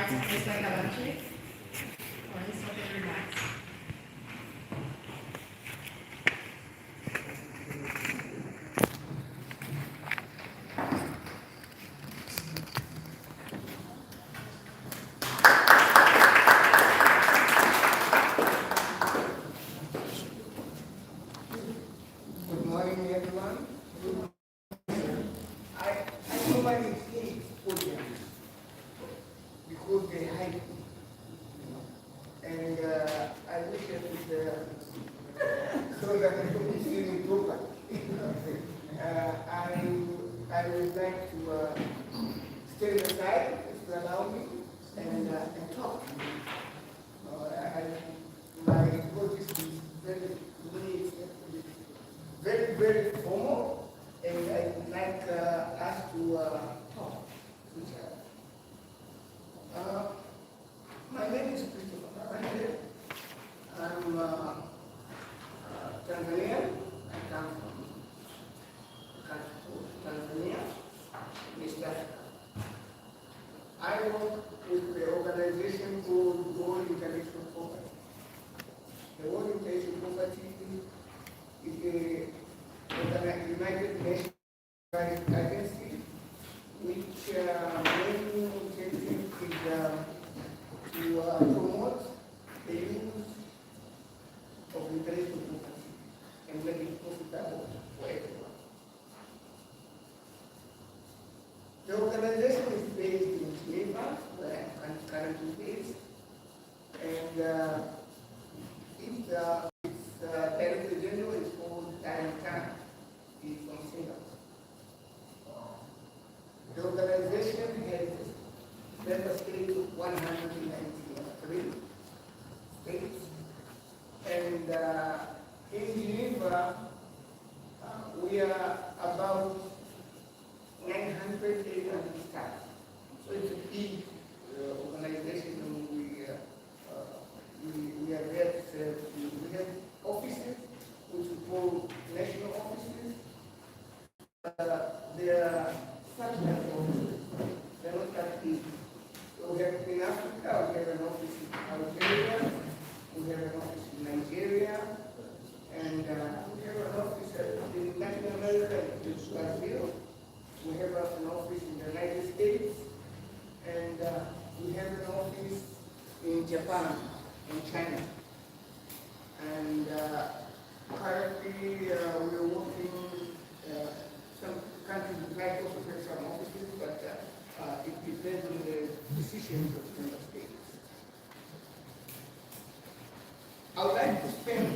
Right, someplace like elementary? Or at least so they relax. Good morning, everyone. I normally hate audience because they hide me. And I wish I could, so that I could see me properly. I would like to stay aside if you allow me and talk. My voice is very formal, and I would like us to talk to each other. My name is Christopher. I'm Tanzanian. I come from the country called Tanzania, East Africa. I work with the organization called World Intellectual Property. The World Intellectual Property is a United Nations agency which main objective is to promote the use of intellectual property and make it profitable for everyone. The organization is based in Geneva, where I'm currently based, and its Director General is called Tan. He's from Singapore. The organization has member states of 193 states, and in Geneva we are about 900 staff. So it's a big organization, and we are there to serve. We have offices, which we call national offices. They are satellite offices. They're not that big. So we have in Africa, we have an office in Algeria, we have an office in Nigeria, and we have an office in Latin America, in Brazil. We have an office in the United States, and we have an office in Japan, in China. And currently we are working, some countries would like also to have some offices, but it depends on the decisions of member states. I would like to thank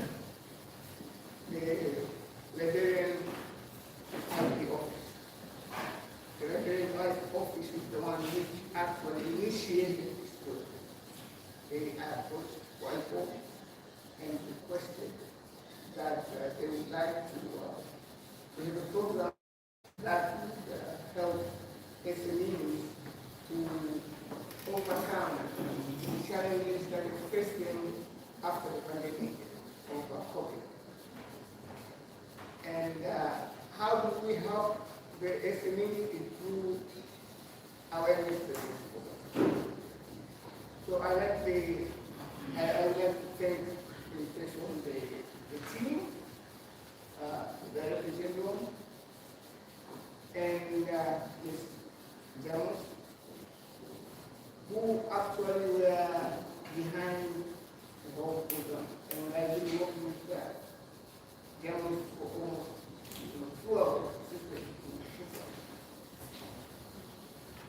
the Liberian Party Office. The Liberian Party Office is the one which actually initiated this project. They approached WIPO and requested that they would like to have a program that would help SMEs to overcome the challenges that are facing after the pandemic of COVID. And how do we help the SMEs improve awareness of this program? So I would like to thank the team, the Director General, and Ms. Jamos, who actually were behind the whole program. And I've been working with Jamos for almost 2 hours.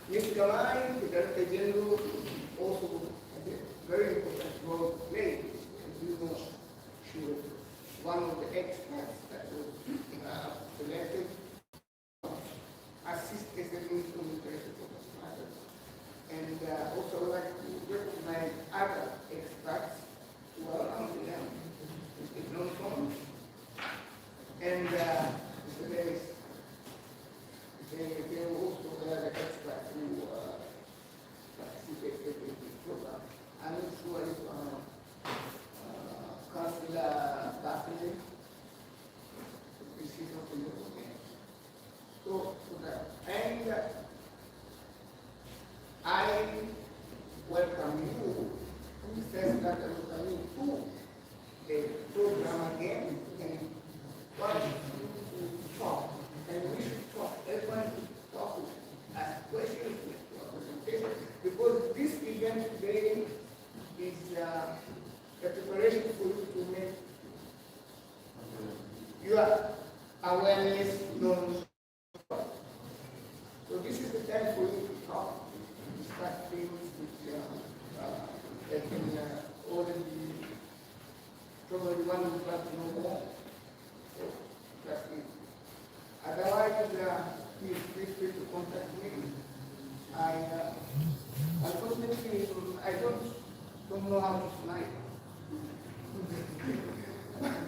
Ms. Kamai, the Director General, also had a very important role to play. As you know, she was one of the experts that was selected to assist SMEs on the critical matters. And also I'd like to recognize other experts who are among them, Mr. Johnson and Mr. Lewis. They were also the experts who participated in this program. I'm not sure if Councillor Buckley welcome you. We first got to welcome you to the program again and want to talk. And we should talk. Everyone should talk, ask questions, okay? Because this event today is a preparation for you to make your awareness known. So this is the time for you to talk, to start things which that can already probably one would like to know more. So that's it. Otherwise, please feel free to contact me. Unfortunately, I don't know how to fly.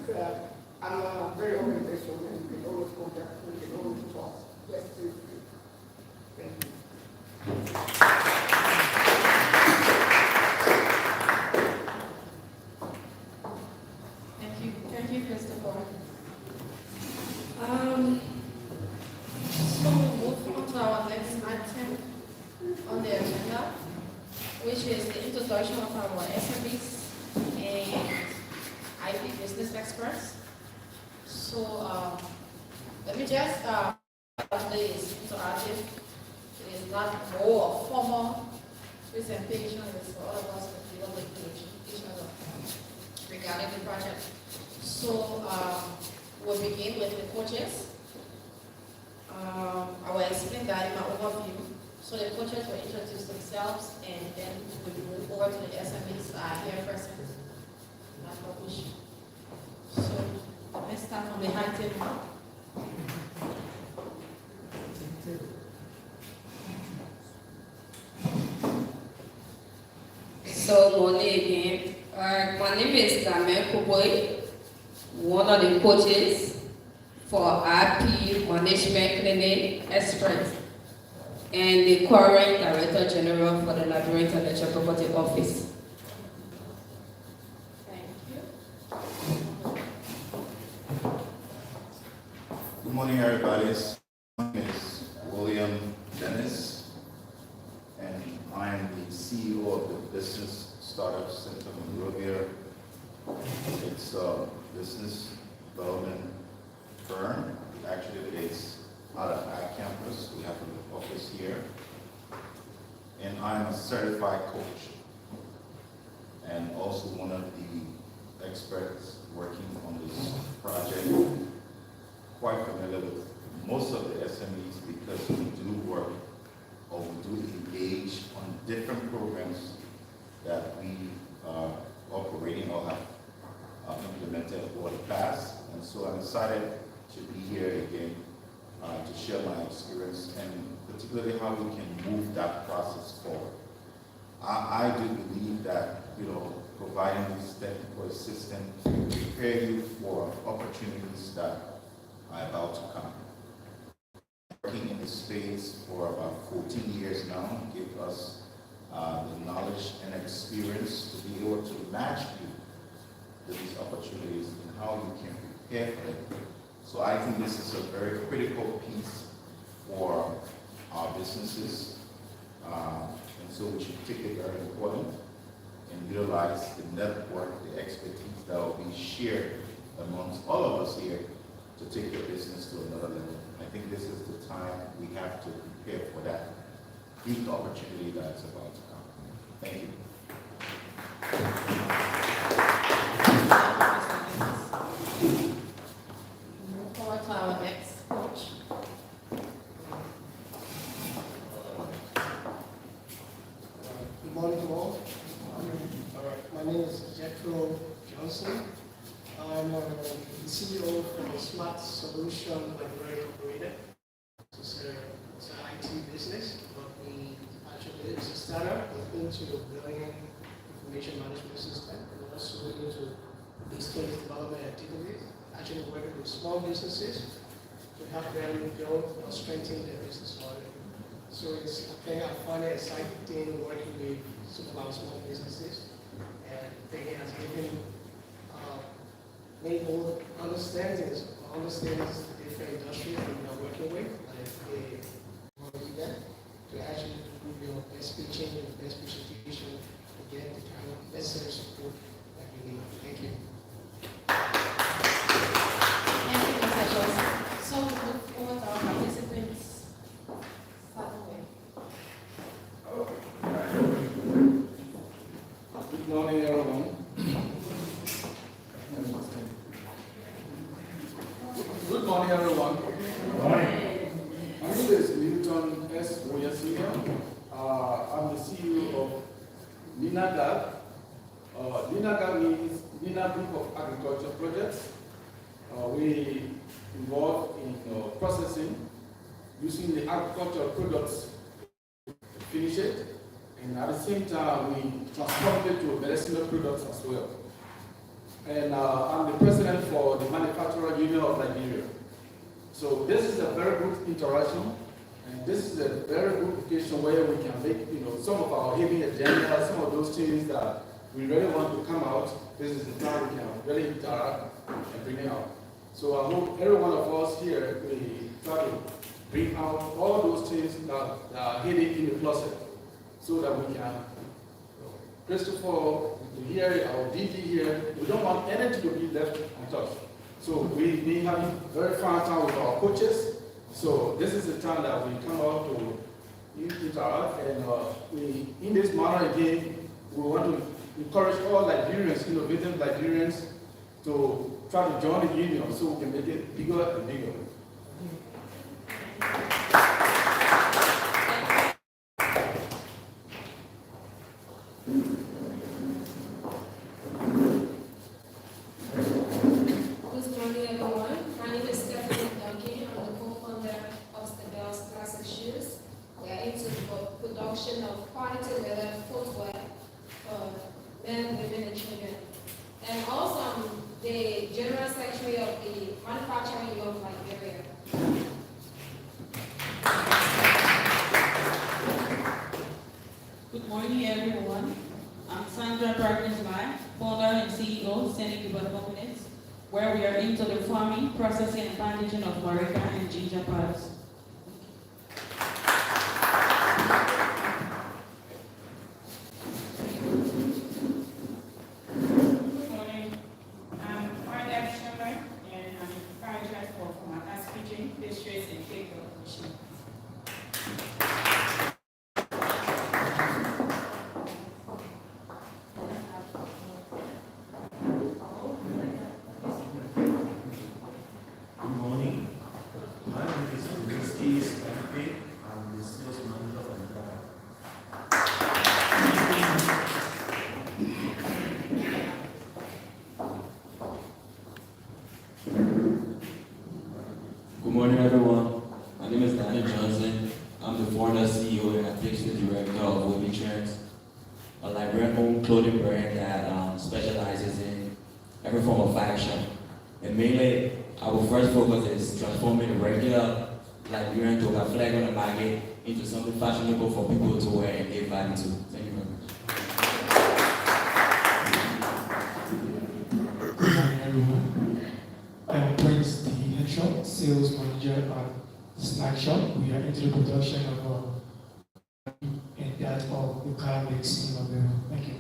But, I'm a very open person, and you can always contact me, you can always talk. Just feel free. Thank you. Thank you, Christopher. So we'll move on to our next item on the agenda, which is the introduction of our SMEs and IP business experts. So let me just this interactive. It is not more formal presentation. It's for all of us to deal with each other regarding the project. So we'll begin with the coaches. I will explain that in my overview. So the coaches will introduce themselves, and then we'll move over to the SMEs here present. So let's start from the high table. So morning again. My name is Damien Koboy, one of the coaches for IP Management Clinic Express and the current Director General for the Liberia Intellectual Property Office. Thank you. Good morning, everybody. My name is William Dennis, and I am the CEO of the Business Startup Center in Liberia. It's a business development firm. Actually, it's out of our campus. We have an office here. And I'm a certified coach and also one of the experts working on this project. Quite familiar with most of the SMEs because we do work or we do engage on different programs that we are operating or have implemented over the past. And so I'm excited to be here again to share my experience and particularly how we can move that process forward. I do believe that, providing this technical assistance will prepare you for opportunities that are about to come. Working in this space for about 14 years now give us the knowledge and experience to be able to match you to these opportunities and how you can prepare for them. So I think this is a very critical piece for our businesses, and so we should take it very important and utilize the network, the expertise that will be shared amongst all of us here to take your business to another level. I think this is the time we have to prepare for that big opportunity that's about to come. Thank you. Move forward to our next coach. Good morning to all. My name is Jethro Johnson. I'm the CEO for Smart Solution Library Operator. It's an IT business, but actually it's a startup into building information management system and also into business development activities. Actually working with small businesses to help them build or strengthen their business model. So I find it exciting working with some of our small businesses, and they has given made more understandings the different industries that we are working with, like the to actually improve your best pitching and best presentation get the kind of necessary support that we need. Thank you. Thank you, Mr. Johnson. So we look forward to our participants. Start away. Good morning, everyone. Good morning, everyone. My name is Newton S. Moya Senior. I'm the CEO of NINAGAG. NINAGAG means Nina Group of Agriculture Projects. We involved in processing using the agricultural products to finish it, and at the same time we transform it to medicinal products as well. And I'm the president for the Manufacturer Union of Liberia. So this is a very good interaction, and this is a very good occasion where we can make some of our heavy agenda, some of those things that we really want to come out. This is the time we can really interact and bring it out. So I hope every one of us here will try to bring out all those things that are hidden in the closet, so that we can. Christopher, here, our DG here, we don't want anything to be left untouched. So we've been having very fun time with our coaches. So this is the time that we come out to interact, and in this manner again, we want to encourage all Liberians, innovative Liberians, to try to join the union so we can make it bigger and bigger. Good morning, everyone. My name is Stephanie Duncan. I'm the co-founder of Stabel's Classic Shoes. We are into the production of quality leather footwear for men, women, and children. And also, I'm the General Secretary of the Manufacturing Union of Liberia. Good morning, everyone. I'm Sandra Perkins-Lai, founder and CEO of Scenic Development, where we are into the farming, processing, and packaging of Marika and ginger products. Good morning. I'm Margaret Sherman, and I'm the manager for Matas Kitchen, Pastries, and Cake Machine. Good morning. My name is Whiskey Stanley. I'm the sales manager of Liberia. Good morning, everyone. My name is Daniel Johnson. I'm the founder, CEO, and artistic director of Woody Trends, a Liberian-owned clothing brand that specializes in every form of fashion. And mainly, our first focus is transforming the regular Liberian toga flag on the market into something fashionable for people to wear and give value to. Thank you very much. Good morning, everyone. I'm Prince, the head shop sales manager at the snack shop. We are into the production of and that of the car mix in Liberia. Thank you.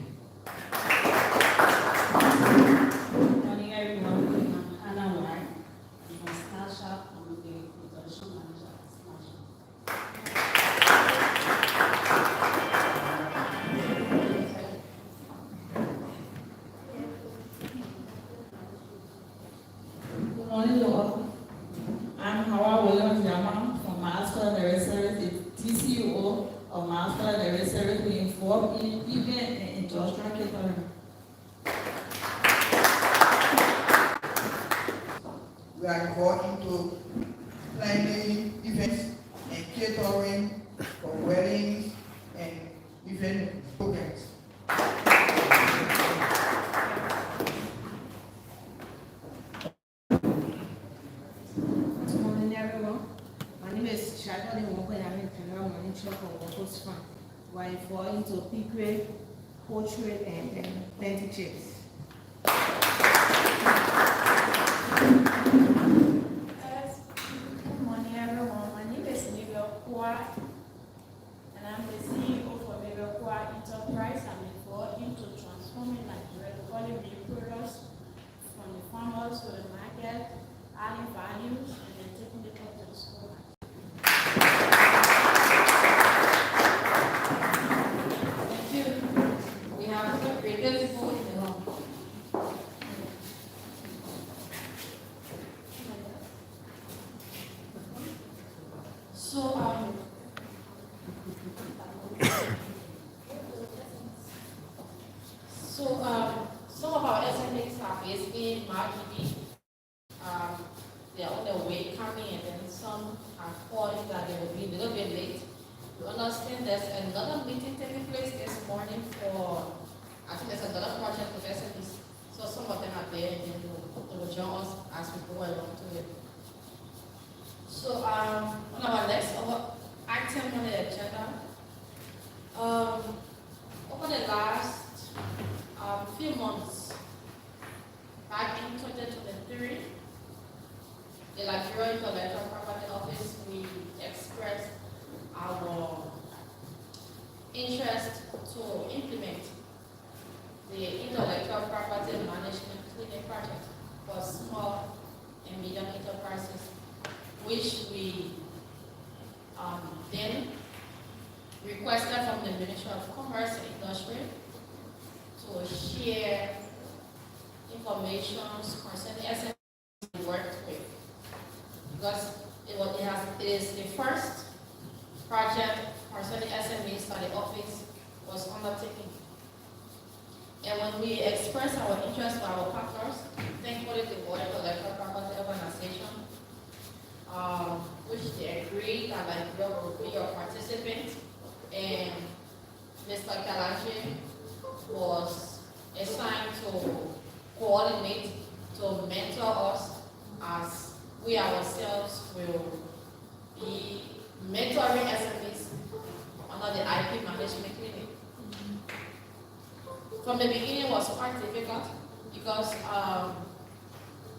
Good morning, everyone. I'm Hannah White. I'm from Star Shop. I'm the production manager at Star Shop. Good morning, Lord. I'm Hawa Williams Yama from Masculine Direct Service, the TCO of Masculine Direct Service. We involved in event and industrial catering. We are involved into planning events and catering for weddings and event programs. Good morning, everyone. My name is Shagadi Woko, and I'm in General Manager for Workers Fund. We are involved into piggery, poultry, and plenty chips. Good morning, everyone. My name is Mabel Kwa, and I'm the CEO for Mabel Kwa Enterprise. I'm involved in meeting taking place this morning for, I think there's another project with SMEs. So some of them are there and then they will join us as we go along to it. So on our next item on the agenda, over the last few months, back in 2023, the Liberia Intellectual Property Office, we expressed our interest to implement the intellectual property management clinic project for small and medium enterprises, which we then requested from the Ministry of Commerce and Industry to share information concerning SMEs we worked with. Because it is the first project concerning SMEs that the office was undertaking. And when we expressed our interest to our partners, thankfully the World Intellectual Property Organization, which they agreed that Liberia will be a participant, and Mr. Kalaji was assigned to coordinate, to mentor us as we ourselves will be mentoring SMEs under the IP management clinic. From the beginning, it was quite difficult because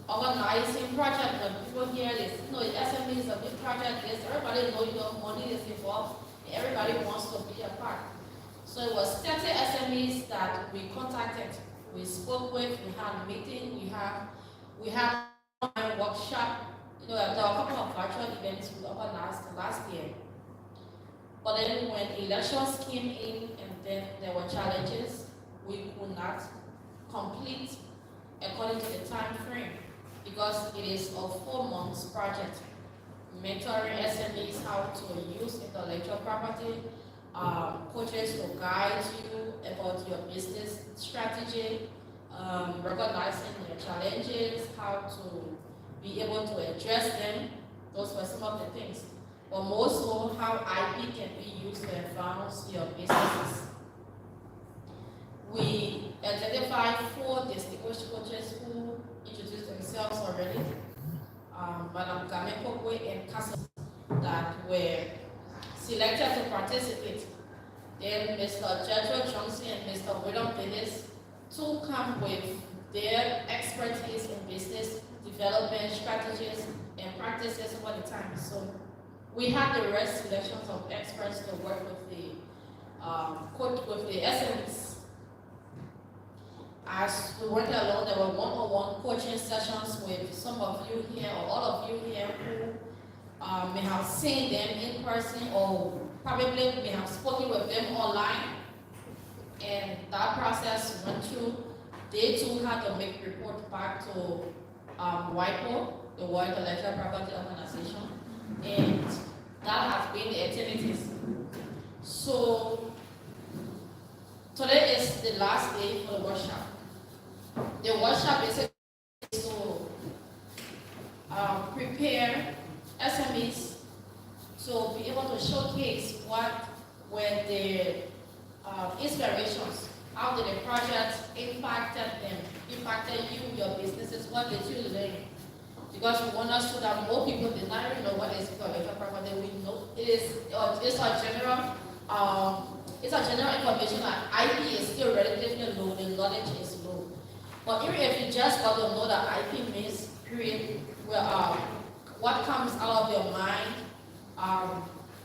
organizing project, when people hear this, SME is a big project, everybody knows money is involved, and everybody wants to be a part. So it was 30 SMEs that we contacted, we spoke with, we had a meeting, we had a workshop. There were a couple of virtual events we organized last year. But then when elections came in and then there were challenges, we could not complete according to the time frame because it is a 4 months project. Mentoring SMEs how to use intellectual property, coaches to guide you about your business strategy, recognizing your challenges, how to be able to address them. Those were some of the things. But most so, how IP can be used to advance your businesses. We identified 4 distinguished coaches who introduced themselves already. Madam Game Kokwe and Casa that were selected to participate. Then Mr. Jethro Johnson and Mr. William Dennis to come with their expertise in business development strategies and practices over the time. So we had the right selections of experts to work with the SMEs. As we went along, there were one-on-one coaching sessions with some of you here or all of you here who may have seen them in person or probably may have spoken with them online. And that process went through. They too had to make report back to WIPO, the World Intellectual Property Organization, and that has been the activities. So today is the last day for the workshop. The workshop is to prepare SMEs to be able to showcase what were the inspirations, how did the project impacted you, your businesses, what did you learn? Because we want us to that more people did not even know what is intellectual property. We know it's a general information that IP is still relatively low, the knowledge is low. But even if you just got to know that IP means period, what comes out of your mind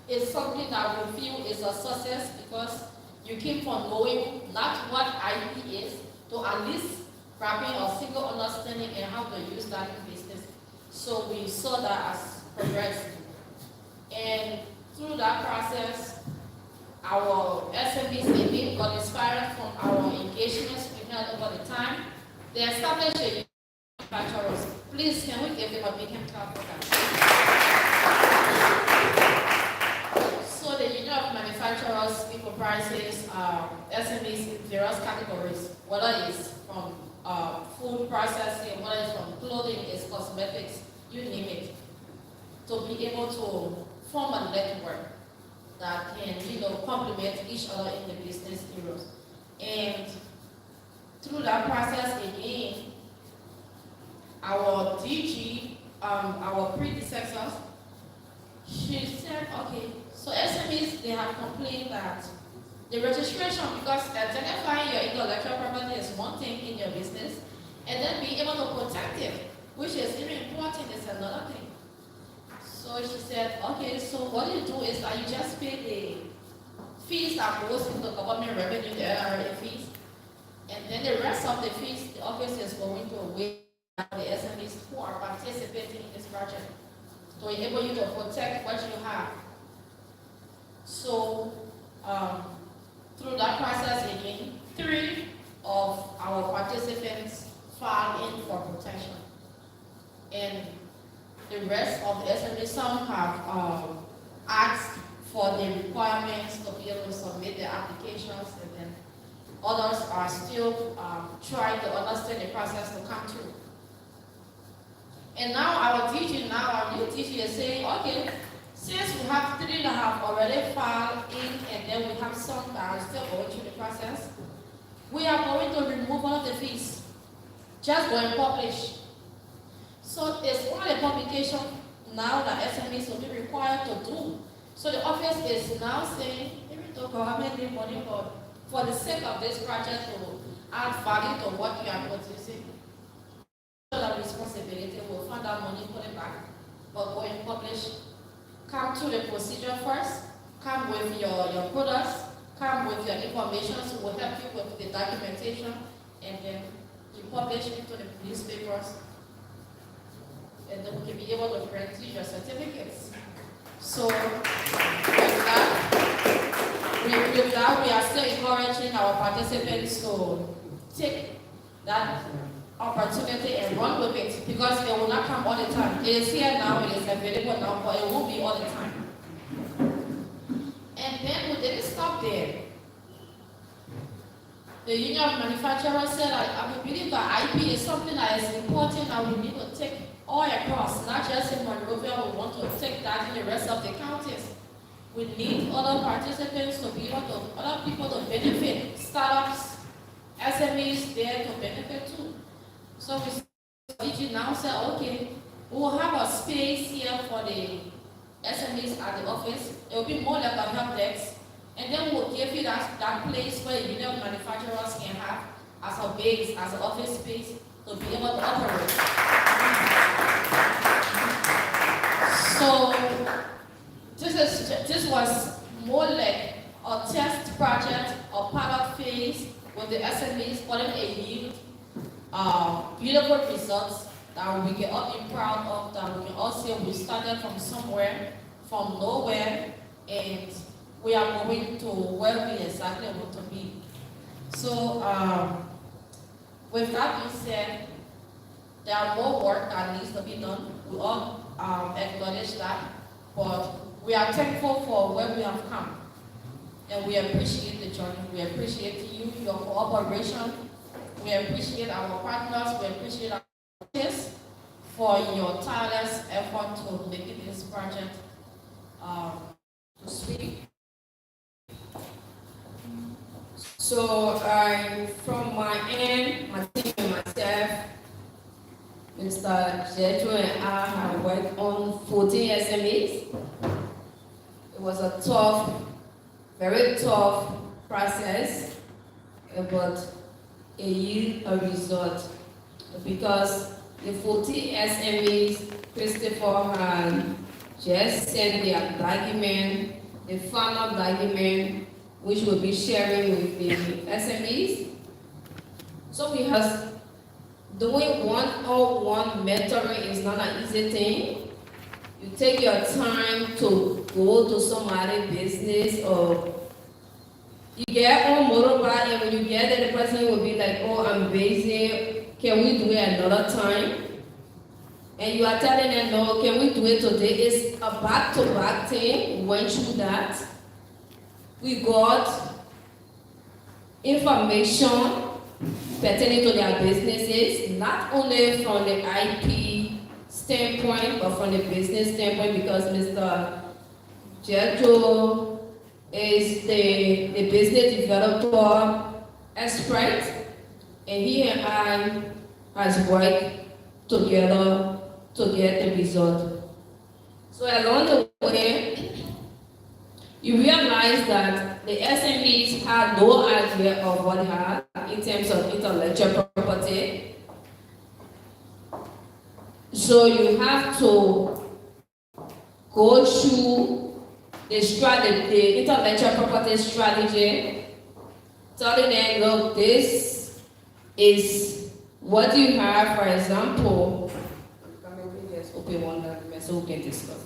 is something that we feel is a success because you came from knowing not what IP is to at least grabbing a single understanding and how to use that in business. So we saw that as progress. And through that process, our SMEs got inspired from our engagements we had over the time. They established a manufacturers. Please, can we give them a big hand clap for that? So the Union of Manufacturers comprises SMEs in various categories, whether it's from food processing, whether it's from clothing, it's cosmetics, you name it, to be able to form a network that can, complement each other in the business areas. And through that process again, our DG, our predecessors, she said, okay, so SMEs, they have complained that the registration, because identifying your intellectual property is one thing in your business, and then being able to protect it, which is even important, is another thing. So she said, okay, so what you do is that you just pay the fees that goes into government revenue, the NRA fees, and then the rest of the fees, the office is going to waive the SMEs who are participating in this project to enable you to protect what you have. So, through that process again, 3 of our participants filed in for protection. And the rest of the SMEs, some have asked for the requirements to be able to submit their applications, and then others are still trying to understand the process to come through. And now our new DG is saying, okay, since we have 3 that have already filed in, and then we have some that are still going through the process, we are going to remove all of the fees. Just go and publish. So it's one of the publications now that SMEs will be required to do. So the office is now saying, even though government need money, but for the sake of this project to add value to what you are producing, the responsibility will fund that money, put it back, but go and publish. Come through the procedure first, come with your products, come with your information, so we'll help you with the documentation, and then you publish into the newspapers, and then we can be able to grant you your certificates. So with that, we are still encouraging our participants to take that opportunity and run with it, because it will not come all the time. It is here now, it is available now, but it won't be all the time. And then we didn't stop there. The Union of Manufacturers said, I believe that IP is something that is important and we need to take all across, not just in Monrovia. We want to take that in the rest of the counties. We need other participants to be able to, other people to benefit, startups, SMEs there to benefit too. So we DG now said, okay, we will have a space here for the SMEs at the office. It will be more like a help desk. And then we'll give you that place where the Union of Manufacturers can have as a base, as an office space to be able to operate. So this was more like a test project, a pilot phase with the SMEs, putting a yield, beautiful results that we can all be proud of, that we can all say we started from somewhere, from nowhere, and we are going to where we exactly want to be. So with that being said, there are more work that needs to be done. We all acknowledge that, but we are thankful for where we have come. And we appreciate the journey. We appreciate you, your cooperation. We appreciate our partners. We appreciate our artists for your tireless effort to make this project to speak. So from my end, my team and myself, Mr. Jetro and I have worked on 14 SMEs. It was a tough, very tough process, but a result, because the 14 SMEs, Christopher had just sent their document, the final document, which we'll be sharing with the SMEs. So we have, doing one-on-one mentoring is not an easy thing. You take your time to go to somebody's business, or you get on motorbike, and when you get there, the person will be like, oh, I'm busy, can we do it another time? And you are telling them, no, can we do it today? It's a back-to-back thing. We went through that. We got information pertaining to their businesses, not only from the IP standpoint, but from the business standpoint, because Mr. Jetro is the business developer expert, and he and I has worked together to get the result. So along the way, you realize that the SMEs had no idea of what they had in terms of intellectual property. So you have to go through the strategy, the intellectual property strategy, telling them, look, this is what you have. For example, can we just open one document so we can discuss it?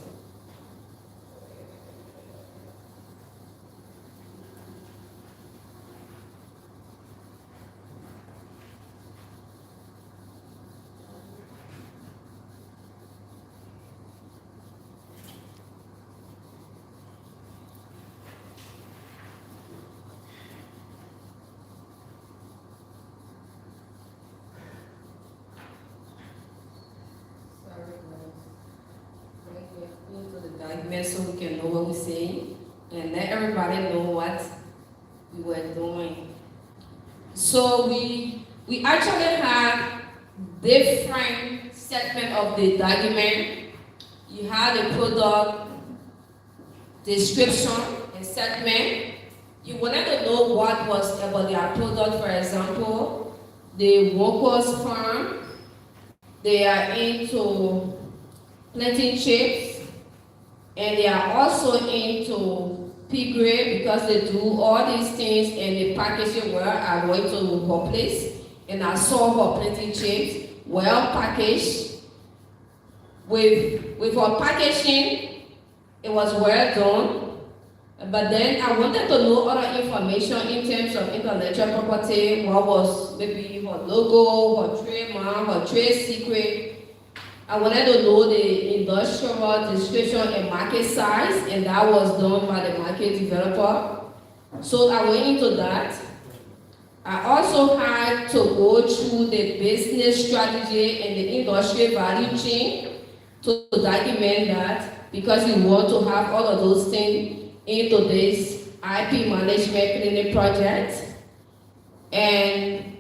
Into the document so we can know what we're saying and let everybody know what we were doing. So we actually have different segment of the document. You have the product description and segment. You wanted to know what was about their product. For example, the workers farm, they are into planting chips, and they are also into piggery because they do all these things, and the packaging where I went to her place and I saw her planting chips well packaged. With her packaging, it was well done. But then I wanted to know other information in terms of intellectual property. What was maybe her logo, her trademark, her trade secret. I wanted to know the industrial description and market size, and that was done by the market developer. So I went into that. I also had to go through the business strategy and the industry value chain to document that, because we want to have all of those things into this IP management clinic project. And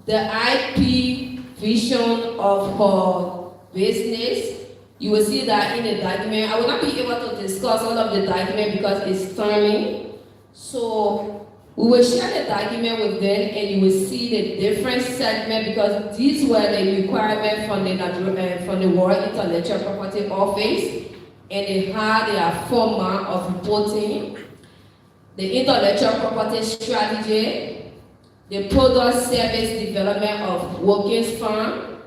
the IP vision of her business, you will see that in the document. I will not be able to discuss all of the document because it's timing. So we will share the document with them, and you will see the different segments, because these were the requirements from the World Intellectual Property Office, and they had their format of reporting, the intellectual property strategy, the product service development of workers farm.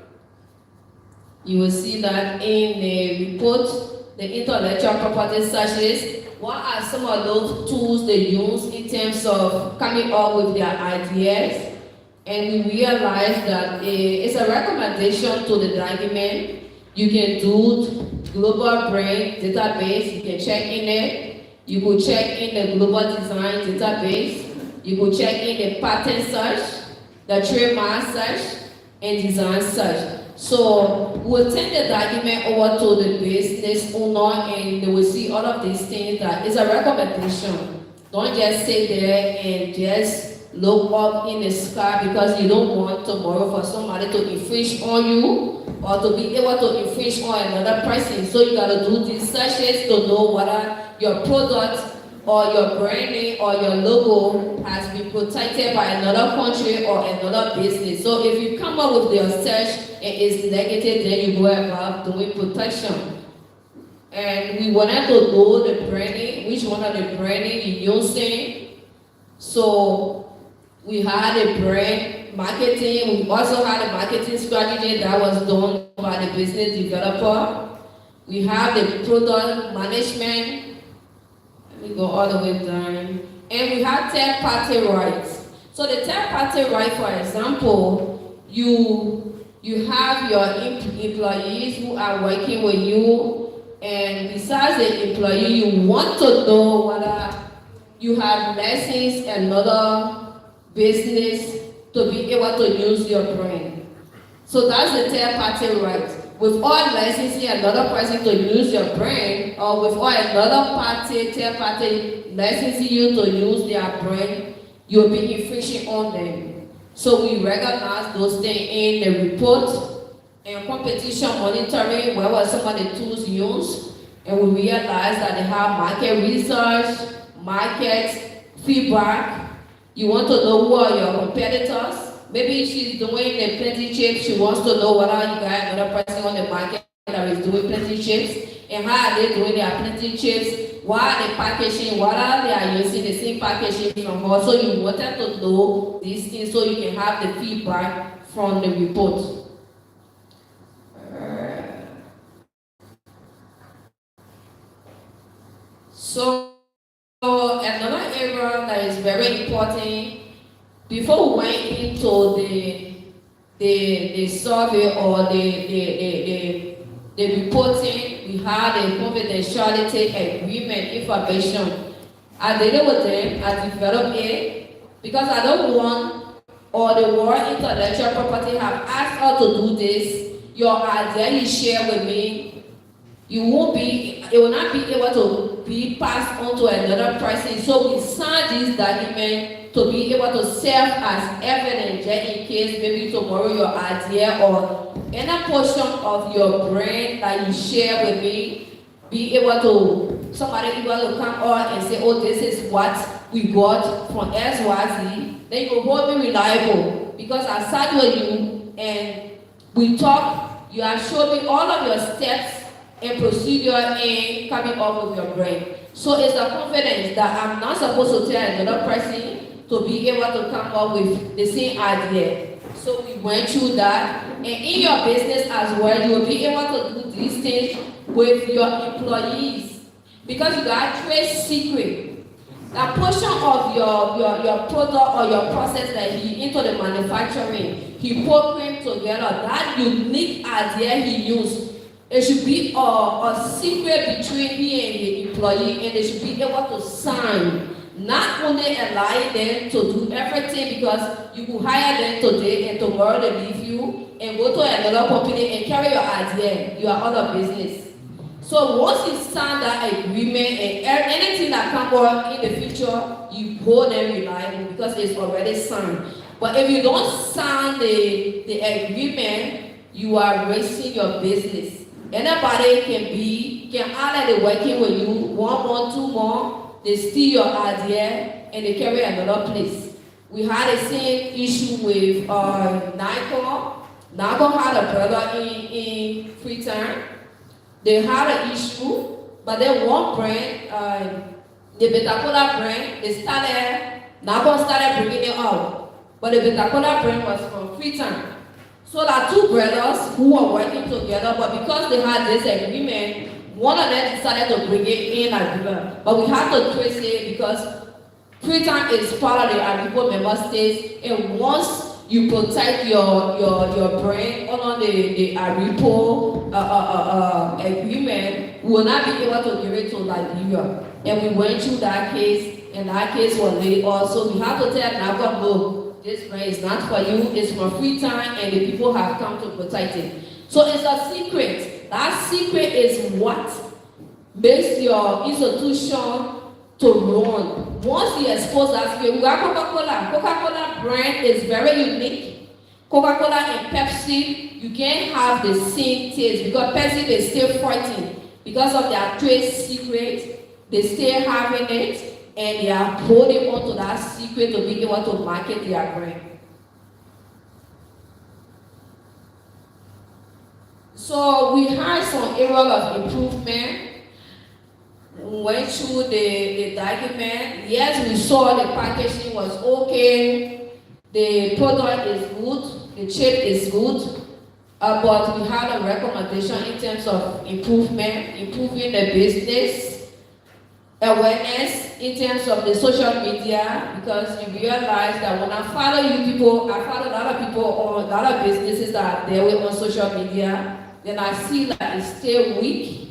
You will see that in the report, the intellectual property searches. What are some of those tools they use in terms of coming up with their ideas? And we realized that it's a recommendation to the document. You can do global brand database, you can check in it. You could check in the global design database. You could check in the patent search, the trademark search, and design search. So we'll send the document over to the business owner, and they will see all of these things. That is a recommendation. Don't just sit there and just look up in the sky, because you don't want tomorrow for somebody to infringe on you or to be able to infringe on another person. So you gotta do these searches to know whether your product or your branding or your logo has been protected by another country or another business. So if you come up with your search and it's negative, then you go about doing protection. And we wanted to know the branding, which one of the branding you're using. So we had a brand marketing. We also had a marketing strategy that was done by the business developer. We have the product management. We go all the way down. And we have third-party rights. So the third-party right, for example, you have your employees who are working with you, and besides the employee, you want to know whether you have licensed another business to be able to use your brand. So that's the third-party right. without licensing another person to use your brand, or without another party, third party licensing you to use their brand, you'll be infringing on them. So we recognize those things in the report and competition monitoring, where were some of the tools used, and we realized that they have market research, market feedback. You want to know who are your competitors. Maybe she's doing the plenty chips, she wants to know whether you got another person on the market that is doing plenty chips, and how are they doing their plenty chips, why are they packaging, what are they using the same packaging from her. So you wanted to know these things so you can have the feedback from the report. So another area that is very important, before we went into the survey or the reporting, we had a confidentiality agreement information. I did it with them, I developed it, because I don't want, or the World Intellectual Property have asked us to do this. Your idea you share with me, it will not be able to be passed on to another person. So we signed this document to be able to serve as evidence just in case maybe tomorrow your idea or any portion of your brand that you share with me, be able to, somebody able to come on and say, oh, this is what we got from XYZ, then you will hold me reliable, because I sat with you and we talk, you have shown me all of your steps and procedure in coming up with your brand. So it's a confidence that I'm not supposed to tell another person to be able to come up with the same idea. So we went through that, and in your business as well, you will be able to do these things with your employees, because you got trade secret. A portion of your product or your process that he into the manufacturing, he put cream together, that unique idea he used. It should be a secret between he and the employee, and they should be able to sign. Not only allowing them to do everything, because you will hire them today and tomorrow they leave you and go to another company and carry your idea. You are out of business. So once you sign that agreement, and anything that comes up in the future, you hold them reliable because it's already signed. But if you don't sign the agreement, you are wasting your business. Anybody can either working with you 1 month, 2 months, they steal your idea and they carry another place. We had the same issue with Nikon. Nikon had a brother in Freetown. They had an issue, but then one brand, the Betacola brand, Nikon started bringing it out. But the Betacola brand was from Freetown. So there are 2 brothers who were working together, but because they had this agreement, one of them decided to bring it in Liberia. But we have to trace it because Freetown is part of the Agricultural member states, and once you protect your brand under the Agricultural agreement, we will not be able to give it to Liberia. And we went through that case, and that case was laid off. So we have to tell Nikon, no, this brand is not for you, it's for Freetown, and the people have come to protect it. So it's a secret. That secret is what makes your institution to run. Once you expose that secret, we got Coca-Cola. Coca-Cola brand is very unique. Coca-Cola and Pepsi, you can't have the same taste because Pepsi is still fighting. Because of their trade secret, they still having it, and they are holding on to that secret to be able to market their brand. So we had some area of improvement. We went through the document. Yes, we saw the packaging was okay. The product is good. The chip is good. But we had a recommendation in terms of improvement, improving the business, awareness in terms of the social media, because you realize that when I follow you people, I follow a lot of people on a lot of businesses that are there on social media. Then I see that it's still weak.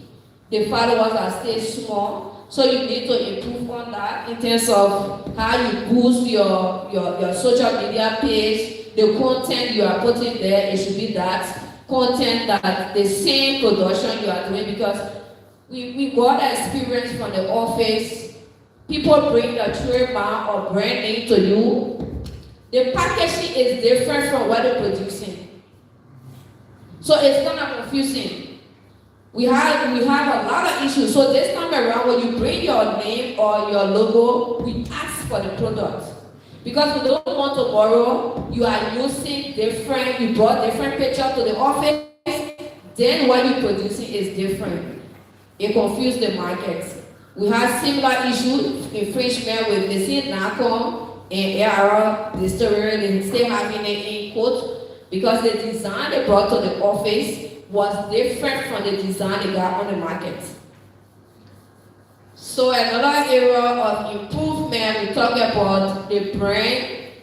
The followers are still small. So you need to improve on that in terms of how you boost your social media page, the content you are putting there, it should be that content that the same production you are doing, because we got experience from the office. People bring the trademark or brand name to you. The packaging is different from what they're producing. So it's kind of confusing. We have a lot of issues. So this time around, when you bring your name or your logo, we ask for the product. Because we don't want to borrow, you are using different, you brought different picture to the office, then what you're producing is different. It confused the market. We have similar issues, infringement with the same NACOM and AR distillery, they still having it in quote, because the design they brought to the office was different from the design they got on the market. So another area of improvement, we talk about the brand,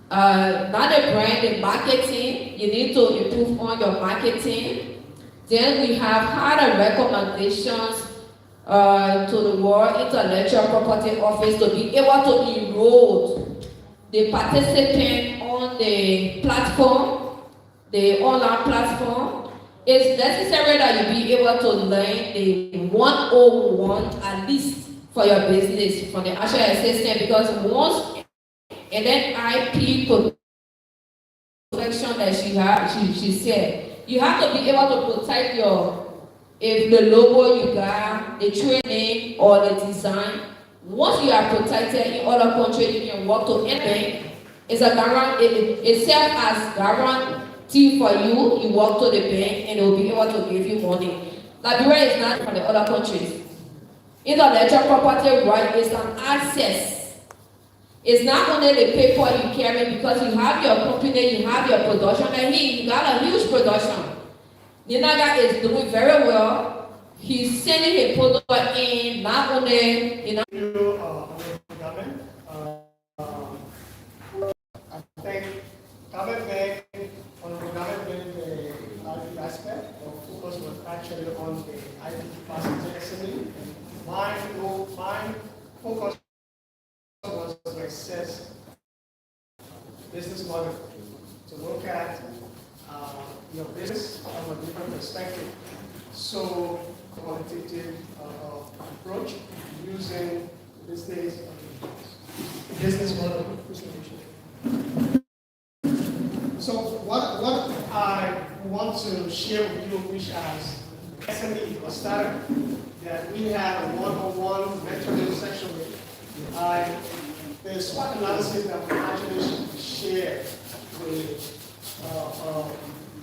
not the brand, the marketing. You need to improve on your marketing. Then we have had recommendations to the World Intellectual Property Office to be able to enroll the participant on the platform, the online platform. It's necessary that you be able to learn the 101 at least for your business from the actual assistant, because once and then IP protection that she said, you have to be able to protect if the logo you got, the trade name or the design. Once you are protected in other countries, you can walk to any bank. It's a guarantee. It serves as guarantee for you. You walk to the bank and they will be able to give you money. Liberia is not from the other countries. Intellectual property right is an access. It's not only the paper you carry, because you have your company, you have your production, and you got a huge production. Ninaga is doing very well. He's sending his product in, not only, you know. I think government, honorable government, the aspect of focus was actually on the IP capacity SME. My focus was to assess business model, to look at your business from a different perspective. So, qualitative approach using business model. So what I want to share with you, which as SME or startup, that we have a one-on-one mentoring session with. The SWOT analysis that we actually shared with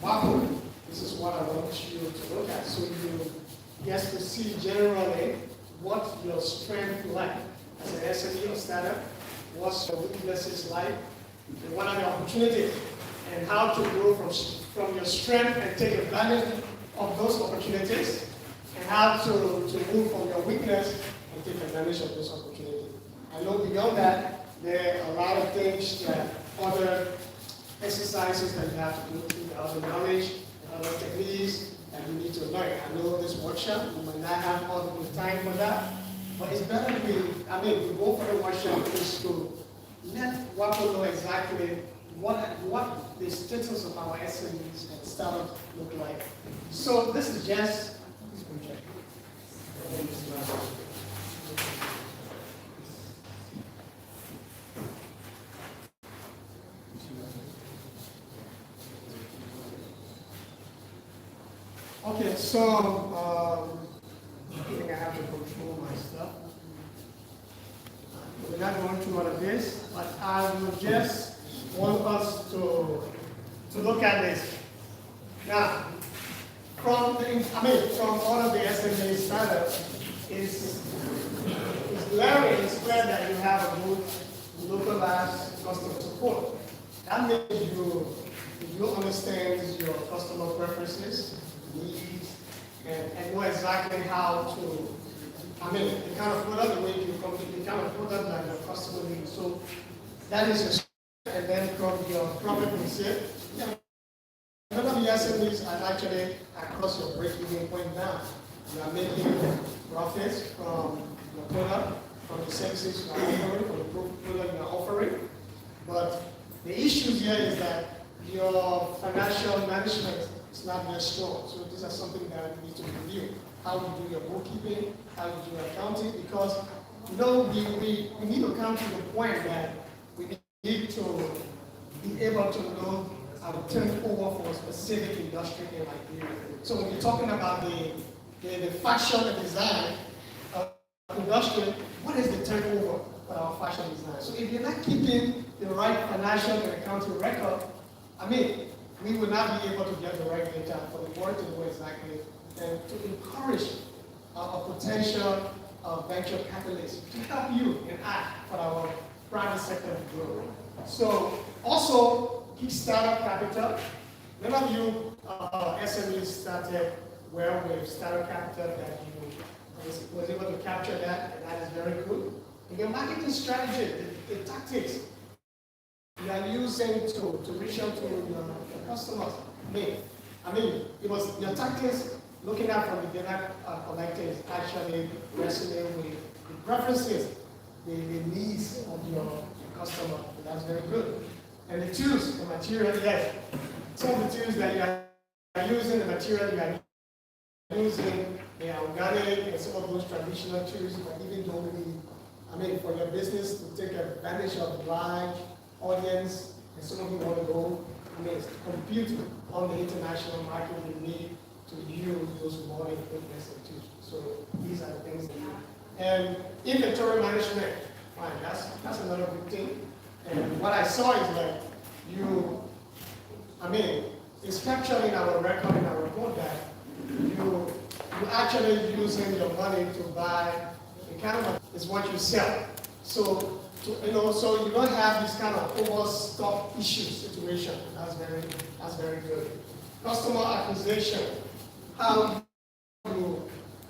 Marco. This is what I want you to look at, so you get to see generally what your strength like as an SME or startup, what's your weaknesses like, and what are the opportunities, and how to grow from your strength and take advantage of those opportunities, and how to move from your weakness and take advantage of those opportunities. I know beyond that, there are a lot of things that other exercises that you have to go through, other knowledge, other techniques that you need to learn. I know this workshop, you might not have all the time for that, but it's better we go for the workshop is to let WAPO know exactly what the status of our SMEs and startups look like. So this is just, okay, so I think I have to control my stuff. We're not going through all of this, but I will just want us to look at this. Now, from all of the SME startups, it's glaring, it's clear that you have a good localized customer support. That means you understand your customer preferences, needs, and know exactly how to, the kind of product, the way you complete the kind of product that your customer needs. So that is your strength, and then from your profit and sale. None of the SMEs are actually across your break-even point now. You are making profits from your product, from the services you are offering, from the product you are offering. But the issue here is that your financial management it's not very strong. So these are something that we need to review. How you do your bookkeeping, how you do your accounting, because we need to come to the point that we need to be able to know our turnover for a specific industry in Liberia. So when you're talking about the fashion and design industry, what is the turnover for our fashion design? So if you're not keeping the right financial and accounting record, I mean, we will not be able to get the right data for the board to know exactly, and to encourage a potential venture capitalists to help you and I for our private sector to grow. So also keep startup capital. None of you SMEs started well with startup capital that you was able to capture that, and that is very good. And your marketing strategy, the tactics you are using to reach out to your customers. I mean, it was your tactics looking at from the data collected actually resonate with the preferences, the needs of your customer. And that's very good. And the tools, the material, yes. Some of the tools that you are using, the material you are using, they are organic, and some of those traditional tools that even don't really, I mean, for your business to take advantage of large audience, and some of you want to go, I mean, compete on the international market, you need to use those modern equipment and tools. So these are the things that you need. And inventory management, fine, that's another good thing. And what I saw is that it's captured in our record, in our report that you actually using your money to buy the kind of is what you sell. So so you don't have this kind of overstock issue situation. That's very good. Customer acquisition. How you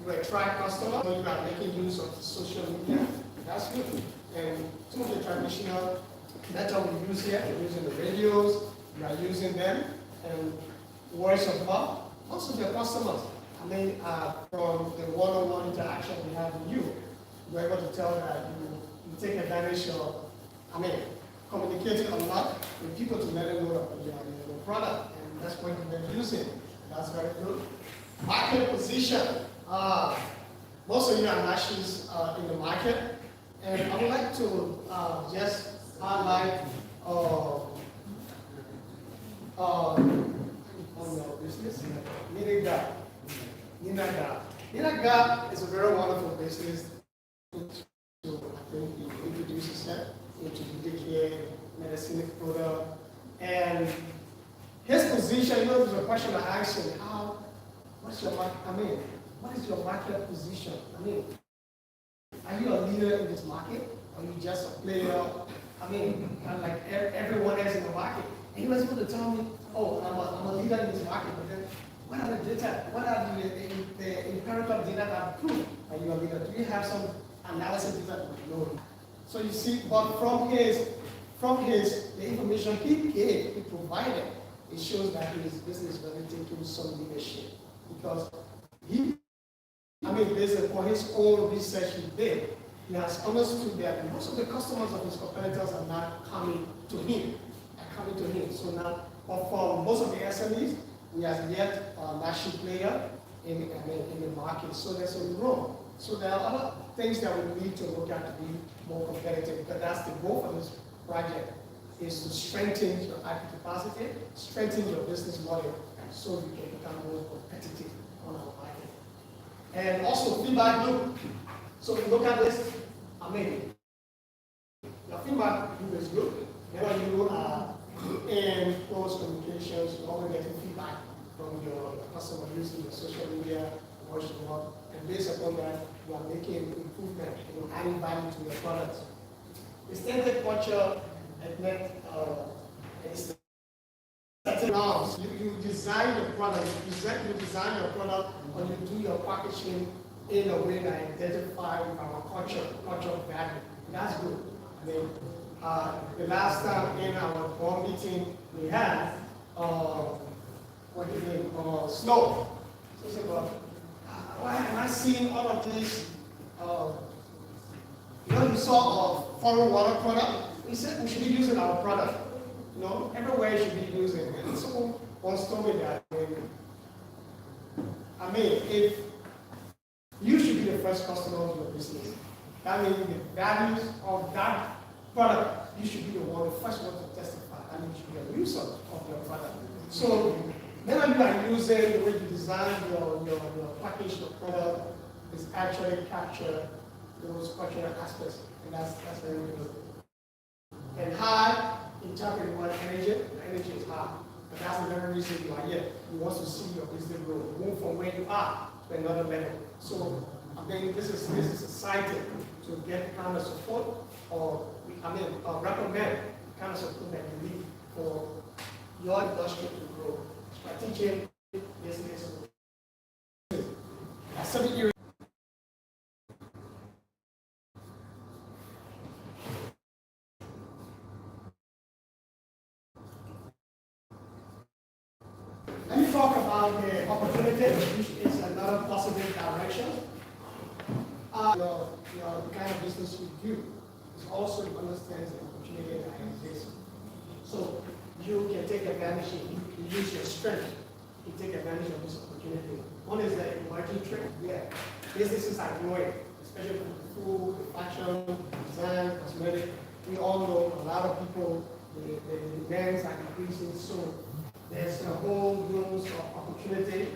attract customers when you are making use of social media. That's good. And some of the traditional method we use here, we're using the radios, we are using them, and words of mouth. Also the customers. I mean, from the one-on-one interaction we have with you, we're able to tell that you take advantage of, communicating a lot with people to let them know about your product, and that's what you're using. That's very good. Market position. Most of you are nationals in the market, and I would like to just highlight on your business, Ninaga is a very wonderful business to, I think, he introduces that into the care, medicine product. And his position, there's a question I asked him, what is your market position? Are you a leader in this market? Or are you just a player? Kind of like everyone else in the market. And he was able to tell me, I'm a leader in this market, but then what are the data? What are the empirical data that prove that you are a leader? Do you have some analysis data? No. So you see, but from the information he provided, it shows that his business is really taking some leadership. Because based upon his own research he did, he has understood that most of the customers of his competitors are not coming to him. So now, but for most of the SMEs, we are yet a national player in the market. So there's a room. So there are other things that we need to look at to be more competitive, because that's the goal for this project, is to strengthen your IT capacity, strengthen your business model, so you can become more competitive on our market. And also feedback loop. So if you look at this, your feedback loop is good. Whenever you are in close communications, you're always getting feedback from your customer using your social media, voice of mouth, and based upon that, you are making improvement, adding value to your products. Extended culture, you design your product, or you do your packaging in a way that identifies with our cultural value. That's good. The last time in our board meeting we had, snow. So I said, why am I seeing all of these? You saw a foreign water product. We said we should be using our product. Everywhere you should be using it. So once told me that, I mean, if you should be the first customer of your business, that means the values of that product, you should be the one, the first one to testify. I mean, you should be a user of your product. So, many of you are using the way you design your package, your product, is actually capture those cultural aspects, and that's very good. And high, in terms of the word energy, the energy is high. And that's the very reason you are here. You want to see your business grow, move from where you are to another level. So, I mean, this is exciting to get the kind of support, or recommend the kind of support that you need for your industry to grow. Strategic business. At some area. Let me talk about the opportunity, which is another positive direction. The kind of business you do is also to understand the opportunity that exists. So you can take advantage, you use your strength to take advantage of this opportunity. One is the emerging trend. Yeah, businesses are growing, especially from food, fashion, design, cosmetic. We all know a lot of people, the demands are increasing, so there's a whole room of opportunity.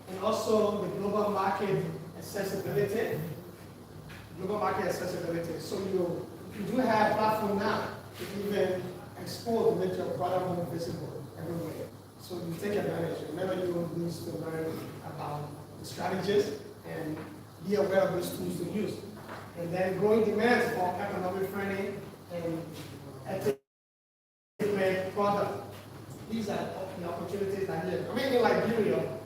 And also the global market accessibility. Global market accessibility. So you do have a platform now to even export to make your product more visible everywhere. So you take advantage. Remember, you need to learn about the strategies and be aware of those tools to use. And then growing demands for economic friendly and ethical product. These are the opportunities that here. I mean, in Liberia,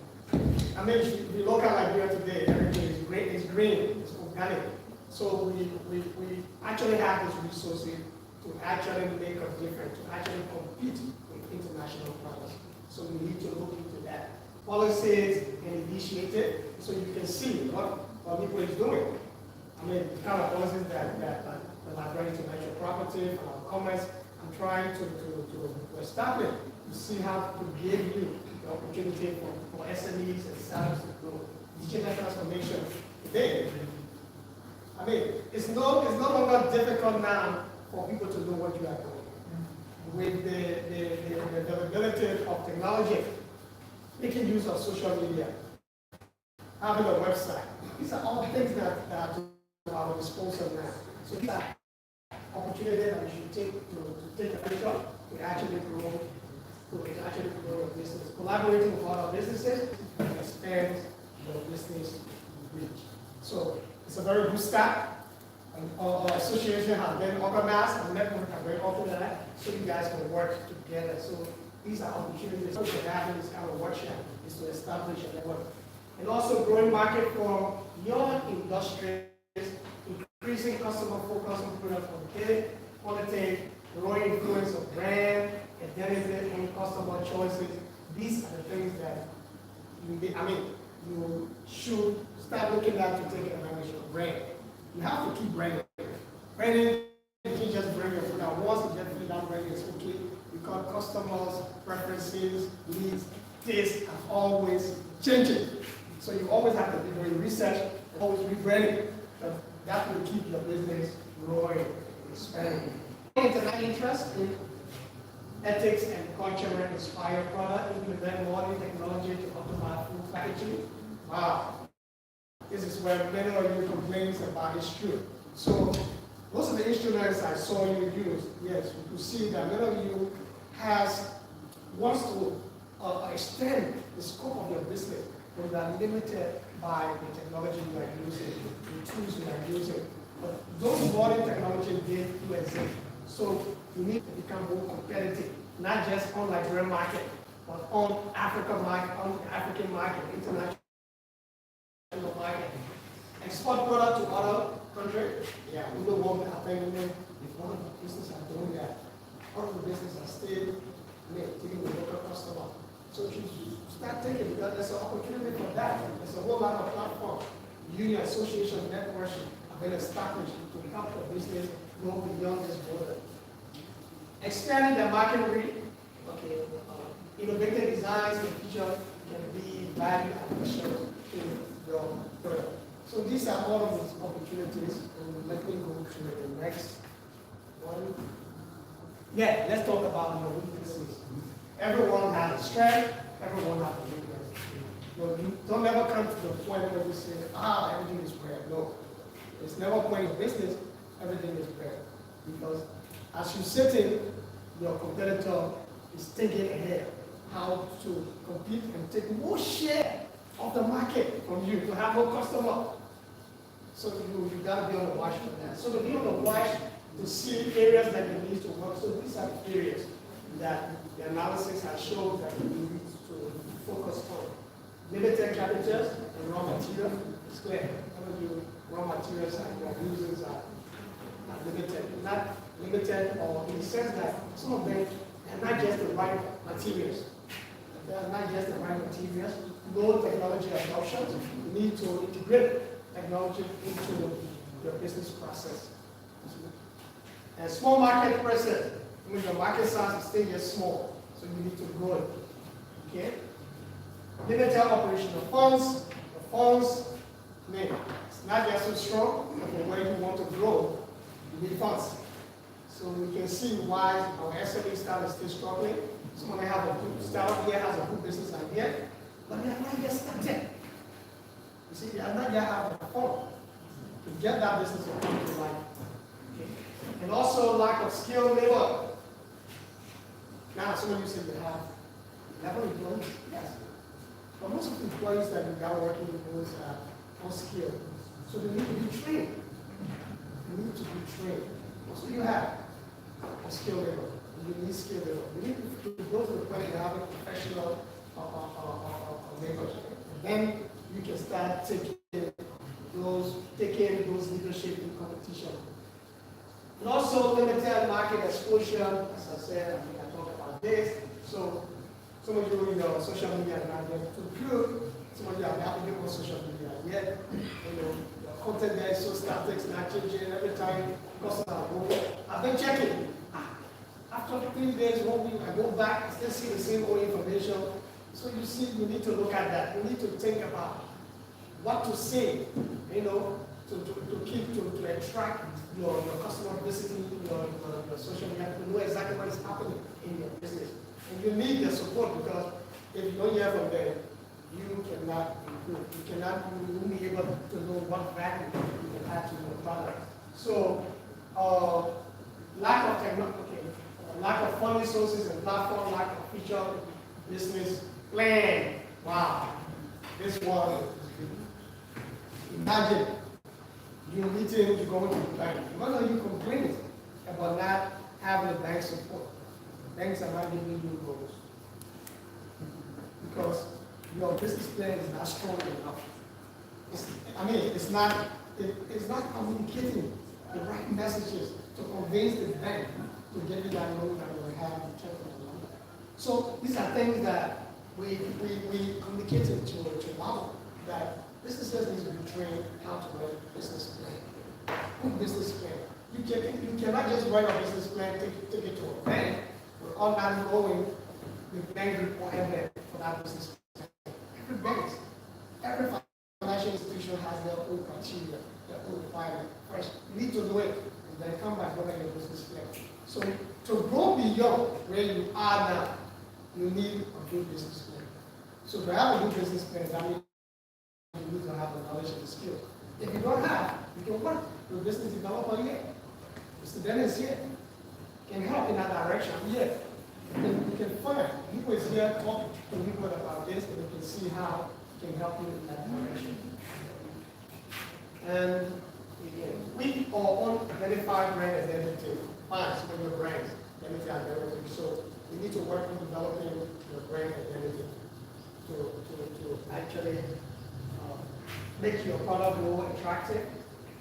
the local Liberia today, everything is great, it's green, it's organic. So we actually have these resources to actually make a difference, to actually compete with international products. So we need to look into that. Policies and initiative, so you can see what people is doing. I mean, the kind of policies that the Library Intellectual Property, commerce, I'm trying to establish to see how to give you the opportunity for SMEs and startups to grow. Digital transformation today, I mean, it's no longer difficult now for people to know what you are doing. With the availability of technology, making use of social media, having a website, these are all things that are to our disposal now. So these are opportunities that we should take to take advantage of to actually grow a business. Collaborating with other businesses and expand your business reach. So it's a very good start. Our association has been organized and network are very open to that, so you guys can work together. So these are opportunities to have in this kind of workshop is to establish a network. And also growing market for your industries, increasing customer focus on product quality, growing influence of brand, identity, and customer choices. These are the things that you should start looking at to take advantage of brand. You have to keep branding. Branding, you can't just bring your food out. Once you get food out, branding is okay, because customers' preferences, needs, tastes are always changing. So you always have to be doing research and always rebranding. That will keep your business growing and expanding. International interest in ethics and culture inspired product, implement modern technology to optimize food packaging. Wow. This is where many of you complaints about is true. So most of the instruments I saw you use, yes, you could see that many of you wants to extend the scope of your business, but they are limited by the technology you are using, the tools you are using. But those modern technologies do exist. So you need to become more competitive, not just on Liberian market, but on African market, on the African market, international market. Export product to other countries. Yeah, we don't want to happen. If one of the businesses are doing that, all of the businesses are still taking the local customer. So you start thinking that there's an opportunity for that. There's a whole lot of platforms, union, association, networks have been established to help the business go beyond this border. Expanding the market reach, okay, innovative designs in the future can be value addition to your product. So these are all of these opportunities, and let me go to the next one. Yeah, let's talk about your weaknesses. Everyone has a strength, everyone has a weakness. You don't ever come to the point where you say, everything is bad. No, it's never a point in business, everything is bad. Because as you sit in, your competitor is thinking ahead how to compete and take more share of the market from you to have more customer. So you gotta be on the watch for that. So to be on the watch to see areas that you need to work. So these are areas that the analysis has shown that you need to focus on. Limited capitals and raw material is clear. Some of you raw materials and your users are limited. Not limited or in the sense that some of them are not just the right materials. They are not just the right materials. Low technology adoption. You need to integrate technology into your business process. And small market presence. I mean, the market size is still just small, so you need to grow it. Okay? Limited operational funds. The funds, I mean, it's not just so strong, but where you want to grow, you need funds. So we can see why our SME startup is still struggling. Someone have a good startup here, has a good business idea, but they are not yet started. You see, they are not yet have a fund to get that business to come to life. Okay? And also lack of skilled labor. Now, some of you say you have 11 employees. Yes. But most of the employees that we are working with those are unskilled. So they need to be trained. They need to be trained. So you have a skilled labor. You need skilled labor. You need to go to the point where you have a professional labor. And then you can start taking those leadership in competition. And also limited market exposure. As I said, I think I talked about this. So some of you in your social media are not yet too good. Some of you are not even on social media yet. You know, your content there is so static, it's not changing every time. I've been checking. After 3 days, 1 week, I go back, I still see the same old information. So you see, you need to look at that. You need to think about what to say, you know, to attract your customer visiting your social media, to know exactly what is happening in your business. And you need the support, because if you don't hear from them, you cannot improve. You won't be able to know what value you can add to your product. So, lack of technology, lack of funding sources and platform, lack of feature, business plan. Wow, this one is big. Imagine you're meeting, you go to the bank. What are you complaining about not having the bank support? Banks are not giving you loans because your business plan is not strong enough. It's not communicating the right messages to convince the bank to give you that loan that you have in terms of the loan. So these are things that we communicated to Mama, that businesses need to be trained how to write a business plan. Good business plan. You cannot just write a business plan, take it to a bank, without not knowing the bank requirement for that business plan. Every financial institution has their own criteria, their own requirement. First, you need to know it, and then come back and write your business plan. So to go beyond where you are now, you need a good business plan. So to have a good business plan, that means you need to have the knowledge and the skills. If you don't have, you can work with business developer here. Mr. Dennis here can help in that direction here. You can find people is here talk to people about this, and you can see how it can help you in that direction. And again, we all identify brand identity. Find some of your brands, identity identity. So we need to work on developing your brand identity to actually make your product more attractive.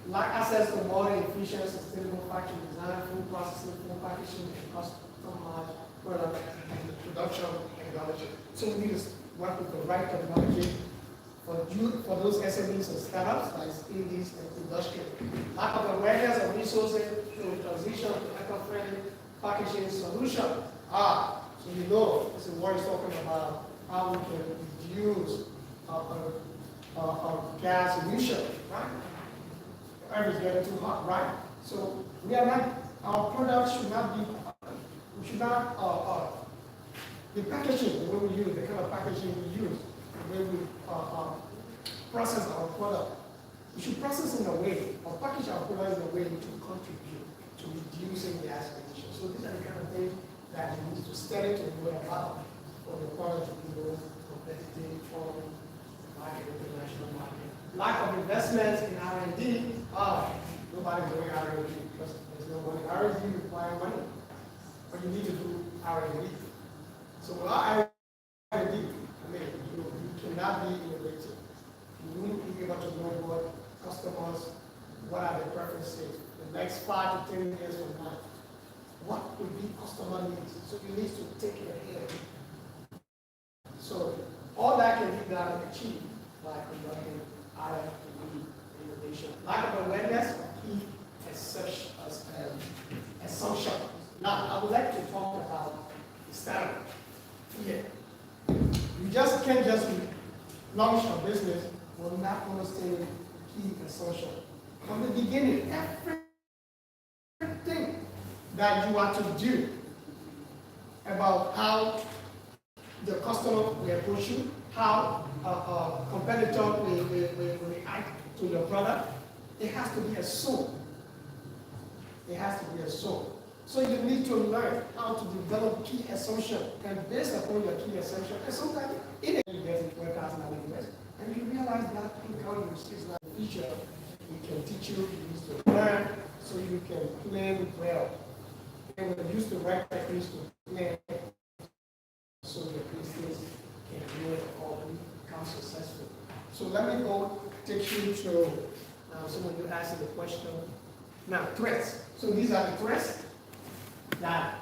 Like access to more efficient, sustainable factory design, food processing, food packaging, and customized product and production technology. So we need to work with the right technology for those SMEs and startups, like indies and industrial. Lack of awareness of resources to transition to eco-friendly packaging solution. So you know, this is what he's talking about, how we can reduce gas emission, right? Air is getting too hot, right? So we are not, our products should not be, we should not, the packaging, the way we use, the kind of packaging we use, the way we process our product, we should process in a way, or package our product in a way to contribute to reducing gas emissions. So these are the kind of things that you need to study to know about for the product to be more competitive for the market, international market. Lack of investments in R&D, nobody's doing R&D because there's no money. R&D requires money, but you need to do R&D. So without R&D, I mean, you cannot be innovative. You need to be able to know what customers, what are their preferences, the next 5 to 10 years from now. What would be customer needs? So you need to take it ahead. So all that can be done and achieved by conducting R&D innovation. Lack of awareness of key assumption. Now, I would like to talk about the startup here. You just can't just launch a business without not understanding key assumption. From the beginning, everything that you want to do about how the customer will approach you, how a competitor will react to your product, it has to be a soul. It has to be a soul. So you need to learn how to develop key assumptions, and based upon your key assumptions, and sometimes you get it $12,000, and you realize that income is not a feature. We can teach you need to learn so you can plan well. And we use the right techniques to plan so your business can grow or become successful. So let me go take you to some of you asking the question. Now, threats. So these are the threats that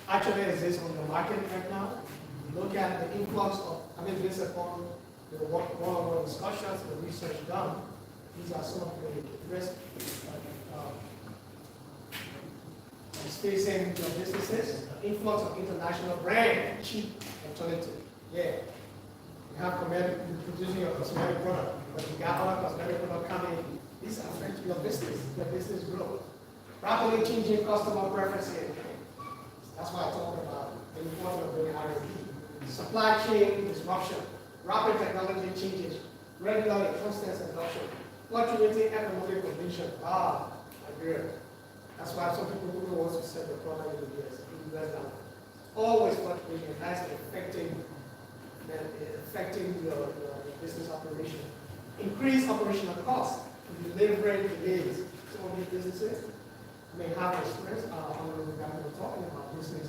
actually exist on the market right now. Look at the influx of, based upon the one-on-one discussions, the research done, these are some of the risks is facing your businesses. The influx of international brand, cheap alternative. Yeah. You have producing your cosmetic product, but you got other cosmetic product coming. This affects your business growth. Rapidly changing customer preferences. That's why I talk about the importance of doing R&D. Supply chain disruption, rapid technology changes, regular and constant adoption, fluctuating economic conditions. Liberia. That's why some people who want to sell the product in the US now. Always fluctuating, that's affecting your business operation. Increased operational costs, delivering delays. Some of these businesses may have experience, we're talking about business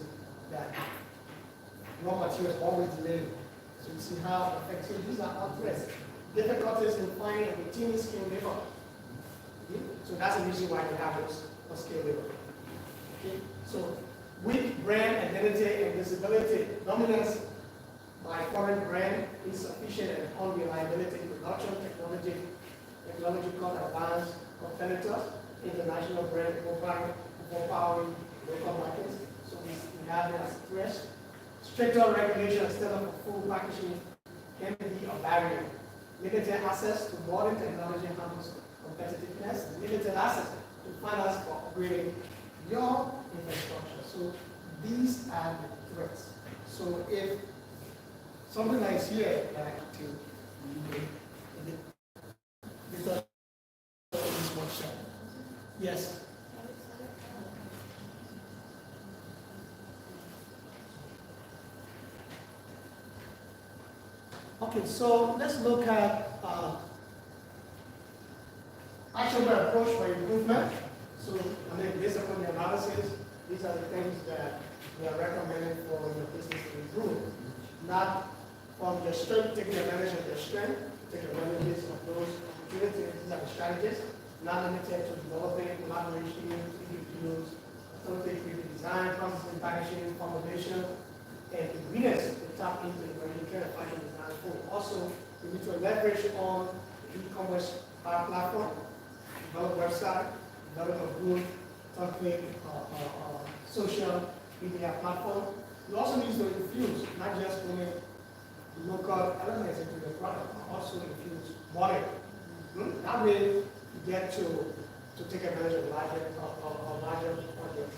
that raw materials always delayed. So you see how effective these are all threats. Difficulties in finding and retaining skilled labor. So that's the reason why we have those skilled labor. Okay? So weak brand identity and visibility, dominance by foreign brand, insufficient and unreliability production, technological advanced competitors, international brand overpowering local markets. So we have it as threats. Stricter regulation instead of full packaging can be a barrier. Limited access to modern technology harms competitiveness. Limited access to finance for upgrading your infrastructure. So these are the threats. So if something like here, like to this workshop. Yes. Okay, so let's look at actionable approach for improvement. So, based upon the analysis, these are the things that we are recommending for your business to improve. Not from your strength, taking advantage of your strength, taking advantage of those opportunities. These are the strategies. Not limited to developing, collaboration, 3D views, authoritative design, processing, packaging, formulation, and ingredients to tap into the kind of fashion design for. Also, we need to leverage on the e-commerce platform, develop website, develop a good, social media platform. We also need to infuse, not just only local elements into the product, but also infuse money. That way, you get to take advantage of larger projects.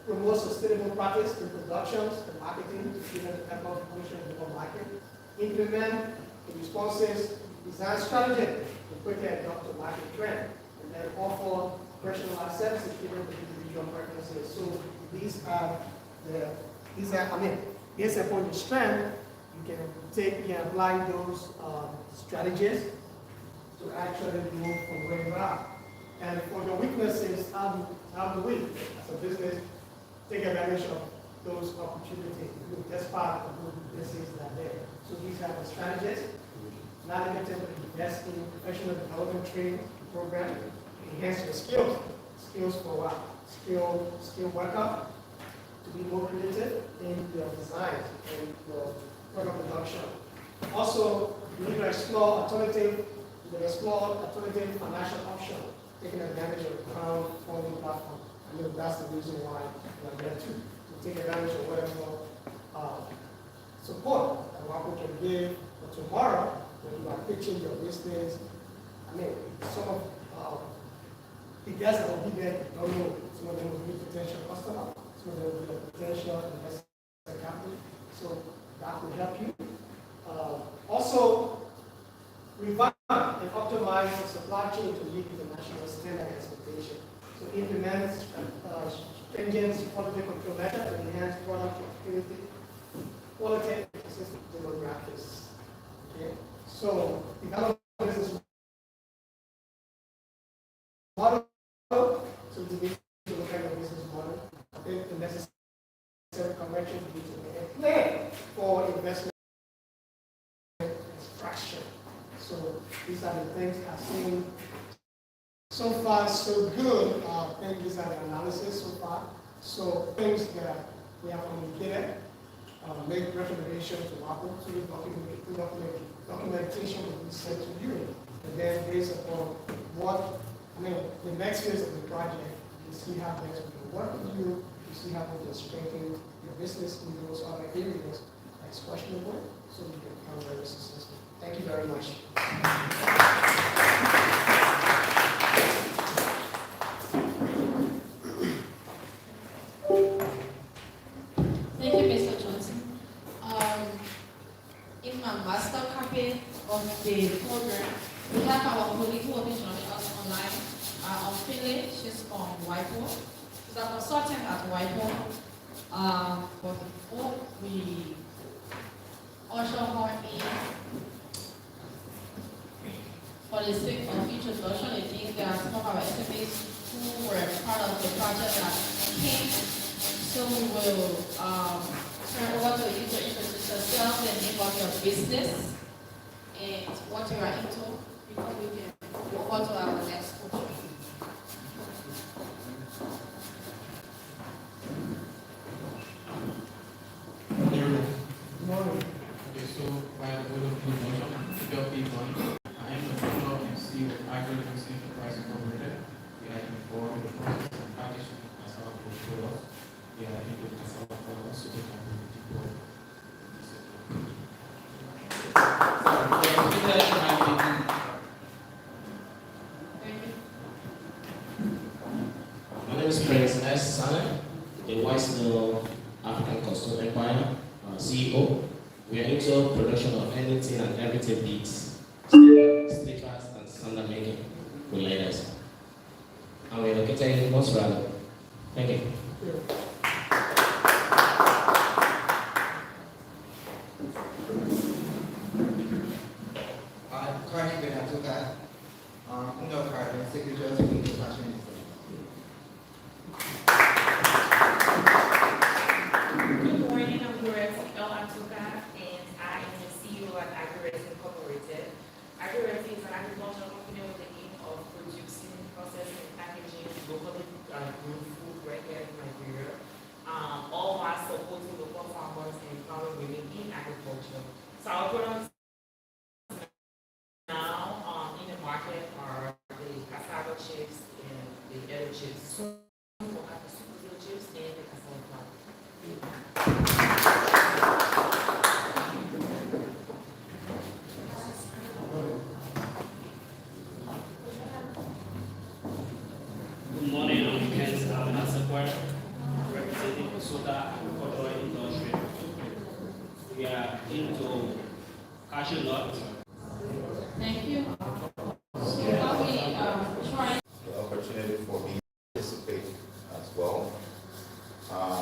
Promote sustainable practice in productions and marketing to prevent the type of function in the market. Implement the responses, design strategy to quickly adopt the market trend, and then offer personalized services given the individual preferences. So based upon your strength, you can apply those strategies to actually move from where you are. And for your weaknesses, how do we, as a business, take advantage of those opportunities? That's part of those businesses that are there. So these are the strategies. Not limited to invest in professional development training program, enhance your skills. Skills for what? Skill workout, to be more creative in your design and your product production. Also, you need to explore alternative financial options, taking advantage of the crowdfunding platform. I know that's the reason why we're there to take advantage of whatever support that WAPO can give for tomorrow when you are pitching your business. I mean, some of the guys that will be there don't know. Some of them will be potential customers, some of them will be a potential investor capital. So that will help you. Also, revamp and optimize the supply chain to meet international standard expectations. So implement stringent quality control methods to enhance product quality and consistent demographics. Okay? So develop business model. So to be to look at your business model, take the necessary corrections to make a plan for investment extraction. So these are the things I've seen so far, so good. I think these are the analysis so far. So things that we have communicated, make recommendations to WAPO, to documentation will be sent to you. And then based upon the next phase of the project, you see how best we can work with you, you see how we can strengthen your business in those other areas that's questionable, so you can become very successful. Thank you very much. Thank you, Mr. Johnson. In my master copy of the program, we have our colleague who will be joining us online. Finley, she's from WIPO. She's a consultant at WIPO. But before we usher her in, for the sake of introduction, I think there are some of our SMEs who were part of the project that came. So we will turn over to you to introduce yourself and name of your business and what you are into before we can move on to our next speaker. Good morning. Okay, so by the word of introduction, P1, I am the founder and CEO of Agri-Business Enterprise Incorporated. We are involved in the process of packaging cassava products. We are into cassava products, so they can be deployed. My name is Prince S. Saleh, the Wise Mill African Custom Empire CEO. We are into production of anything and everything beads, stickers, and standard making with leaders. And we are located in Most Valley. Thank you. Good morning, I'm Gloria Atuka, and I am the CEO at Agri Incorporated. Agri is an agricultural company with the aim of producing, processing, and packaging locally grown food right here in Liberia, all while supporting local farmers and empowering women in agriculture. So our products now in the market are the cassava chips and the yellow chips, so the super chips and the cassava flour. work representing the soda and cotton industry. We are into cashew nuts. Thank you. Before we try The opportunity for me to participate as well.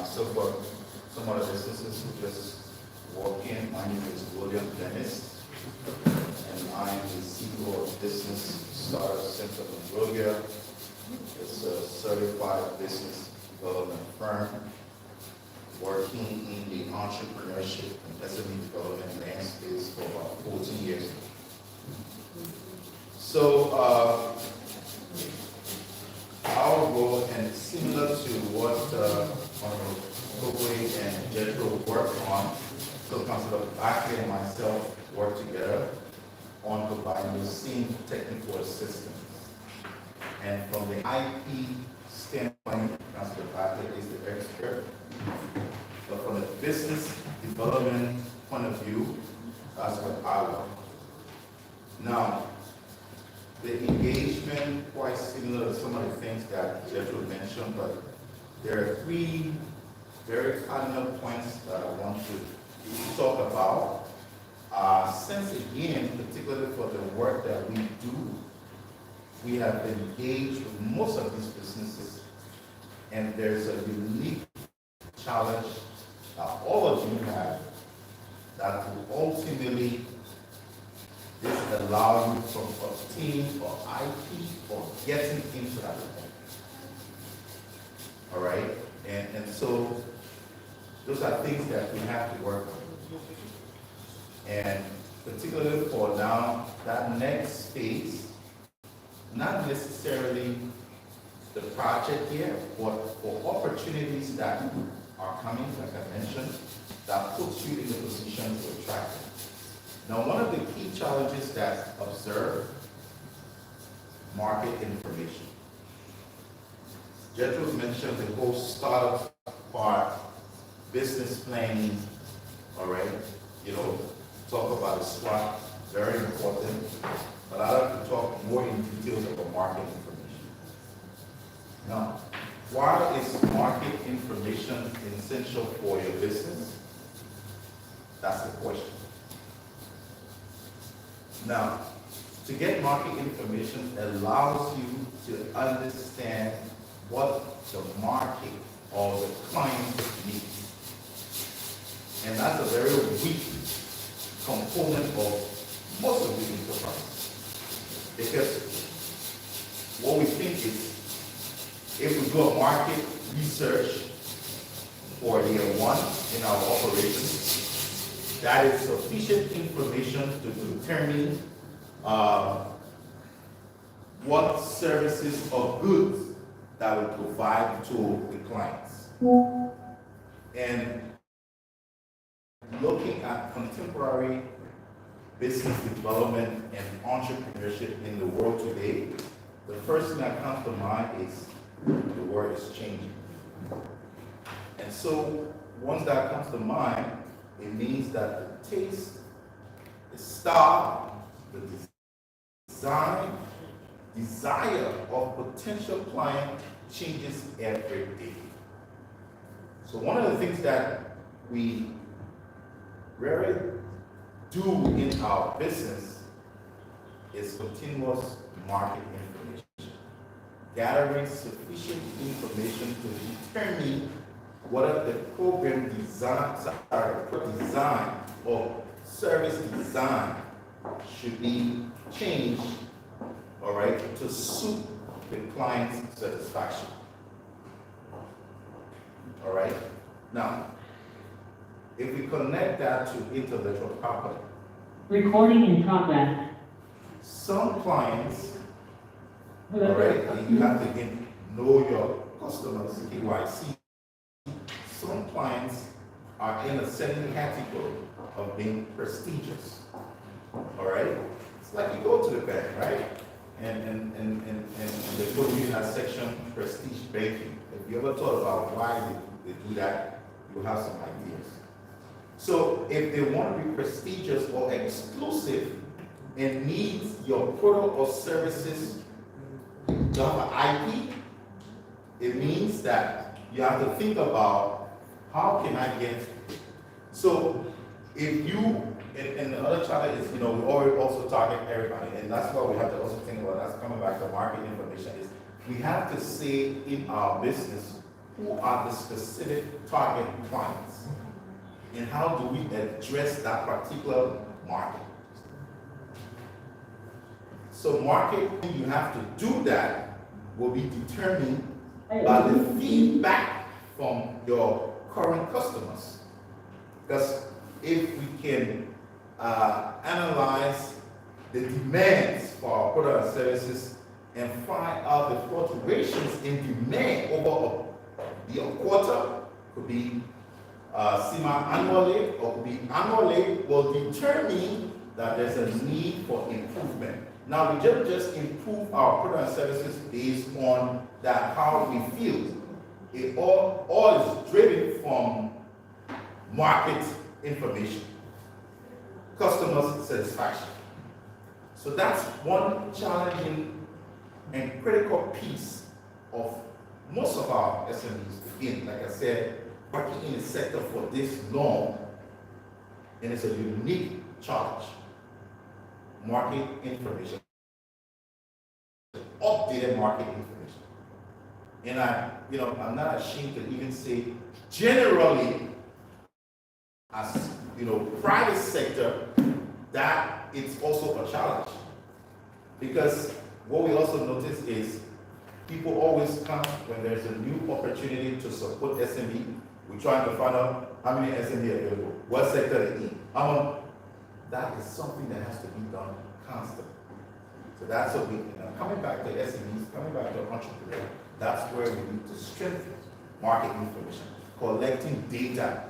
So for some of the businesses who just walk in, my name is William Dennis, and I'm the CEO of Business Startup Center in Liberia. It's a certified business development firm working in the entrepreneurship and SME development landscapes for about 14 years. So our role, and similar to what Honorable and Jethro worked on, so Councilor Bakke and myself work together on providing the same technical assistance. And from the IP standpoint, Councilor Bakke is the expert. But from the business development point of view, that's what I work. Now, the engagement quite similar to some of the things that Jethro mentioned, but there are three very cardinal points that I want to talk about. Since again, particularly for the work that we do, we have engaged with most of these businesses, and there's a unique challenge that all of you have that will ultimately this allow you from obtaining or IP or getting into that event. All right? And so those are things that we have to work on. And particularly for now, that next phase, not necessarily the project here, but for opportunities that are coming, like I mentioned, that puts you in the position to attract them. Now, one of the key challenges that's observed, market information. Jethro mentioned the whole startup part, business planning, all right? Talk about the SWOT, very important. But I'd like to talk more in details about market information. Now, why is market information essential for your business? That's the question. Now, to get market information allows you to understand what the market or the client needs. And that's a very weak component of most of the enterprise. Because what we think is, if we do a market research for year one in our operations, that is sufficient information to determine what services or goods that we provide to the clients. And looking at contemporary business development and entrepreneurship in the world today, the first thing that comes to mind is the world is changing. And so once that comes to mind, it means that the taste, the style, the design, desire of potential client changes every day. So one of the things that we rarely do in our business is continuous market information, gathering sufficient information to determine whether the program design or service design should be changed, all right, to suit the client's satisfaction. All right? Now, if we connect that to intellectual property. Recording in progress. Some clients, all right, and you have to know your customers, KYC. Some clients are in a certain category of being prestigious. All right? It's like you go to the bank, right? And they put you in that section, prestige banking. If you ever thought about why they do that, you'll have some ideas. So if they want to be prestigious or exclusive and needs your product or services to have an IP, it means that you have to think about how can I get, so if you, and the other challenge is, we always also target everybody, and that's what we have to also think about. That's coming back to market information, is we have to say in our business who are the specific target clients, and how do we address that particular market. So market, you have to do that, will be determined by the feedback from your current customers. Because if we can analyze the demands for our products and services and find out the fluctuations in demand over a quarter, could be semi-annually or could be annually, will determine that there's a need for improvement. Now, we don't just improve our products and services based on that how we feel. It all is driven from market information, customer satisfaction. So that's one challenging and critical piece of most of our SMEs. Again, like I said, working in the sector for this long, and it's a unique challenge. Market information, updated market information. And I'm not ashamed to even say, generally, as private sector, that it's also a challenge. Because what we also notice is people always come when there's a new opportunity to support SME. We're trying to find out how many SME are available, what sector they're in. That is something that has to be done constantly. So that's what we, coming back to SMEs, coming back to entrepreneurs, that's where we need to strengthen market information, collecting data.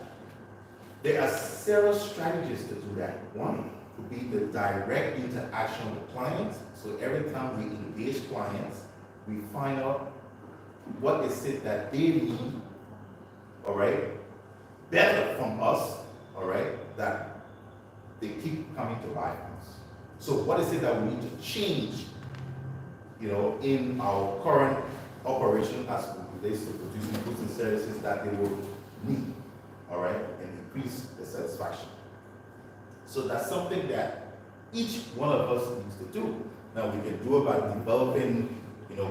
There are several strategies to do that. One would be the direct interaction with clients. So every time we engage clients, we find out what is it that they need, all right, better from us, all right, that they keep coming to buy from us. So what is it that we need to change, in our current operation as it relates to producing goods and services that they will need, all right, and increase the satisfaction. So that's something that each one of us needs to do. Now we can do it by developing,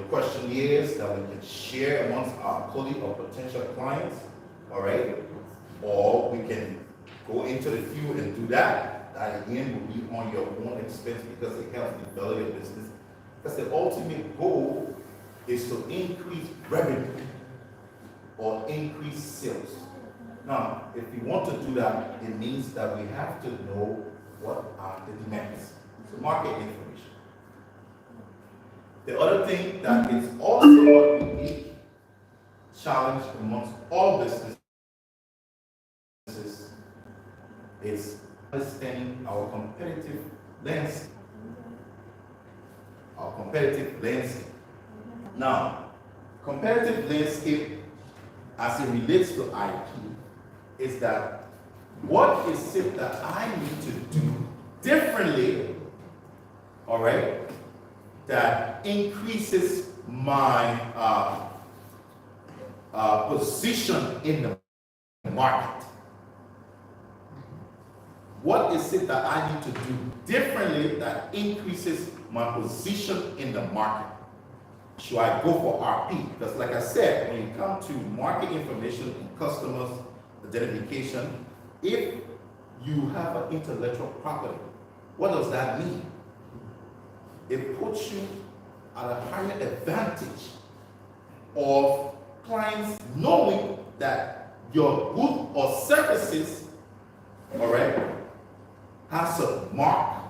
questionnaires that we can share amongst our colleagues or potential clients, all right, or we can go into the field and do that. That again will be on your own expense because it helps develop your business. Because the ultimate goal is to increase revenue or increase sales. Now, if we want to do that, it means that we have to know what are the demands. So market information. The other thing that is also a unique challenge amongst all businesses is understanding our competitive landscape. Now, competitive landscape as it relates to IP is that what is it that I need to do differently, all right, that increases my position in the market? What is it that I need to do differently that increases my position in the market? Should I go for RP? Because like I said, when you come to market information and customers identification, if you have an intellectual property, what does that mean? It puts you at a higher advantage of clients knowing that your good or services, all right, has a mark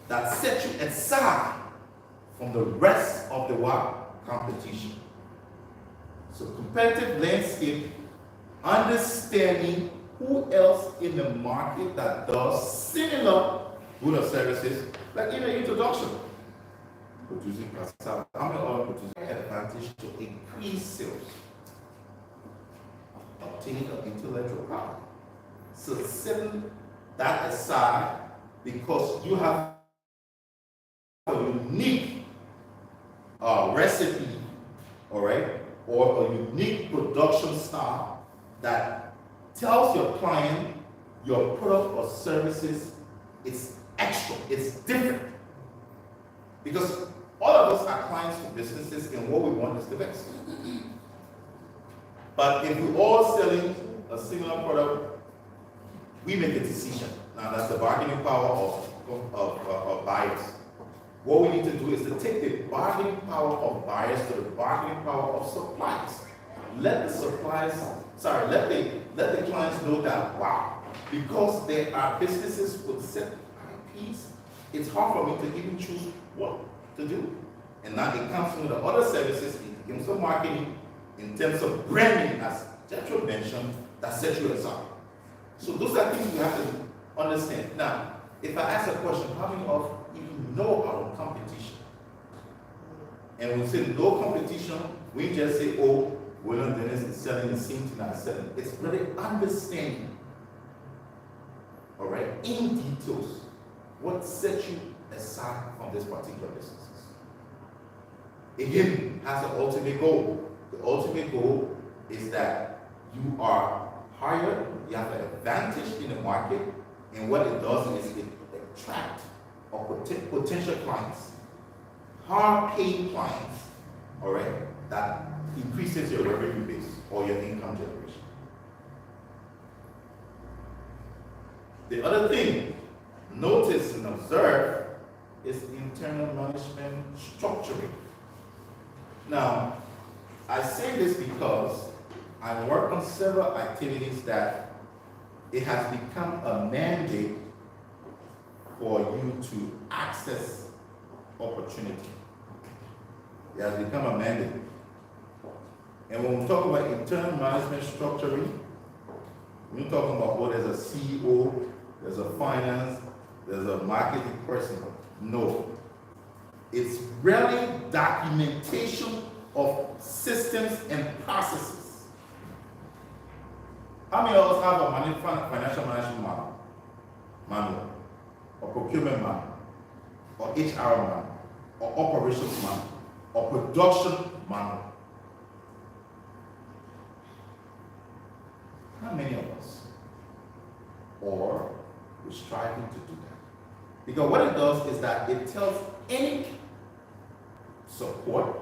that sets you aside from the rest of the competition. So competitive landscape, understanding who else in the market that does similar good or services, like in the introduction, producing cassava, producing advantage to increase sales, obtain an intellectual property. So setting that aside because you have a unique recipe, all right, or your unique production style that tells your client your product or services is extra, it's different. Because all of us are clients for businesses, and what we want is the best. But if we're all selling a similar product, we make a decision. Now that's the bargaining power of buyers. What we need to do is to take the bargaining power of buyers to the bargaining power of suppliers. Let the clients know that, wow, because there are businesses with set IPs, it's hard for me to even choose what to do. And now it comes from the other services in terms of marketing, in terms of branding, as Jethro mentioned, that sets you aside. So those are things we have to understand. Now, if I ask a question, how many of you know our competition? And we say no competition, we just say, oh, William Dennis is selling the same thing I'm selling. It's really understanding, all right, in details, what sets you aside from this particular businesses. Again, has an ultimate goal. The ultimate goal is that you are higher, you have an advantage in the market, and what it does is it attracts potential clients, hard-paying clients, all right, that increases your revenue base or your income generation. The other thing, notice and observe, is internal management structuring. Now, I say this because I work on several activities that it has become a mandate for you to access opportunity. It has become a mandate. And when we talk about internal management structuring, we're talking about, oh, there's a CEO, there's a finance, there's a marketing person. No. It's really documentation of systems and processes. How many of us have a financial management manual, or procurement manual, or HR manual, or operations manual, or production manual? How many of us? Or we're striving to do that? Because what it does is that it tells any support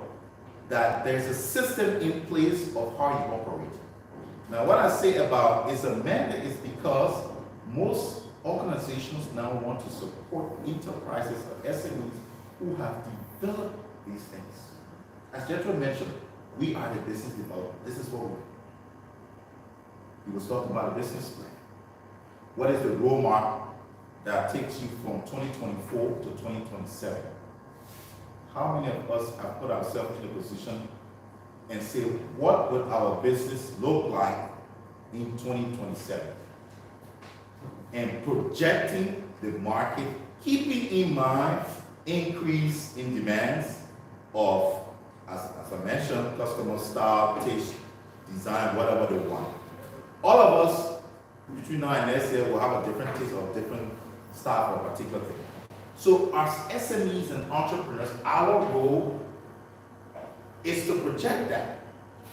that there's a system in place of how you operate. Now, what I say about is a mandate is because most organizations now want to support enterprises or SMEs who have developed these things. As Jethro mentioned, we are the business developer. This is what we do. He was talking about a business plan. What is the roadmap that takes you from 2024 to 2027? How many of us have put ourselves in a position and say, what would our business look like in 2027? And projecting the market, keeping in mind increase in demands of, as I mentioned, customer style, taste, design, whatever they want. All of us, between now and next year, will have a different taste or different style for a particular thing. So as SMEs and entrepreneurs, our goal is to project that.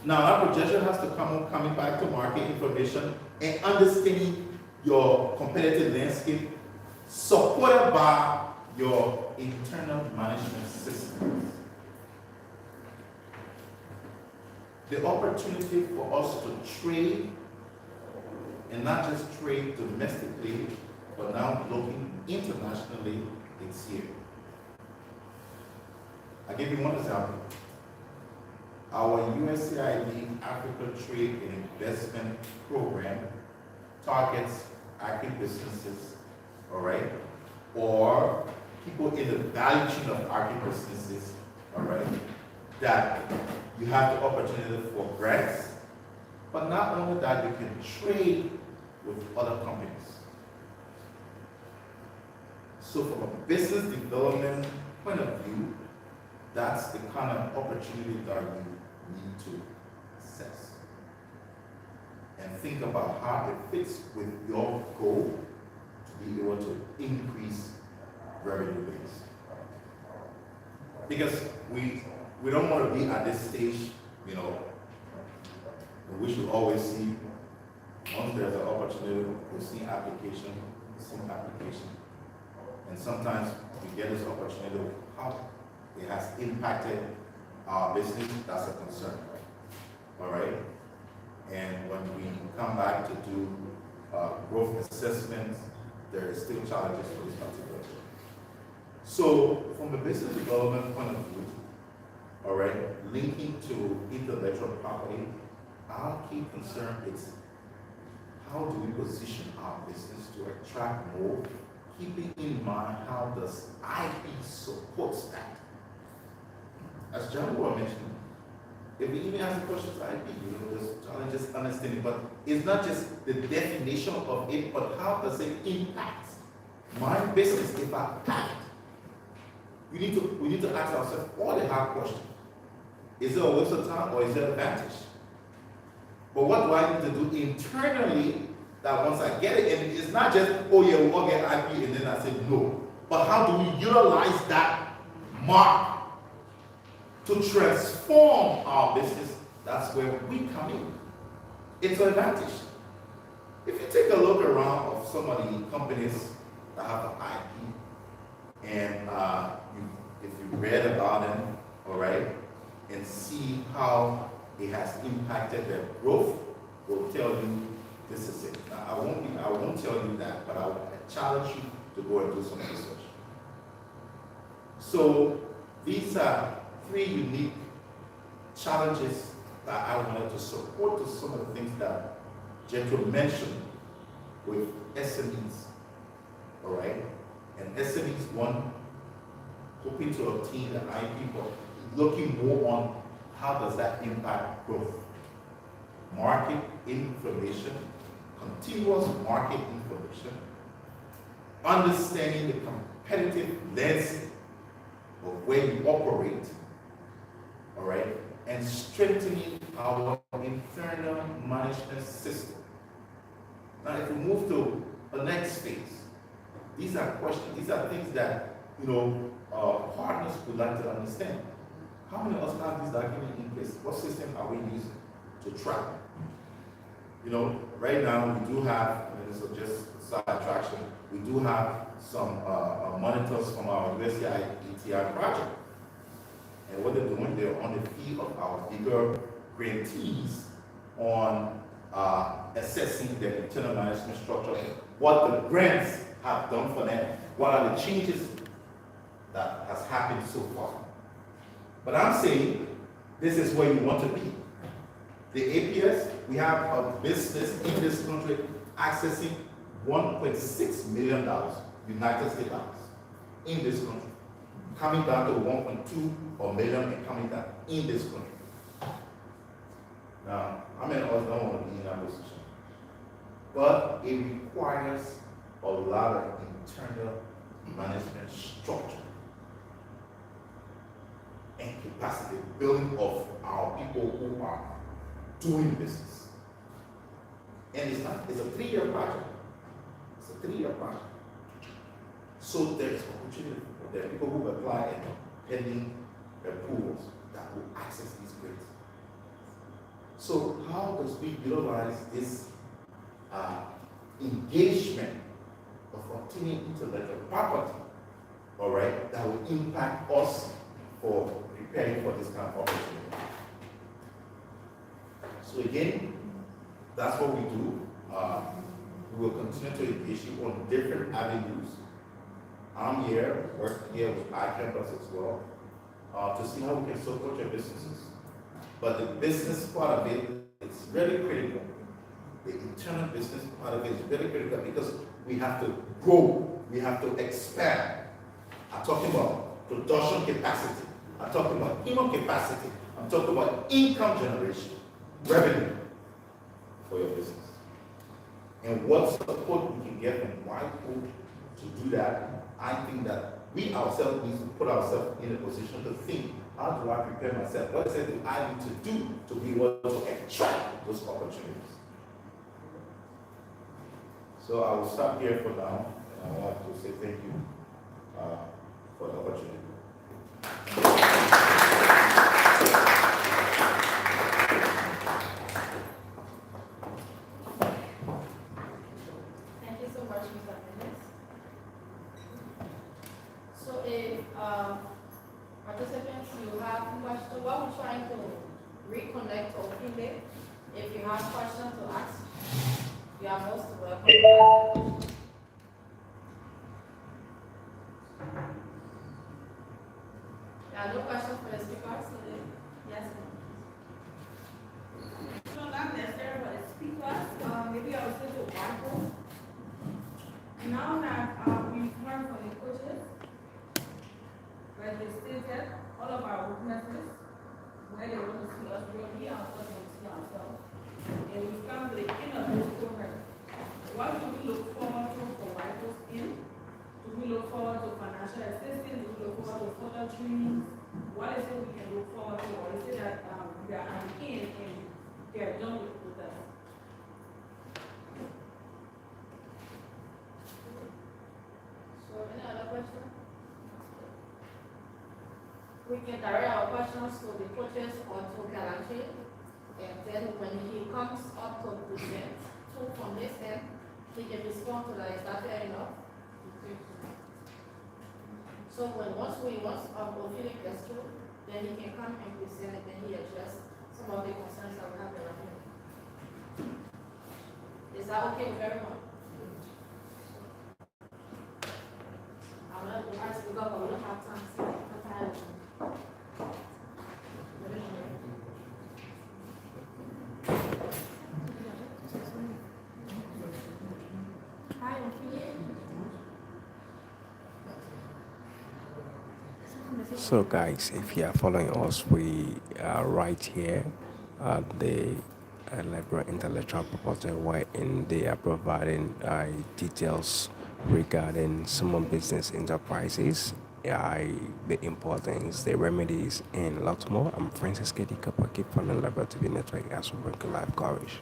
Now that projection has to coming back to market information and understanding your competitive landscape, supported by your internal management systems. The opportunity for us to trade, and not just trade domestically, but now looking internationally, it's here. I'll give you one example. Our USAID Africa Trade and Investment Program targets agribusinesses, all right, or people in the value chain of agribusinesses, all right, that you have the opportunity for grants, but not only that, you can trade with other companies. So from a business development point of view, that's the kind of opportunity that you need to assess. And think about how it fits with your goal to be able to increase revenue base. Because we don't want to be at this stage, you know, And we should always see, once there's an opportunity, we see application. And sometimes we get this opportunity, how it has impacted our business, that's a concern. All right? And when we come back to do growth assessments, there is still challenges for this particular job. So from a business development point of view, all right, linking to intellectual property, our key concern is how do we position our business to attract more, keeping in mind how does IP supports that. As John Wall mentioned, if we even ask the questions to IP, there's challenges understanding, but it's not just the definition of it, but how does it impact my business if I have it? We need to ask ourselves all the hard questions. Is it a waste of time or is it an advantage? But what do I need to do internally that once I get it, and it's not just, oh yeah, we'll all get IP and then I say no. But how do we utilize that mark to transform our business? That's where we come in. It's an advantage. If you take a look around of some of the companies that have an IP, and if you read about them, all right, and see how it has impacted their growth, will tell you this is it. Now, I won't tell you that, but I will challenge you to go and do some research. So these are 3 unique challenges that I wanted to support to some of the things that Jethro mentioned with SMEs, all right? And SMEs, one, hoping to obtain an IP, but looking more on how does that impact growth. Market information, continuous market information, understanding the competitive landscape of where you operate, all right, and strengthening our internal management system. Now, if we move to the next phase, these are questions, these are things that, partners would like to understand. How many of us have this document in place? What system are we using to track? Right now we do have, this is just side attraction, we do have some monitors from our USAI ETI project. And what they're doing, they're on the feet of our bigger grantees on assessing their internal management structure, what the grants have done for them, what are the changes that has happened so far. But I'm saying this is where you want to be. The APS, we have a business in this country accessing $1.6 million United States dollars in this country, coming down to 1.2 million and coming down in this country. Now, how many of us don't want to be in that position? But it requires a lot of internal management structure and capacity building of our people who are doing business. And it's a 3-year project. It's a 3-year project. So there's opportunity. There are people who apply and pending approvals that will access these grants. So how does we utilize this engagement of obtaining intellectual property, all right, that will impact us for preparing for this kind of opportunity? So again, that's what we do. We will continue to engage you on different avenues. I'm here, working here with iCampus as well, to see how we can support your businesses. But the business part of it is really critical. The internal business part of it is very critical because we have to grow, we have to expand. I'm talking about production capacity. I'm talking about human capacity. I'm talking about income generation, revenue for your business. And what support we can get from white folk to do that, I think that we ourselves need to put ourselves in a position to think, how do I prepare myself? What is it that I need to do to be able to attract those opportunities? So I will stop here for now, and I want to say thank you for the opportunity. now that we've heard from the coaches, like they stated, all of our weaknesses, where they want to see us, where we ourselves want to see ourselves, and we've come to the end of this program. What do we look forward to for White in? Do we look forward to financial assistance? Do we look forward to further trainings? What is it we can look forward to? Or is it that we are in and they're done with us? So, any other questions? We can direct our questions to the coaches or to Galanche, and then when he comes up to present, from this end, he can respond to that. Is that fair enough? So once Ophelia gets through, then he can come and present and then he address some of the concerns that we have around him. Is that okay with everyone? I'm not going to ask because we don't have time to Hi, Ophelia. So guys, if you are following us, we are right here at the Liberia Intellectual Property wherein they are providing details regarding small business enterprises, the importance, the remedies, and lots more. I'm Francis K.D. Kappa, keep following Liberia TV Network as we bring you live coverage.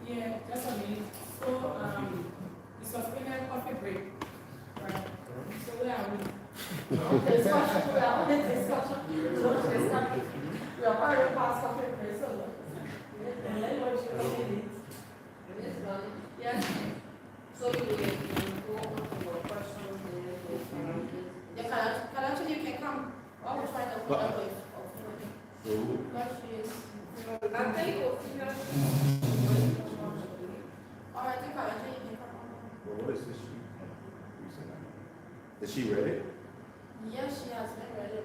Yeah, just a minute. So, the suspended coffee break, right? So where are we? Discussion, we are on the discussion. We are already past coffee break, so. And let what you come in it. Yes. So you will go on to your questions. Can you can come. While we're trying to put up with. I think all right, think about it. Well, what is this? Is she ready? Yes, she has been ready.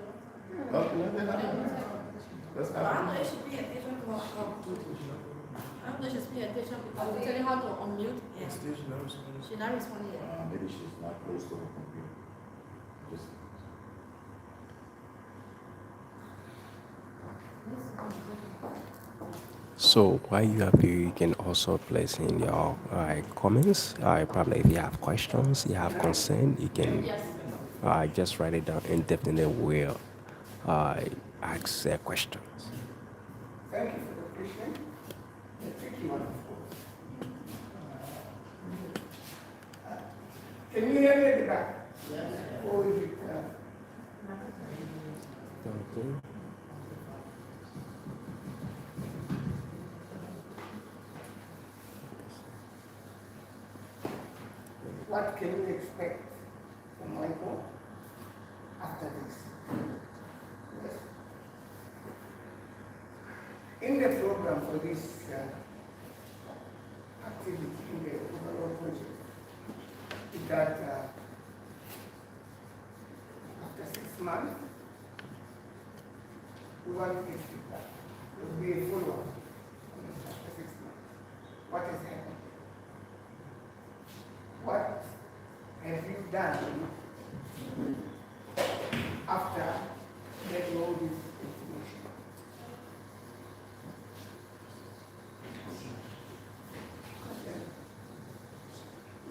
Let's I don't know if she's paying attention to her. I don't know if she's paying attention because we're telling her to unmute. And she's not responding yet. maybe she's not close to her computer. Just So while you are here, you can also place in your comments. Probably if you have questions, you have concern, you can just write it down and definitely will ask questions. Thank you for the question. The tricky one, of course. Can you hear me at the back? Yes. Or is it, what can you expect from Michael after this? Yes. In the program for this activity, in the overall project, is that after 6 months, we want to get feedback. There will be a follow-up after 6 months. What has happened? What have you done after getting all this information?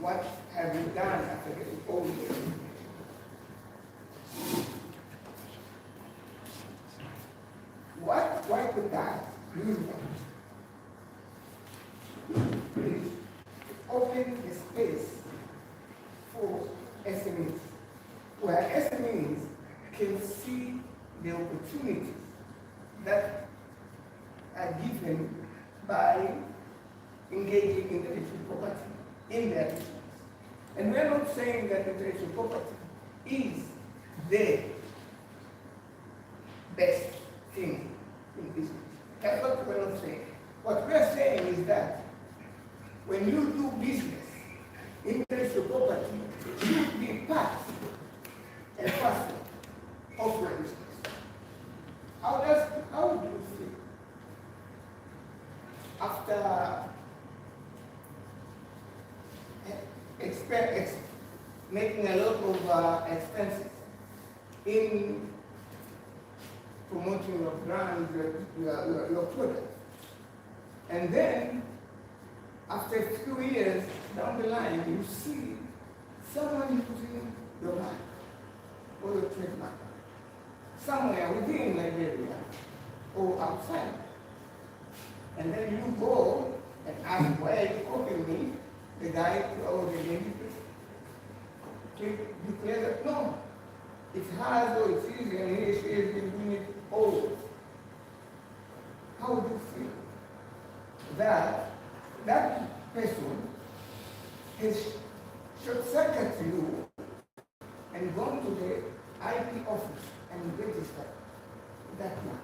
What have you done after getting all this information? Why could that do? Please open the space for SMEs, where SMEs can see the opportunities that are given by engaging in intellectual property in their business. And we're not saying that intellectual property is the best thing in business. That's what we're not saying. What we're saying when you do business, intellectual property should be part and parcel of your business. How do you feel after making a lot of expenses in promoting your brand, your product, and then after a few years down the line, you see someone using your mark or your trademark somewhere within Liberia or outside. And then you go and ask, why are you copying me? The guy or the lady to declare that no, it's hard or it's easy, and he has been doing it always. How would you feel that that person has short-circuited you and gone to the IP office and registered that mark?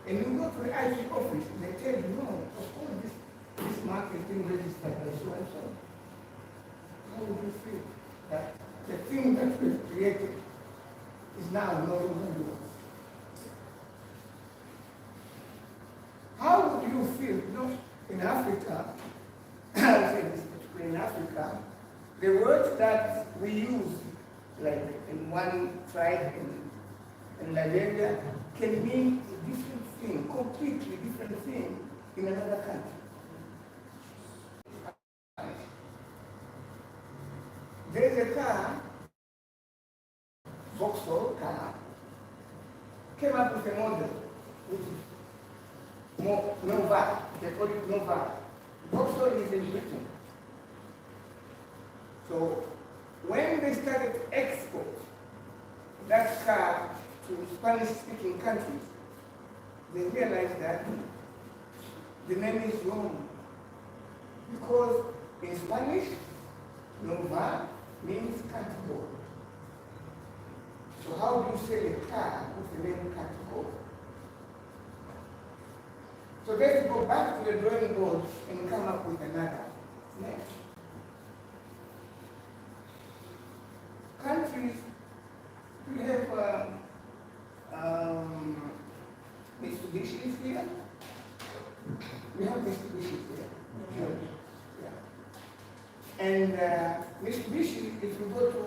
And you go to the IP office, they tell you, no, of course this mark is being registered by so and so. How would you feel that the thing that we've created is now no longer yours? How would you feel? You know, in Africa, I say this particularly in Africa, the words that we use, like in one tribe in Liberia, can mean a different thing, completely different thing in another country. There is a car, Vauxhall car, came up with a model, which is Nova, they call it Nova. Vauxhall is in Britain. So when they started export that car to Spanish-speaking countries, they realized that the name is wrong. Because in Spanish, Nova means category. So how do you say a car with the name category? So let's go back to the drawing board and come up with another name. Countries, we have Mitsubishi here. We have Mitsubishi here. Yeah. And Mitsubishi, if you go to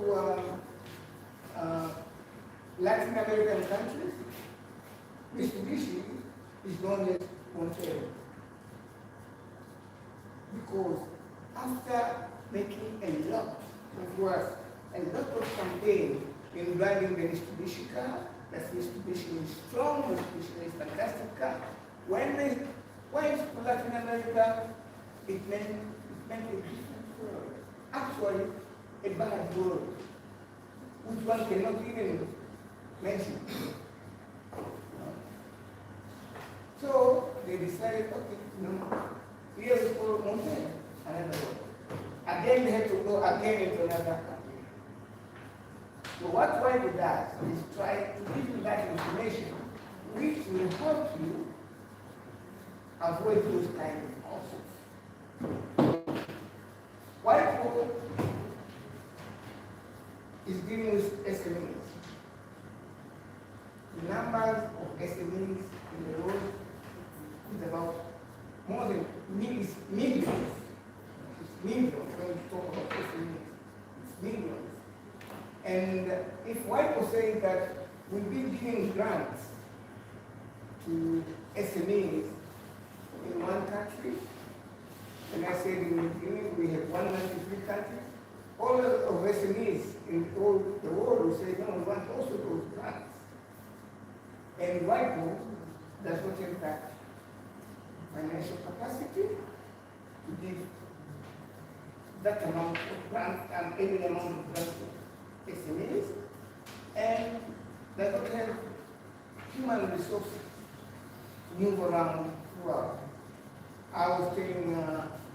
Latin American countries, Mitsubishi is known as Montero. Because after making a lot of work, a lot of campaign in driving the Mitsubishi car, that Mitsubishi is strong, Mitsubishi is fantastic car. When they went to Latin America, it meant a different world. Actually, a bad world, which one cannot even mention. So they decided, okay, no, here is for Montero, another world. Again, they had to go again into another country. So what Wipe does is try to give you that information which will help you avoid those kind of conflicts. Wipe is dealing with SMEs. The numbers of SMEs in the world is about more than millions. It's millions when we talk about SMEs. It's millions. And if WIPO says that we'll be giving grants to SMEs in one country, and I said in the beginning we have 193 countries, all of SMEs in all the world will say, no, we want also those grants. And WIPO does not have that financial capacity to give that amount of grants and any amount of grants to SMEs, and does not have human resources to move around throughout. I was telling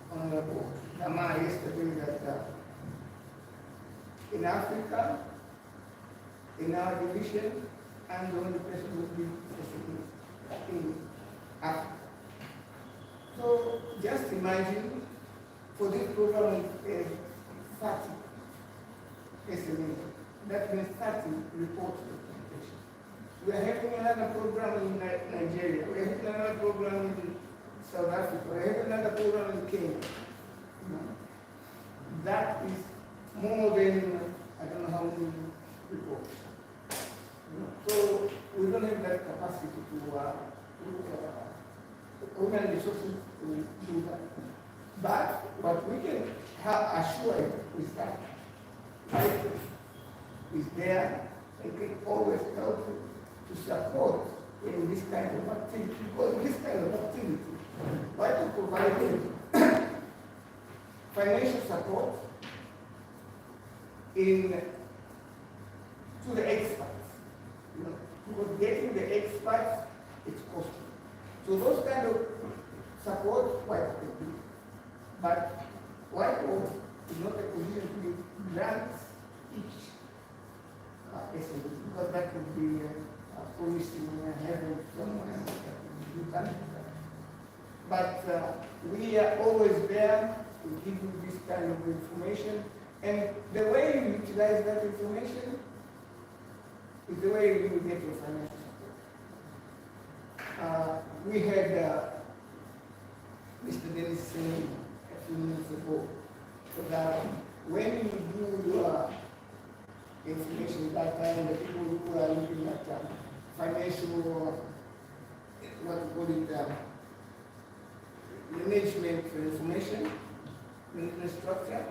Honorable Dama yesterday that in Africa, in our division, I'm the only person who will be in Africa. So just imagine for this program is 30 SME. That means 30 report documentation. We are having another program in Nigeria. We are having another program in South Africa. We are having another program in Kenya. That is more than, I don't know how many reports. So we don't have that capacity to human resources to do that. But what we can assure you is that IPIP is there and can always help you to support in this kind of activity. Because this kind of activity, why to provide financial support to the experts. Because getting the experts, it's costly. So those kind of support, white people do. But white people is not a position to give grants each SME, because that would be promising having someone do that. But we are always there to give you this kind of information. And the way you utilize that information is the way you will get your financial support. We had Mr. Dennis saying a few minutes ago that when you do your information that time, the people who are looking at financial, what we call it, management for information, management structure,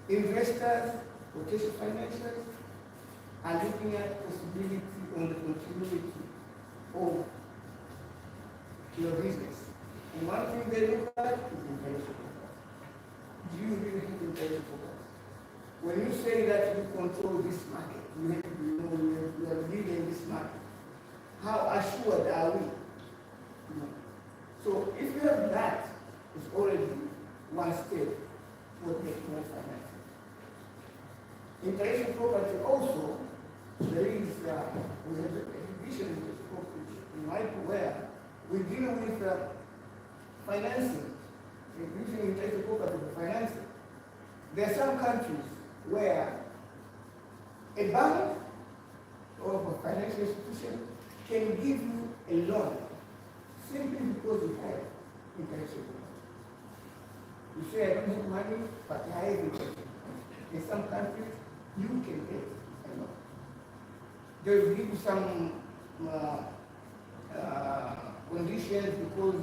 investors, potential financials are looking at possibility on the continuity of your business. And one thing they look at is intellectual property. Do you really have intellectual property? When you say that you control this market, you have to know you are leading this market, how assured are we? So if you have that, it's already one step toward getting more financing. Intellectual property also, there is we have a division in my where we deal with financing, using intellectual property for financing. There are some countries where a bank or a financial institution can give you a loan simply because you have intellectual property. You say, I don't have money, but I have intellectual property. In some countries, you can get a loan. They will give you some conditions because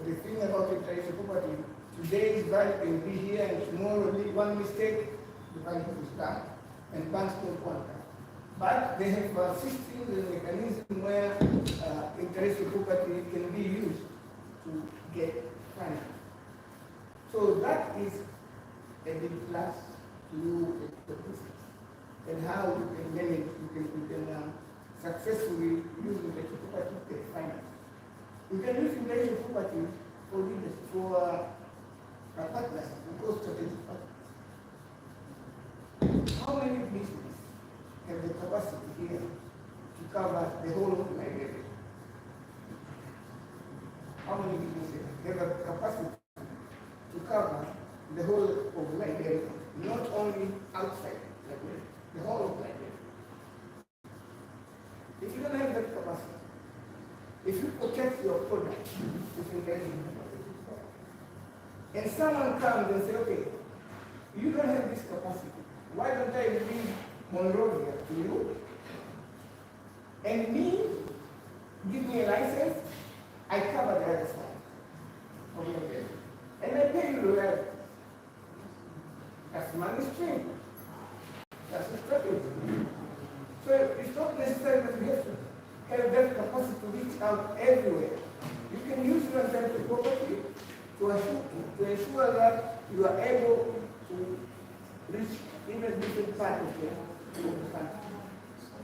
the thing about intellectual property, today's value can be here and tomorrow one mistake, the value is down. And banks don't want that. But they have systems and mechanisms where intellectual property can be used to get finance. So that is a big plus to you the business and how you can manage, you can successfully use intellectual property to get finance. You can use intellectual property for leaders, for partners, because strategic partners. How many businesses have the capacity here to cover the whole of Liberia? How many businesses have the capacity to cover the whole of Liberia, not only outside Liberia, the whole of Liberia? If you don't have that capacity, if you protect your product, if you get it, and someone comes and says, okay, you don't have this capacity, why don't I bring Monrovia to you? And me, give me a license, I cover the other side of your bill. And I pay you royalty. That's money stream. That's the strategy. So it's not necessary that you have to have that capacity to reach out everywhere. You can use your intellectual property to ensure that you are able to reach even different parts of the country,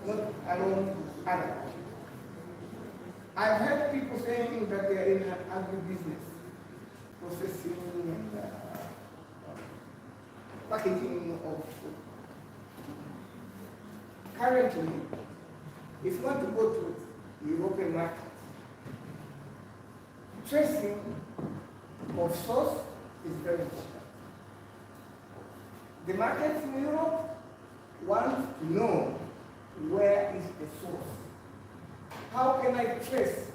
not alone other. I've heard people saying that they are in an agribusiness, processing and packaging of food. Currently, if you want to go to the European market, tracing of source is very important. The markets in Europe want to know where is the source. How can I trace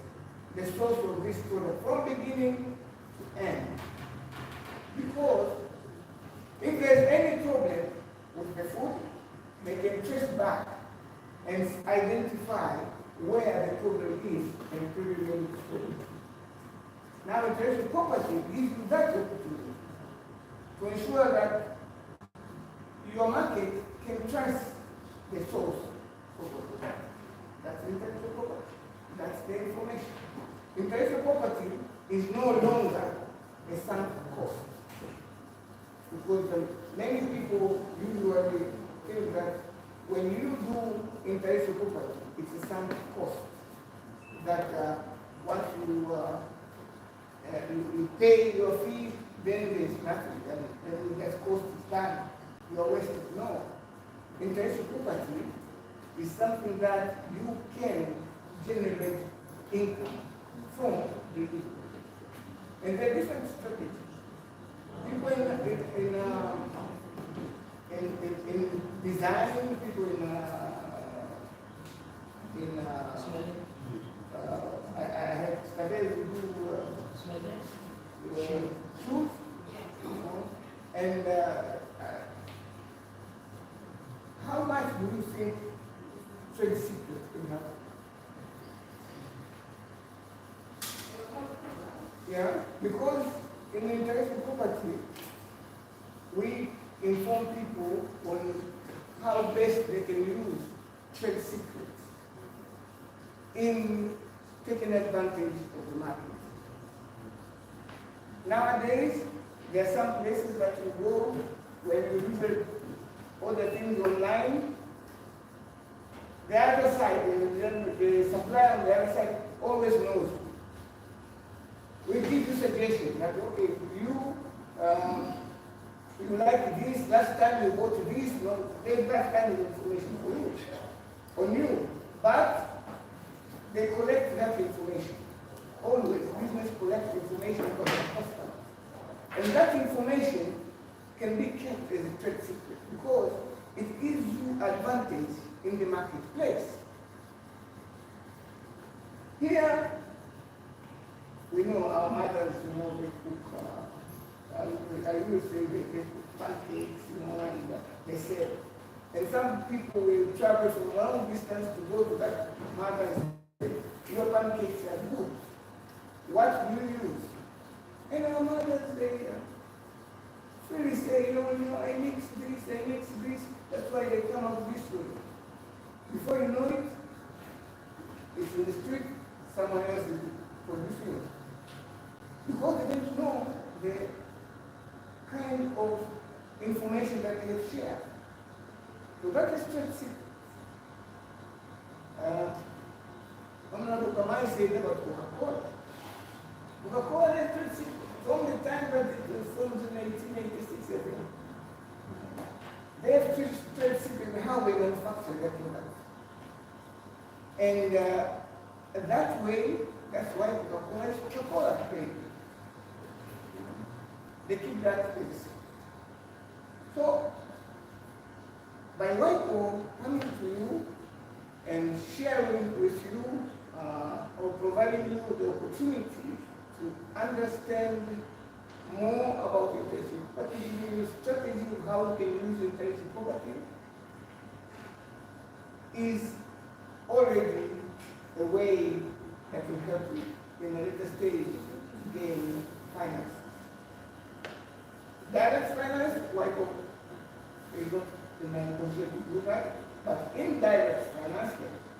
the source of this product from beginning to end? Because if there's any problem with the food, they can trace back and identify where the problem is and prevent the problem. Now, intellectual property gives you that opportunity to ensure that your market can trace the source of the product. That's intellectual property. That's the information. Intellectual property is no longer a sunk cost. Because many people usually think that when you do intellectual property, it's a sunk cost. That once you pay your fee, then there's nothing. Then the cost is done. You are wasted. No. Intellectual property is something that you can generate income from the income. And there are different strategies. People in design, people I had studied to do shoes, and how much do you think trade secrets can have? Yeah, because in intellectual property, we inform people on how best they can use trade secrets in taking advantage of the market. Nowadays, there are some places that you go where you usually order things online. The other side, the supplier on the other side always knows. We give you suggestions that, okay, you like this, last time you bought this, there's that kind of information for you, on you. But they collect that information. Always, business collects information from the customer. And that information can be kept as a trade secret because it gives you advantage in the marketplace. Here, we know our mothers, they cook, I used to say they cook pancakes, and they sell. And some people will travel from a long distance to go to that mother and say, your pancakes are good. What do you use? And our mothers, they freely say, I mix this, that's why they come out this way. Before you know it, it's in the street, someone else is producing it. Because they don't know the kind of information that they have shared. So that is trade secret. Honorable Kamai said about Coca-Cola. Coca-Cola is trade secret. From the time that it was formed in 1886, I think. They have trade secret in how they manufacture their products. And that way, that's why Coca-Cola is Coca-Cola trade. They keep that place. So, by way of coming to you and sharing with you or providing you the opportunity to understand more about intellectual property, giving you strategy of how you can use intellectual property, is already a way that will help you in a later stage to gain finance. Direct finance, White is not the main concept to do that, but indirect finance,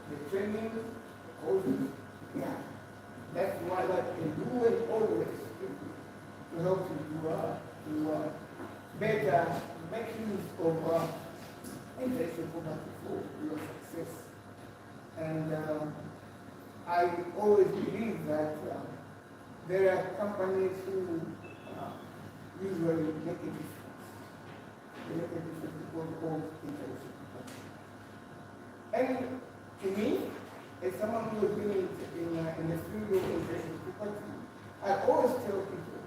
the training, the courses, that's why that can do it always to help you to better make use of intellectual property for your success. And I always believe that there are companies who usually make a difference. They make a difference because of intellectual property. And to me, as someone who has been in the field of intellectual property, I always tell people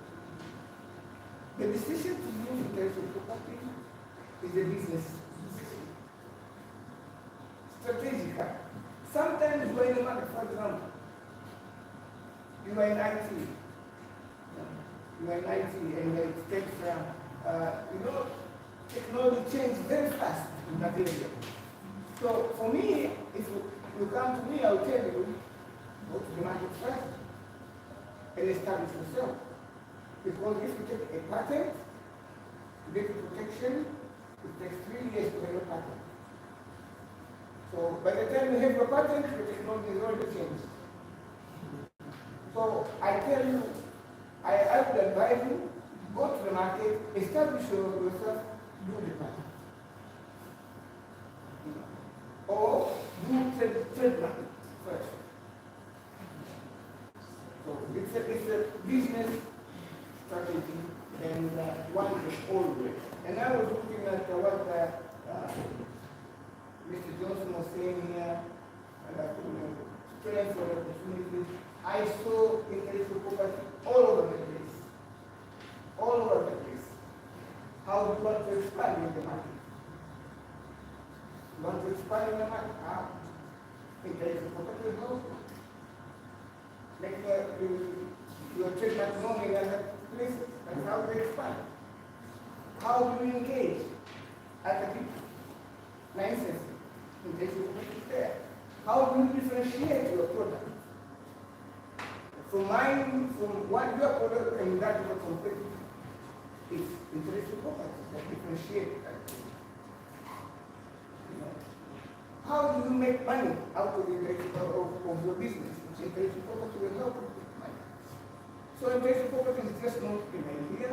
is a business strategic. Sometimes when you market, for example, you are in IT, and it takes, technology changes very fast in that area. So for me, if you come to me, I'll tell you, go to the market first and establish yourself. Because if you take a patent, to get protection, it takes 3 years to have a patent. So by the time you have your patent, the technology is already changed. So I tell you, I would advise you, go to the market, establish yourself, do the patent. Or do trademark first. So it's a business strategy and one is always. And I was looking at what Mr. Johnson was saying here, strengths or opportunities. I saw intellectual property all over the place. All over the place. How do you want to expand in the market? You want to expand in the market? How? Intellectual property will help you. Make your trademark known in other places. That's how we expand. How do you engage other people? License. Intellectual property is there. How do you differentiate your product? From what your product and that your competitor? It's intellectual property that differentiate that. How do you make money out of your business? Intellectual property will help you make money. So intellectual property is just not an idea.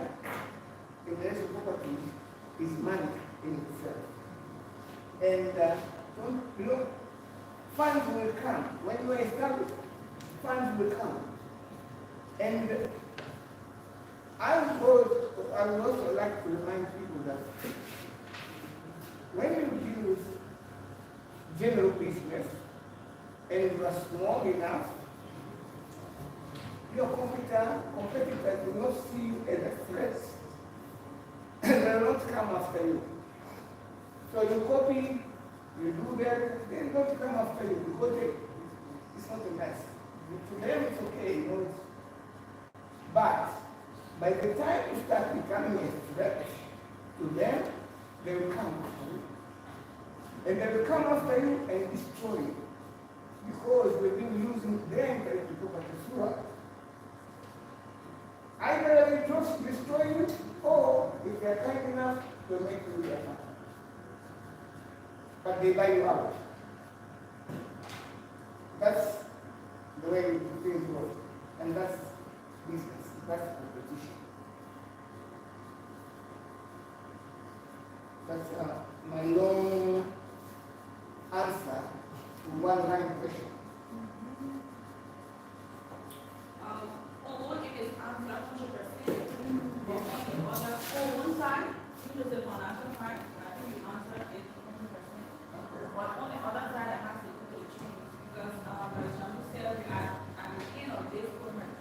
Intellectual property is money in itself. And funds will come. When you are established, funds will come. And I would also like to remind people that when you use general business and you are small enough, your competitors will not see you as a threat and they will not come after you. So you copy, you do that, they don't come after you because it's not a mess. To them it's okay, but by the time you start becoming a threat to them, they will come after you. And they will come after you and destroy you. Because we've been using their intellectual property throughout. Either they just destroy you, or if they are kind enough, they'll make you their money. But they buy you out. That's the way things work. And that's business. That's competition. That's my long answer to one line question. Although it is not 100%, one side, you use the financial part, I think the answer is 100%. But on the other side, I have to do the change because, for example, say we are at the end of this program.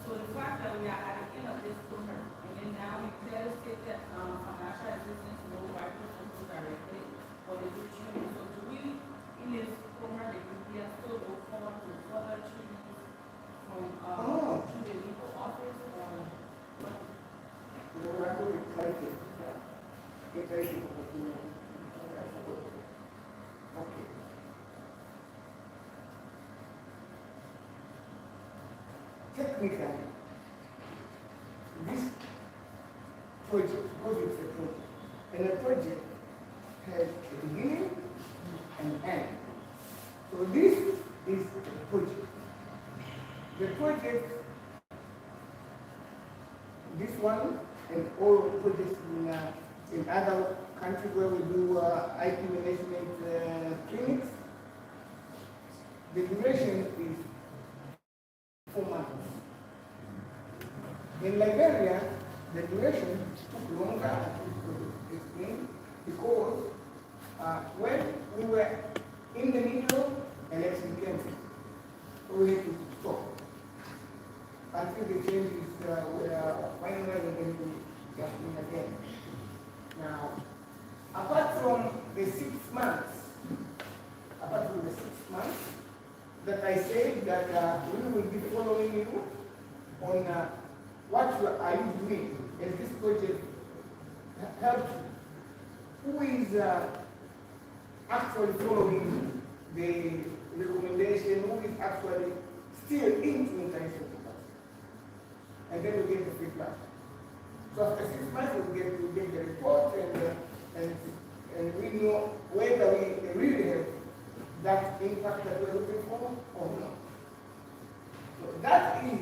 So the fact that we are at the end of this program, and then now we clearly state that financial assistance no white person directly for the training. So do we, in this program, we are still look forward to further training from to the legal office or what? Okay. Technically, this project, because it's a project, and a project has a beginning and end. So this is a project. The project, this one, and all projects in other countries where we do IP management clinics, the duration is 4 months. In Liberia, the duration took longer to explain because when we were in the middle, election came, so we had to stop. Until the changes were finalized and then we just in again. Now, apart from the 6 months, that I said that we will be following you on what are you doing as this project helps you. Who is actually following the recommendation, who is actually still into internship capacity. And then we get the feedback. So after 6 months, we get the report and we know whether we really have that impact that we're looking for or not. So that is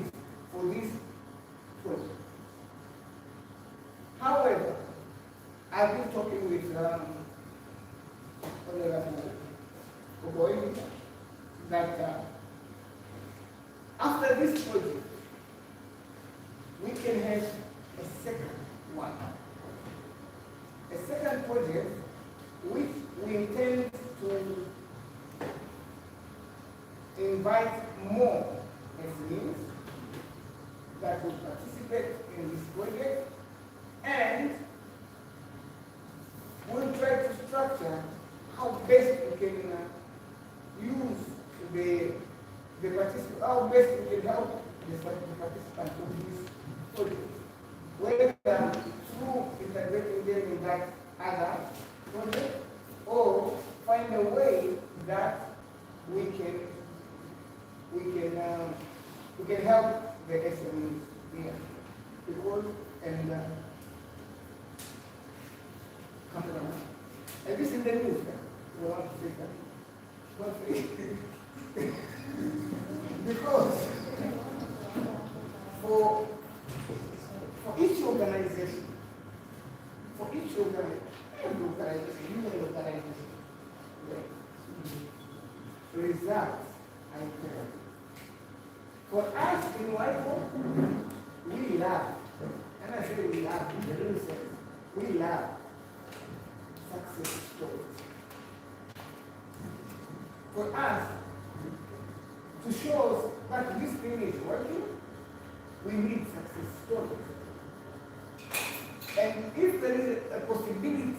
for this project. However, I've been talking with Honorable Oboy that after this project, we can have a second one. A second project which we intend to invite more SMEs that will participate in this project, and we'll try to structure how best we can use the participants, how best we can help the participants of this project, whether through integrating them in that other project, or find a way that we can help the SMEs here. Because and this is the news. We want to say that. Because for each organization, every organization, human organization, results and care. For us in Whitehall, we love, and I say we love in the real sense, we love success stories. For us to show us that this thing is working, we need success stories. And if there is a possibility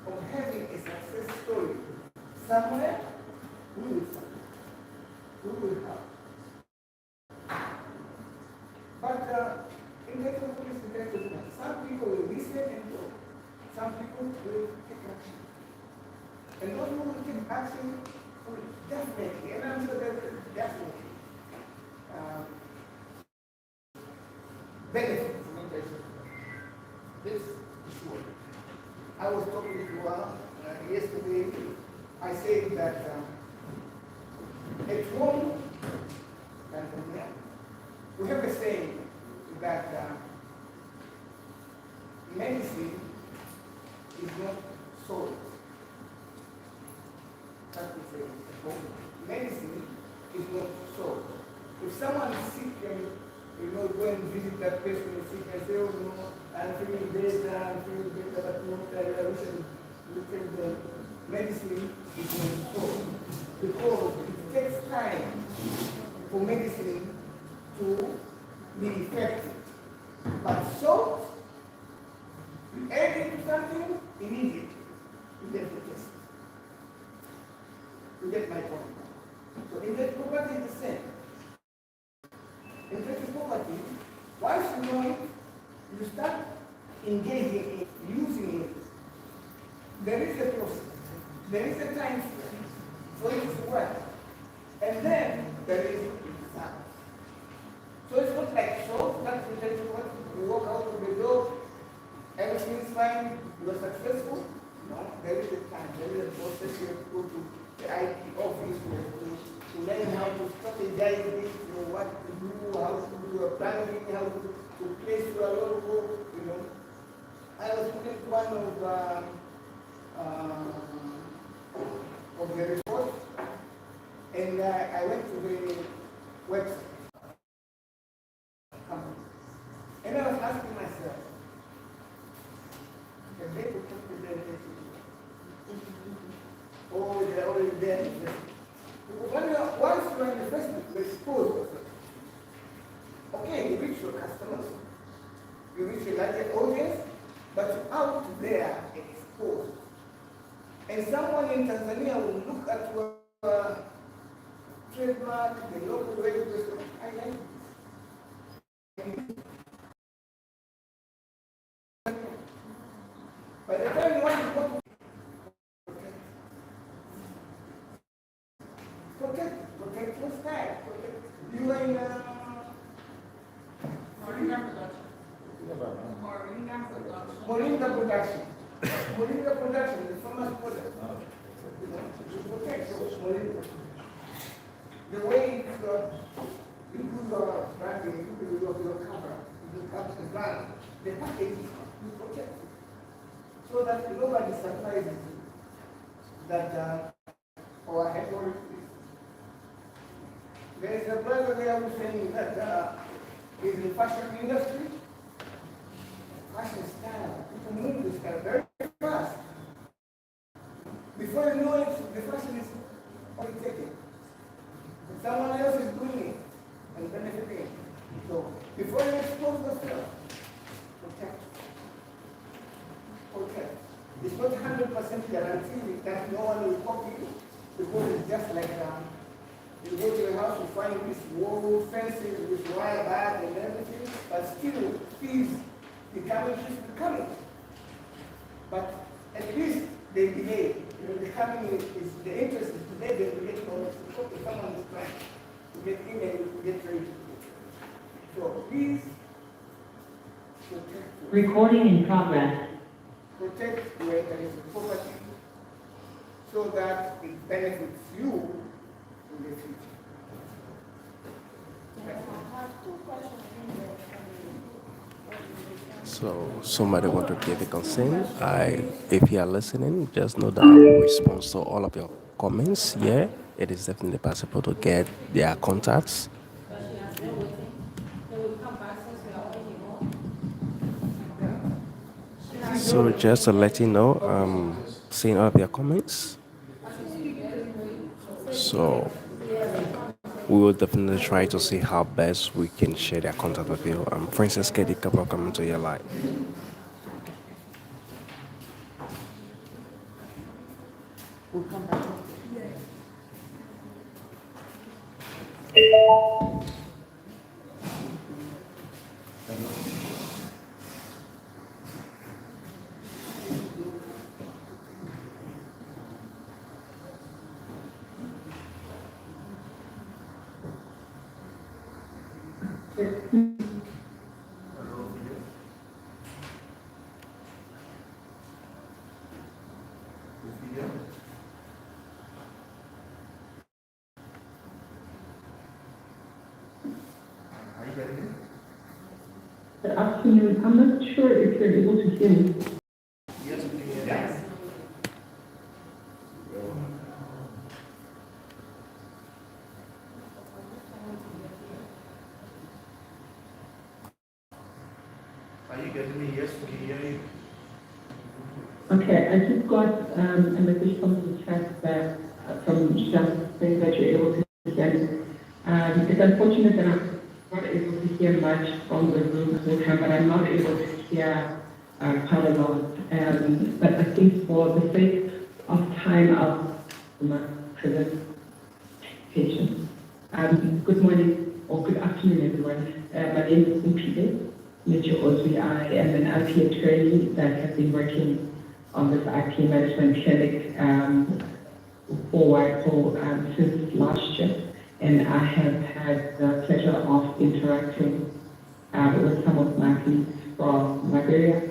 of having a success story somewhere, we will support. We will help. But in the police, some people will listen and go. Some people will take action. And those who will take action will definitely, and I'm sure that will definitely benefit from internship. This is sure. I was talking to yesterday. I said that at home, we have a saying that medicine is not sold. That's what we say at home. Medicine is not sold. If someone is sick and go and visit that person who is sick and say, oh no, I'm feeling better, but no, I wish I look at the medicine is not sold. Because it takes time for medicine to be effective. But salt, you add it to something, immediately you get the test. You get my point. So intellectual property is the same. Intellectual property, once you know it, you start engaging it, using it. There is a process. There is a time frame for it to work. And then there is results. So it's not like salt, that's intellectual property. You walk out of the door, everything is fine, you are successful. No, there is a time, there is a process. You have to go to the IT office, you have to learn how to strategize this, what to do, how to do your planning, how to place your logo, I was looking at one of the reports, and I went to the website. And I was asking myself, can they put representation? Or they're already there? Once you are in the first expose yourself, okay, you reach your customers, you reach a larger audience, but you're out there exposed. And someone in Tanzania will look at your trademark, the local regulation. I like it. By the time you want to go to protect your style. You are in Moringa production. Moringa production, the famous product. You protect Moringa. The way you do your branding, you do your cover, you cut the brand, the package, you protect it. So that nobody surprises you that our headquarters is. There is a brother there who's saying that is in fashion industry, fashion style, people move this style very fast. Before you know it, the fashion is already taken. Someone else is doing it and benefiting. So before you expose yourself, protect. Protect. It's not 100% guaranteed that no one will copy you, because it's just like you go to your house, you find this wall fences with wire bag and everything, but still thieves becoming. But at least they delay. The coming is the interest is today, they will get all if someone is trying to get in and get ready. So please protect. Recording in progress. Protect your intellectual property so that it benefits you in the future. So somebody want to give a consent. If you are listening, just know that I will respond to all of your comments. Yeah, it is definitely possible to get their contacts. So just to let you know, seeing all of your comments. So we will definitely try to see how best we can share their contact with you. Princess Katie, come coming to your life. We'll come back. Good afternoon. I'm not sure if you're able to hear me. Yes, yes. Are you getting me? Yes, we can hear you. Okay, I just got a message from the chat that from Shem saying that you're able to send. It's unfortunate that I'm not able to hear much from the room program, but I'm not able to hear quite a lot. But I think for the sake of time, I'll my presentation. Good morning or good afternoon, everyone. My name is Mpide Mitchell Oswi. I am an IP attorney that has been working on this IP management clinic since last year. And I have had the pleasure of interacting with some of my colleagues from Liberia,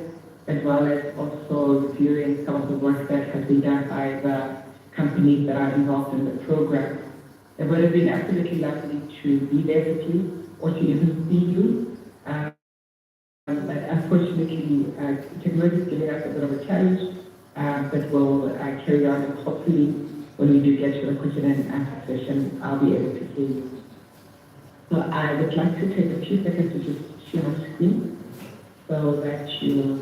as well as also reviewing some of the work that has been done by the companies that are involved in the program. It would have been absolutely lovely to be there with you or to even see you. But unfortunately, technology is giving us a bit of a challenge, but we'll carry on, and hopefully when we do get to the question and answer session, I'll be able to see you. So I would like to take a few seconds to just share my screen so that you're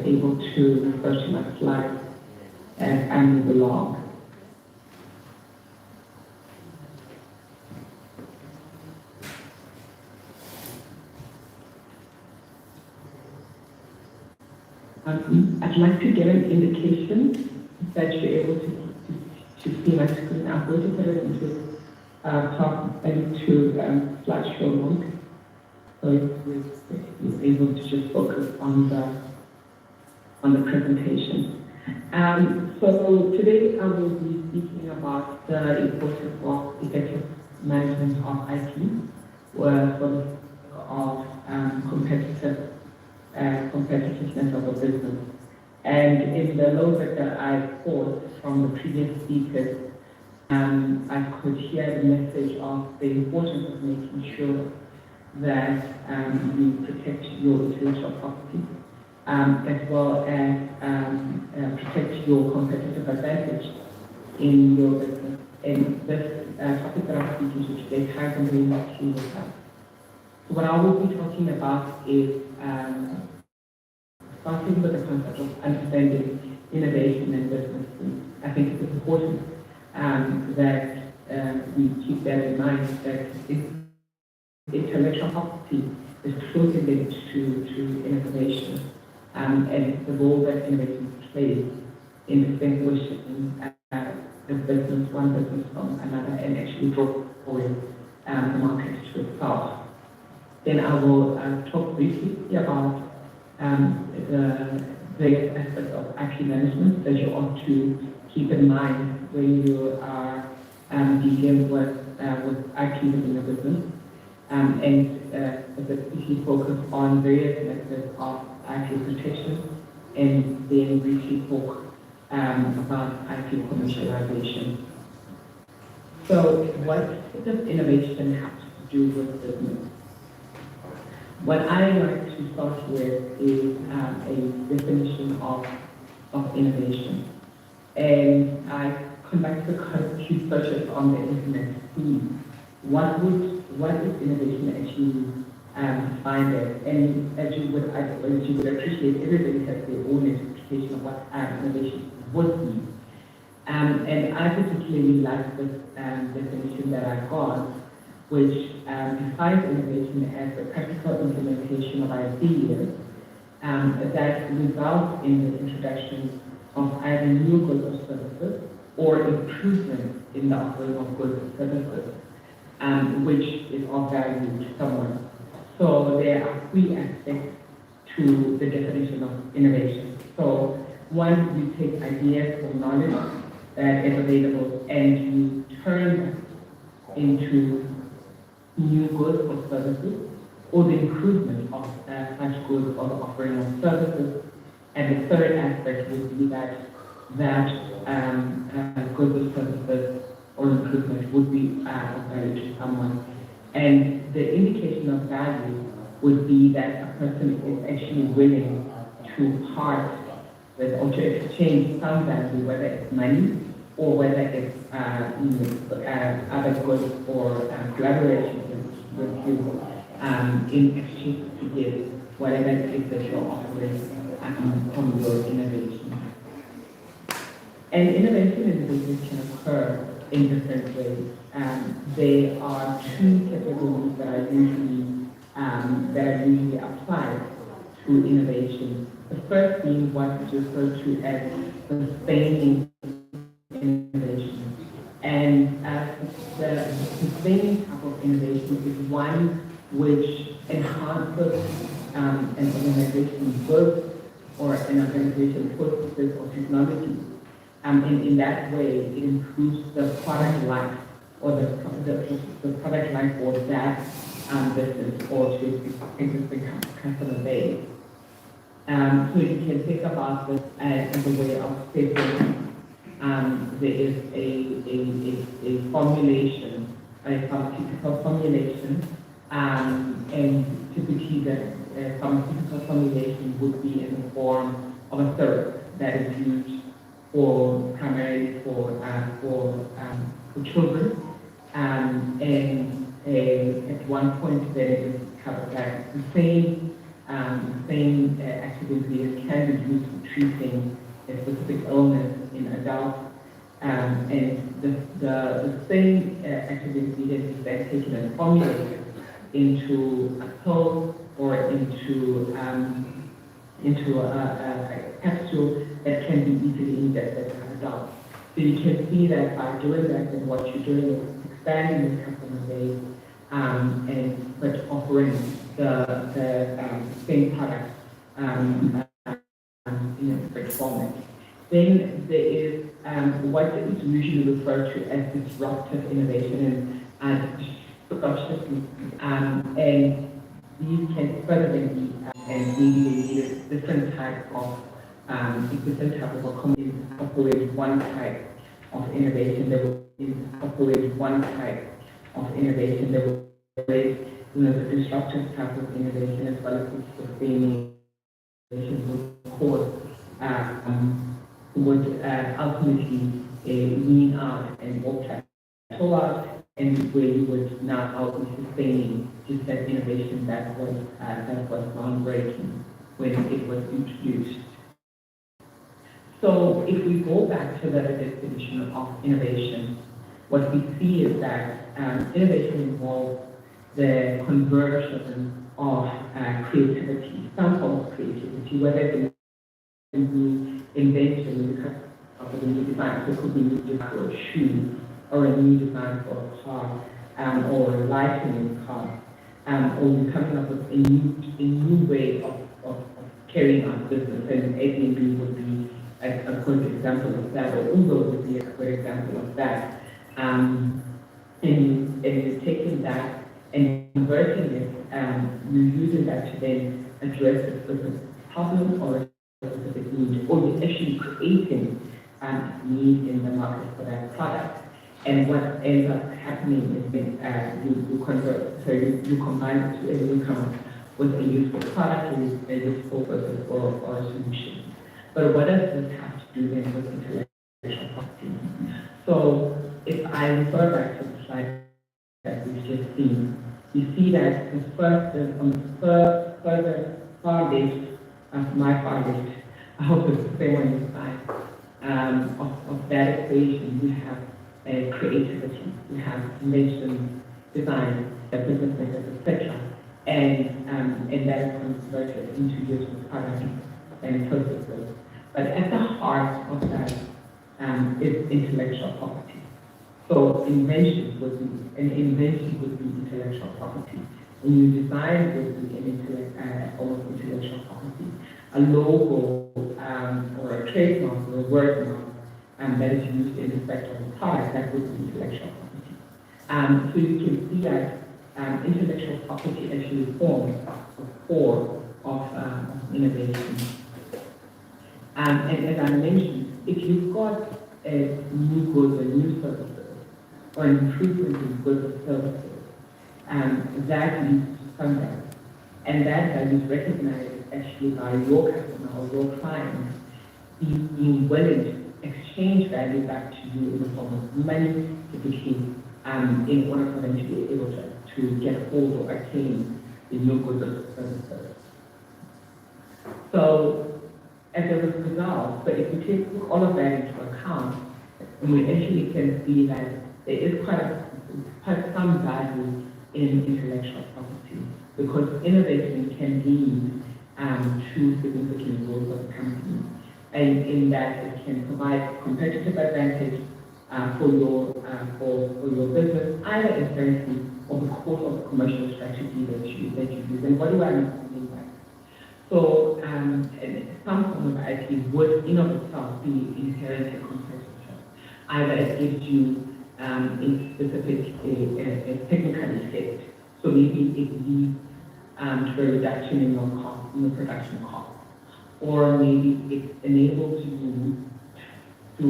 able to refer to my slides as I move along. I'd like to get an indication that you're able to see my screen. I'm going to put it into slideshow mode, so you're able to just focus on the presentation. So today I will be speaking about the importance of effective management of IT for the sake of competitiveness of a business. And in the load that I quote from the previous speakers, I could hear the message of the importance of making sure that you protect your intellectual property, as well as protect your competitive advantage in your business. And this topic that I'm speaking to today ties in very much with that. So what I will be talking about is starting with the concept of understanding innovation and business. I think it's important that we keep that in mind, that intellectual property is closely linked to innovation and the role that innovation plays in distinguishing one business from another, and actually drawing the market to itself. Then I will talk briefly about the various aspects of IT management that you ought to keep in mind when you are dealing with IT within your business, and specifically focus on various methods of IT protection, and then briefly talk about IT commercialization. So what does innovation have to do with business? What I like to start with is a definition of innovation. And I conducted a few searches on the internet to see what is innovation actually defined as. And as you would appreciate, everybody has their own interpretation of what innovation would be. And I particularly like this definition that I got, which defines innovation as the practical implementation of ideas that result in the introduction of either new goods or services or improvements in the offering of goods or services, which is of value to someone. So there are three aspects to the definition of innovation. So one, you take ideas or knowledge that is available and you turn into new goods or services, or the improvement of such goods or the offering of services. And the third aspect would be that goods or services or improvement would be of value to someone. And the indication of value would be that a person is actually willing to part with or to exchange some value, whether it's money or whether it's other goods or collaboration with you in exchange to give whatever it is that you're offering from your innovation. And innovation in business can occur in different ways. There are two categories that are usually applied to innovation. The first being what is referred to as sustaining innovation. And the sustaining type of innovation is one which enhances an organization's work or an organization's processes or technology. And in that way, it improves the product life or the product life for that business or to its existing customer base. So you can think about this as a way of safety. There is a formulation, a pharmaceutical formulation, and typically the pharmaceutical formulation would be in the form of a syrup that is used primarily for children, and at one point there is covered that the same active ingredient can be used for treating a specific illness in adults, and the same active ingredient is then taken and formulated into a pill or into a capsule that can be easily injected result. So you can see that by doing that, and what you're doing is expanding the customer base, but offering the same product in a different format. Then there is what is usually referred to as disruptive innovation and disruptive, and these can further be and maybe different type of companies operate one type of innovation. They will operate one type of innovation. They will operate, the disruptive type of innovation as well as the sustaining innovation would ultimately lean out and will plateau out, and where you would now out sustaining just that innovation that was groundbreaking when it was introduced. So if we go back to the definition of innovation, what we see is that innovation involves the conversion of creativity, some form of creativity, whether it's a new invention of a new design, so it could be a new design for a shoe, or a new design for a car, or a lighting in a car, or you're coming up with a new way of carrying on business, and Airbnb would be a good example of that, or Uber would be a good example of that. And you're taking that and converting it, you're using that to then address a specific problem or a specific need, or you're actually creating a need in the market for that product. And what ends up happening is that you convert, so you combine the two, and you come up with a useful product, and a useful purpose or a solution. But what does this have to do then with intellectual property? So if I refer back to the slide that we've just seen, you see that the first, on the far left, my far left, I hope it's the same on your side, of that equation, we have creativity, we have invention, design, business methods, etc. And that is converted into useful products and processes. But at the heart of that is intellectual property. So invention would be intellectual property. A new design would be almost intellectual property. A logo or a trademark or a wordmark that is used in respect of the product, that would be intellectual property. So you can see that intellectual property actually forms the core of innovation. And as I mentioned, if you've got new goods or new services, or improvement in goods or services, that leads to some value. And that value is recognized actually by your customer or your client being willing to exchange value back to you in the form of money, typically, in order for them to be able to get hold or attain the new goods or services. So, as a result, but if we take all of that into account, we actually can see that there is quite some value in intellectual property, because innovation can lead to significant growth of the company, and in that it can provide competitive advantage for your business, either in terms of the course of the commercial strategy that you use. And what do I mean by that? So some form of IP would in of itself be inherently competitive. Either it gives you a specific technical effect, so maybe it leads to a reduction in your cost, in your production cost, or maybe it enables you to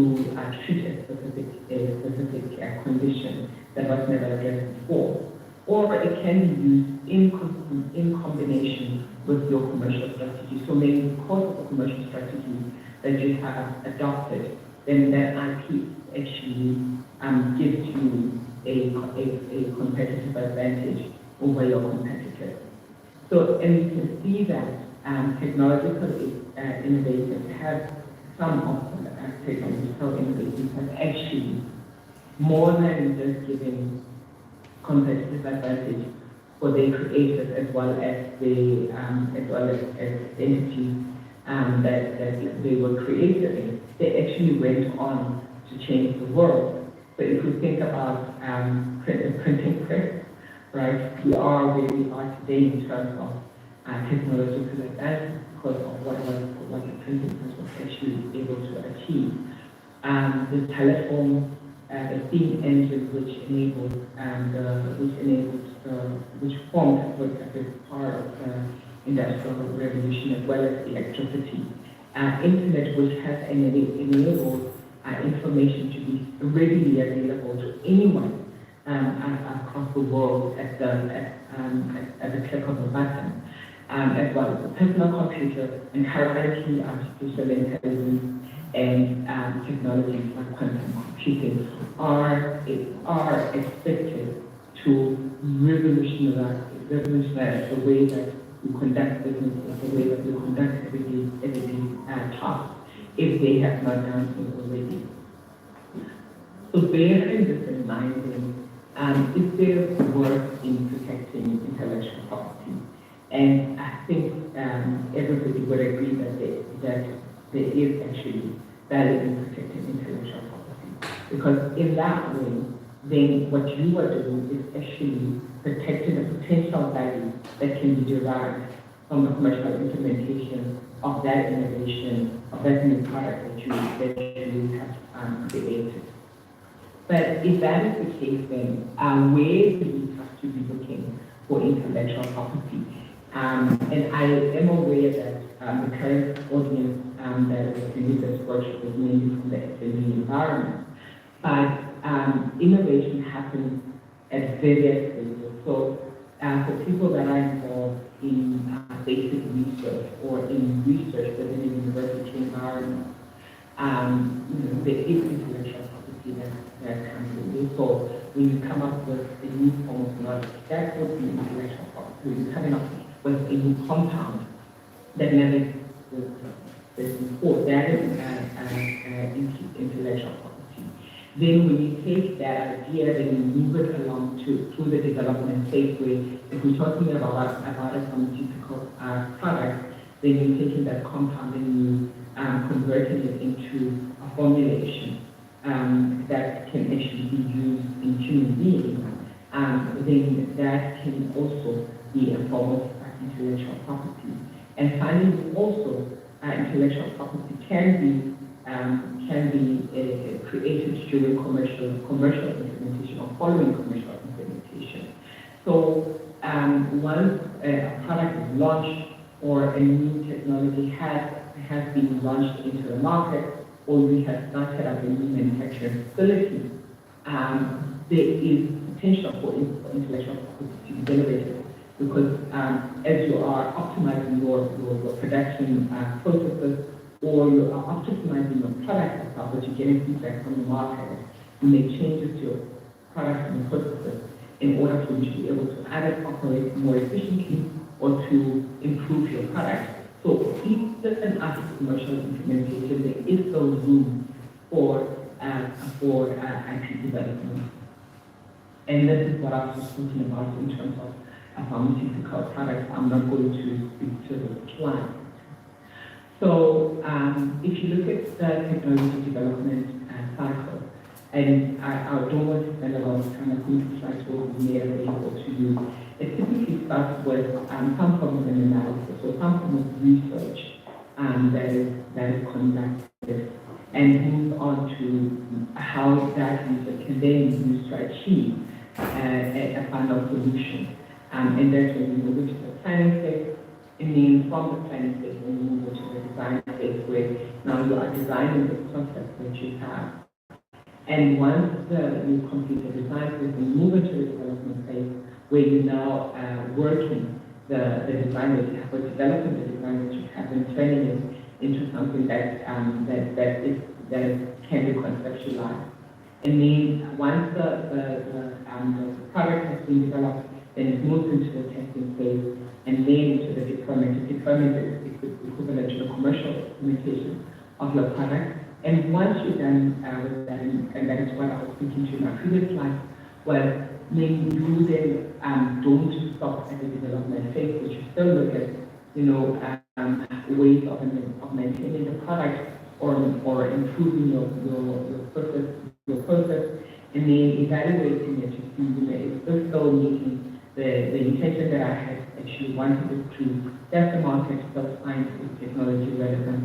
treat a specific condition that was never addressed before, or it can be used in combination with your commercial strategy. So maybe because of the commercial strategy that you have adopted, then that IP actually gives you a competitive advantage over your competitors. So, and you can see that technological innovators have some of the technological innovators have actually more than just giving competitive advantage for their creators as well as the entities that they were created in, they actually went on to change the world. So if we think about printing press, right, we are where we are today in terms of technological advances because of what the printing press was actually able to achieve. The telephone, the steam engine, which formed was a big part of the industrial revolution as well as electricity. Internet, which has enabled information to be readily available to anyone across the world at the click of a button, as well as the personal computer, and currently artificial intelligence and technologies like quantum computing are expected to revolutionize the way that we conduct business, the way that we conduct everyday tasks, if they have not done so already. So bearing this in mind, is there work in protecting intellectual property? And I think everybody would agree that there is actually value in protecting intellectual property. Because in that way, then what you are doing is actually protecting the potential value that can be derived from the commercial implementation of that innovation, of that new product that you have created. But if that is the case, then where do we have to be looking for intellectual property? And I am aware that the current audience that is doing this workshop is mainly from the SME environment. But innovation happens at various stages. So for people that are involved in basic research or in research within a university environment, there is intellectual property that comes in. So when you come up with a new form of knowledge, that would be intellectual property. When you're coming up with a new compound that never existed before, that is intellectual property. Then when you take that idea, then you move it along through the development phase where if we're talking about a pharmaceutical product, then you're taking that compound and you converting it into a formulation that can actually be used in human beings. Then that can also be a form of intellectual property. And finally, also, intellectual property can be created during commercial implementation or following commercial implementation. So once a product is launched or a new technology has been launched into the market, or we have started up a new manufacturing facility, there is potential for intellectual property to be generated because as you are optimizing your production processes, or you are optimizing your product itself, but you're getting feedback from the market, you make changes to your products and processes in order for you to be able to either operate more efficiently or to improve your product. So even after commercial implementation, there is still room for IP development. And this is what I was just thinking about in terms of pharmaceutical products. I'm not going to speak to the slide. So if you look at the technology development cycle, and I don't want to spend a lot of time, I think the slides will be made available to you. It typically starts with some form of an analysis or some form of research that is conducted, and move on to how that research can then be used to achieve a final solution. And that's when we move into the planning phase. And then from the planning phase, we move into the design phase, where now you are designing the concept that you have. And once you complete the design phase, we move into the development phase, where you now working the design that you have, or developing the design that you have, and turning it into something that can be conceptualized. And then once the product has been developed, then it moves into the testing phase, and then into the deployment. The deployment is equivalent to the commercial implementation of your product. And once you're done with that, and that is what I was speaking to in my previous slide, was then you then don't stop at the development phase, but you still look at, ways of maintaining the product or improving your process, and then evaluating it to see, is this still meeting the intention that I had actually wanted it to test the market, still find the technology relevant,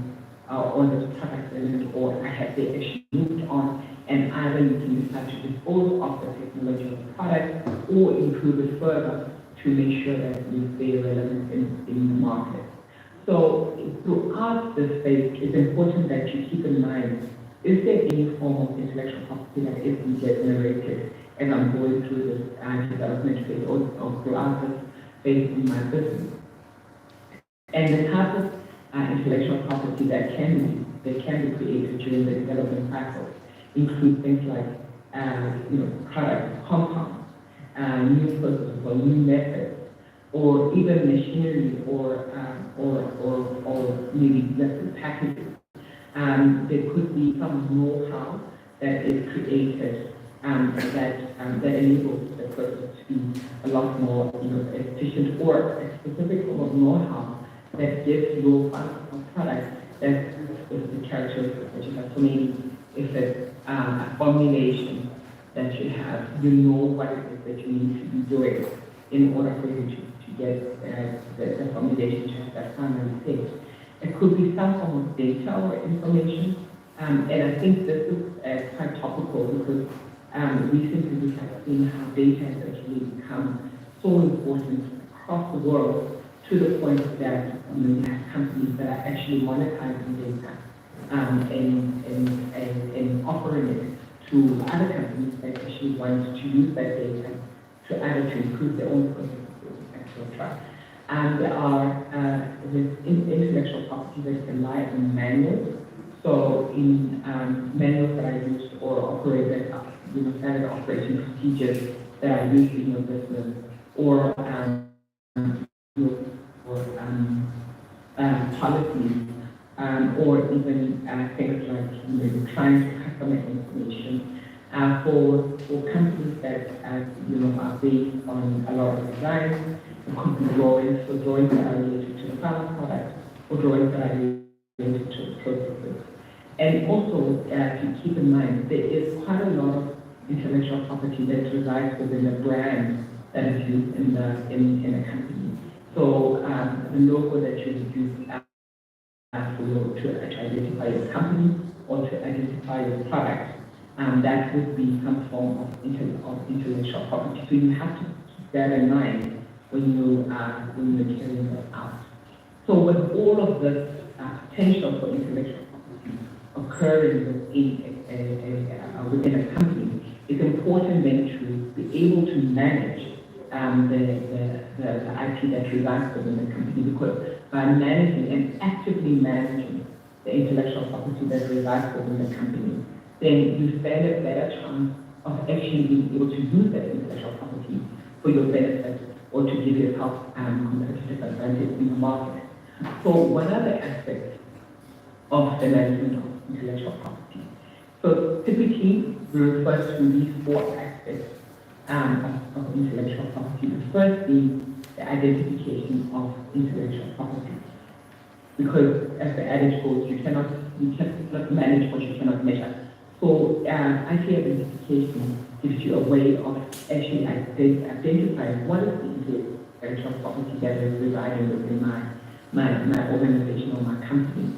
or the product relevant, or I had they actually moved on, and either you can decide to dispose of the technology of the product or improve it further to make sure that you stay relevant in the market. So throughout this phase, it's important that you keep in mind, is there any form of intellectual property that is being generated as I'm going through this development phase or throughout this phase in my business? And the type of intellectual property that can be created during the development cycle include things like product compounds, new processes or new methods, or even machinery or maybe just packaging. There could be some know-how that is created that enables the process to be a lot more efficient, or a specific form of know-how that gives your product that specific characteristics that you have. So maybe if it's a formulation that you have, you know what it is that you need to be doing in order for you to get the formulation to have that final state. It could be some form of data or information, and I think this is quite topical because recently we have seen how data has actually become so important across the world, to the point that you have companies that are actually monetizing data and offering it to other companies that actually want to use that data to either to improve their own processes, etc. There are intellectual property that rely on manuals. So in manuals that are used or operated, standard operating procedures that are used in your business, or policies, or even things like trying to customer information for companies that are based on a lot of design. It could be drawings, so drawings that are related to the final product, or drawings that are related to the processes. And also to keep in mind, there is quite a lot of intellectual property that resides within the brand that is used in a company. So the logo that you use to identify your company or to identify your product, that would be some form of intellectual property. So you have to keep that in mind when you're carrying that out. So with all of this potential for intellectual property occurring within a company, it's important then to be able to manage the IP that resides within the company, because by managing and actively managing the intellectual property that resides within the company, then you stand a better chance of actually being able to use that intellectual property for your benefit or to give yourself competitive advantage in the market. So one other aspect of the management of intellectual property. So typically we refer to these four aspects of intellectual property. The first being the identification of intellectual property. Because as the adage goes, you cannot manage what you cannot measure. So IP identification gives you a way of actually identifying what is the intellectual property that is residing within my organization or my company.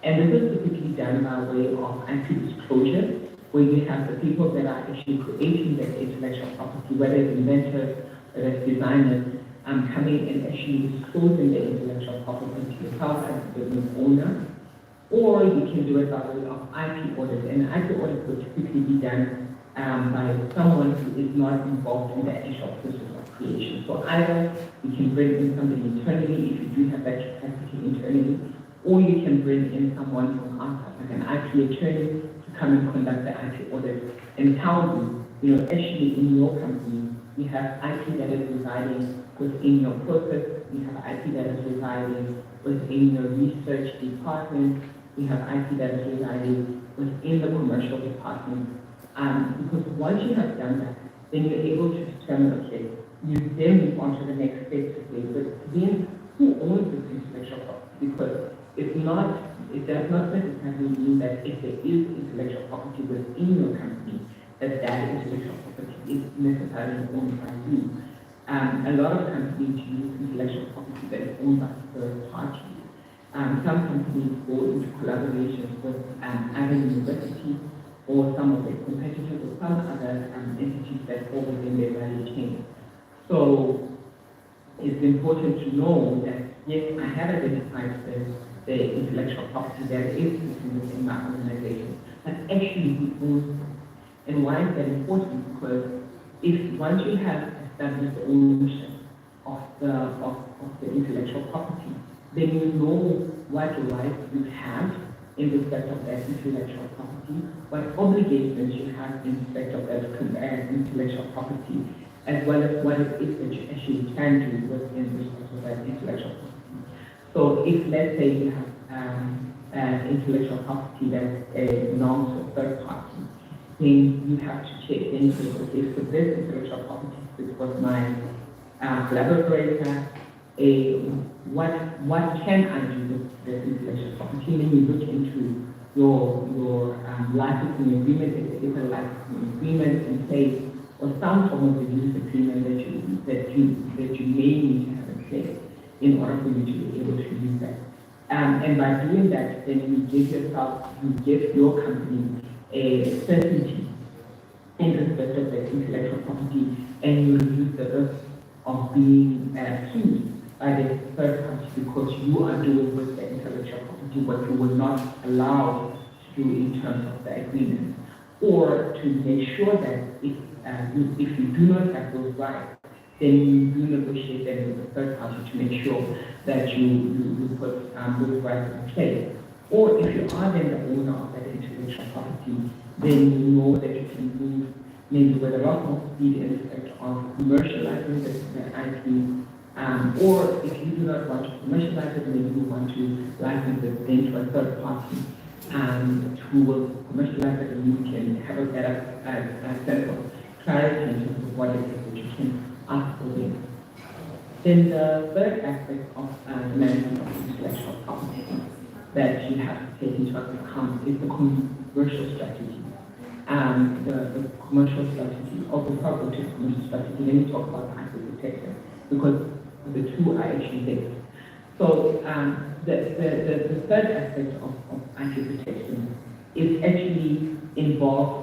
And this is typically done by way of IP disclosure, where you have the people that are actually creating the intellectual property, whether it's inventors, whether it's designers, coming and actually disclosing the intellectual property to yourself as a business owner, or you can do it by way of IP audit. And IP audit will typically be done by someone who is not involved in the actual process of creation. So either you can bring in somebody internally if you do have that capacity internally, or you can bring in someone from outside, like an IP attorney, to come and conduct the IP audit and tell you, actually in your company, you have IP that is residing within your process, you have IP that is residing within your research department, you have IP that is residing within the commercial department. Because once you have done that, then you're able to determine, okay, you then move on to the next step to say, but then who owns this intellectual property, because it does not necessarily mean that if there is intellectual property within your company, that intellectual property is necessarily owned by you. A lot of companies use intellectual property that is owned by third parties. Some companies go into collaborations with other universities or some of their competitors or some other entities that fall within their value chain. So it's important to know that, yes, I have identified the intellectual property that is within my organization, but actually who owns it. And why is that important? Because once you have established the ownership of the intellectual property, then you know what rights you have in respect of that intellectual property, what obligations you have in respect of that intellectual property, as well as what it is that you actually can do within respect of that intellectual property. So if, let's say, you have intellectual property that belongs to a third party, then you have to check into, okay, so this intellectual property, this was my collaborator, what can I do with this intellectual property? Then you look into your licensing agreement, if there is a licensing agreement in place, or some form of a use agreement that you may need to have in place in order for you to be able to use that. And by doing that, then you give your company a certainty in respect of the intellectual property, and you reduce the risk of being sued by the third party because you are doing with the intellectual property what you were not allowed to do in terms of the agreement, or to make sure that if you do not have those rights, then you do negotiate them with the third party to make sure that you put those rights in place. Or if you are then the owner of that intellectual property, then you know that you can move maybe with a lot more speed in respect of commercializing the IP. Or if you do not want to commercialize it, maybe you want to license it then to a third party who will commercialize it, and you can have a better sense of clarity in terms of what it is that you can ask for them. Then the third aspect of the management of intellectual property that you have to take into account is the commercial strategy. The commercial strategy, or before I go to the commercial strategy, let me talk about the IP protection, because the two are actually linked. So the third aspect of IP protection is actually informed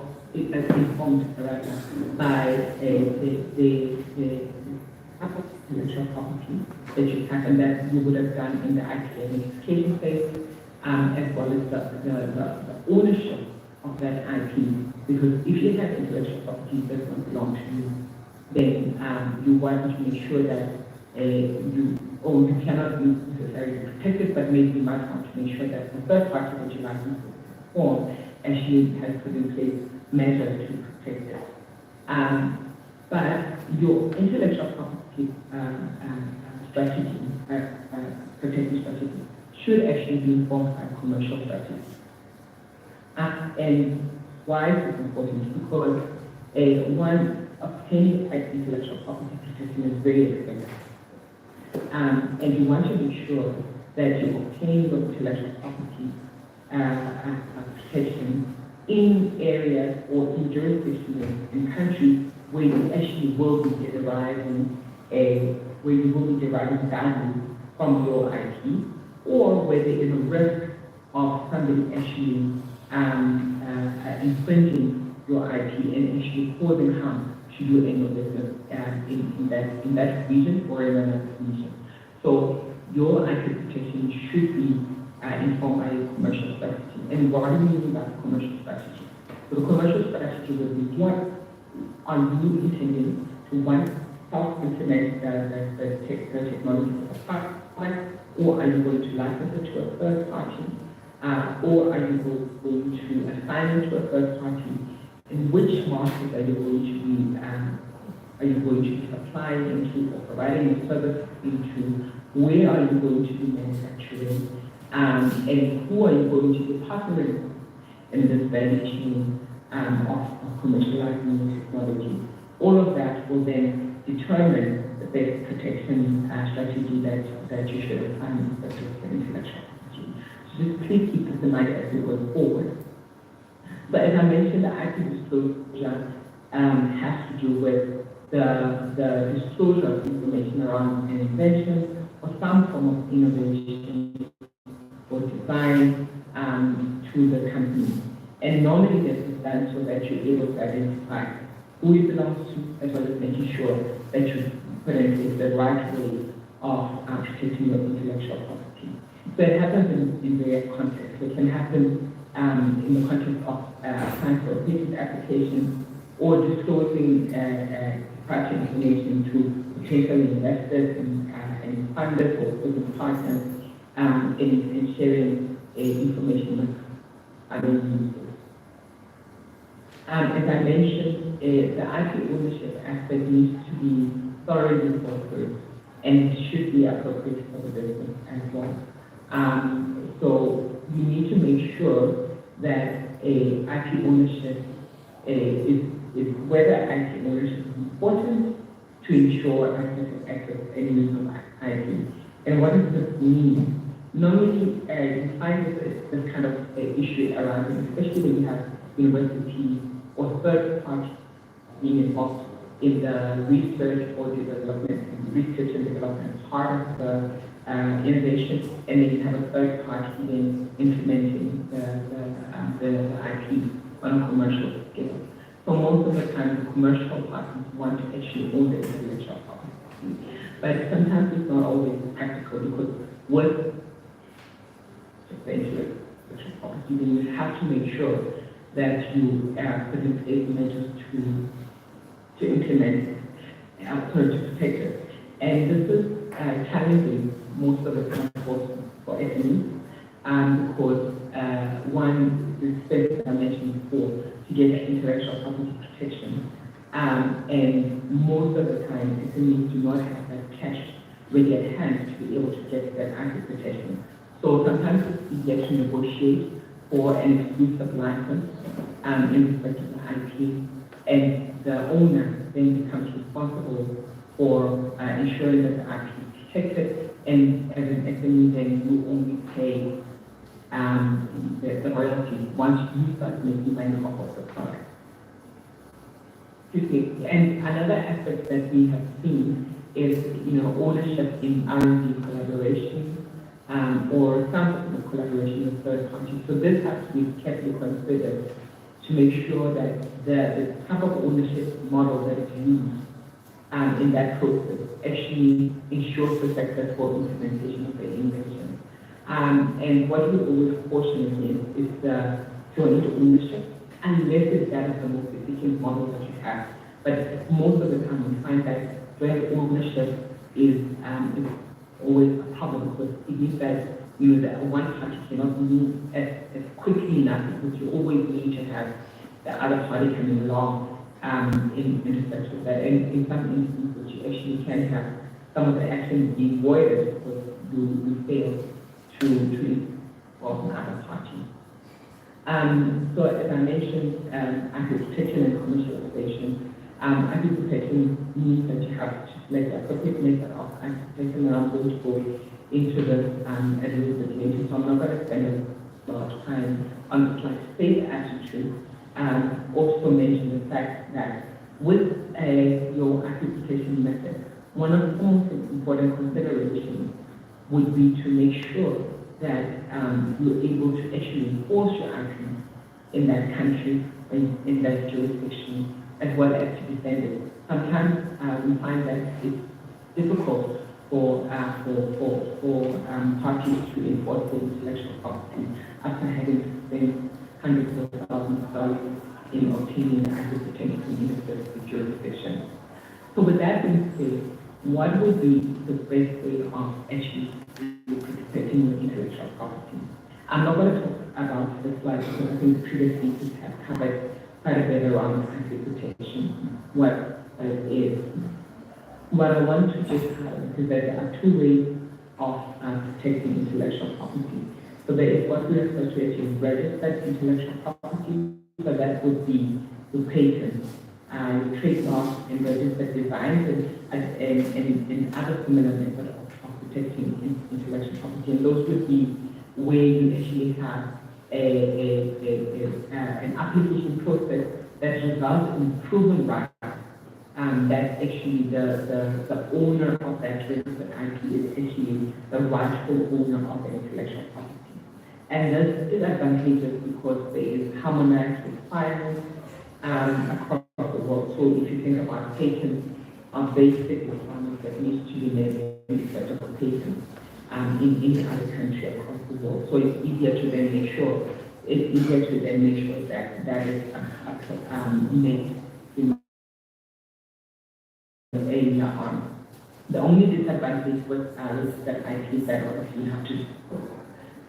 by the intellectual property that you have, and that you would have done in the IP identification phase, as well as the ownership of that IP. Because if you have intellectual property that doesn't belong to you, then you want to make sure that you cannot be necessarily protected, but maybe you might want to make sure that the third party that you license for actually has put in place measures to protect it. But your intellectual property strategy, protection strategy, should actually be informed by commercial strategy. And why is this important? Because one, obtaining intellectual property protection is very expensive. And you want to make sure that you obtain your intellectual property protection in areas or in jurisdictions in countries where you actually will be deriving value from your IP, or where there is a risk of somebody actually infringing your IP and actually causing harm to you and your business in that region or in another region. So your IP protection should be informed by your commercial strategy. And what do you mean by commercial strategy? So the commercial strategy will be, what are you intending to, one, self-implement the technology for the product, or are you going to license it to a third party, or are you going to assign it to a third party? In which market are you going to be supplying into or providing a service into? Where are you going to be manufacturing? And who are you going to be partnering with in this value chain of commercializing the technology? All of that will then determine the risk-based protection strategy that you should apply in respect of intellectual property. So just please keep this in mind as we go forward. But as I mentioned, the IP disclosure has to do with the disclosure of information around an invention or some form of innovation or design to the company. And normally this is done so that you're able to identify who it belongs to, as well as making sure that you put in place the right way of protecting your intellectual property. So it happens in various contexts. It can happen in the context of applying for a patent application or disclosing private information to potential investors and funders or business partners in sharing information with other users. As I mentioned, the IP ownership aspect needs to be thoroughly thought through, and it should be appropriate for the business as well. So you need to make sure that IP ownership is whether IP ownership is important to ensure access and use of IP. And what does this mean? Normally, you find this kind of issue around it, especially when you have universities or third parties being involved in the research or development, research and development part of the innovation, and then you have a third party then implementing the IP on a commercial scale. So most of the time, the commercial parties want to actually own the intellectual property. But sometimes it's not always practical because with the intellectual property, then you have to make sure that you put in place measures to implement it, to protect it. And this is challenging most of the time for SMEs because one, the space I mentioned before, to get intellectual property protection. And most of the time, SMEs do not have that cash ready at hand to be able to get that IP protection. So sometimes it's easier to negotiate for an exclusive license in respect of the IP, and the owner then becomes responsible for ensuring that the IP is protected, and as an SME then you only pay the royalty once you start making money off of the product. And another aspect that we have seen is ownership in R&D collaboration or some sort of collaboration with third parties. So this has to be carefully considered to make sure that the type of ownership model that is used in that process actually ensures the successful implementation of the invention. And what we always caution against is the joint ownership, unless that is the most efficient model that you have. But most of the time we find that joint ownership is always a problem because it means that that one party cannot move as quickly enough because you always need to have the other party coming along in respect of that. And in some instances, you actually can have some of the actions being voided because you fail to involve another party. So as I mentioned, IP protection and commercialization. IP protection means that you have to select the appropriate method of IP protection, and I'm going to go into this a little bit later, so I'm not going to spend a lot of time on the safe attitude. Also mention the fact that with your IP protection method, one of the most important considerations would be to make sure that you're able to actually enforce your IP in that country, in that jurisdiction, as well as to defend it. Sometimes we find that it's difficult for parties to enforce their intellectual property after having to spend hundreds of thousands of dollars in obtaining the IP protection in a specific jurisdiction. So with that being said, what would be the best way of actually protecting your intellectual property? I'm not going to talk about this slide because I think the previous speakers have covered quite a bit around IP protection, what it is. What I want to just highlight is that there are two ways of protecting intellectual property. So there is what we refer to as registered intellectual property, so that would be the patent trademarks and registered designs and other similar methods of protecting intellectual property. And those would be where you actually have an application process that results in proven rights. That actually the owner of that registered IP is actually the rightful owner of the intellectual property. And this is advantageous because there is harmonized requirements across the world. So if you think about patents, basic requirements that needs to be made in respect of a patent in any other country across the world. So it's easier to then make sure that that is met in the area on. The only disadvantage with that IP is that obviously you have to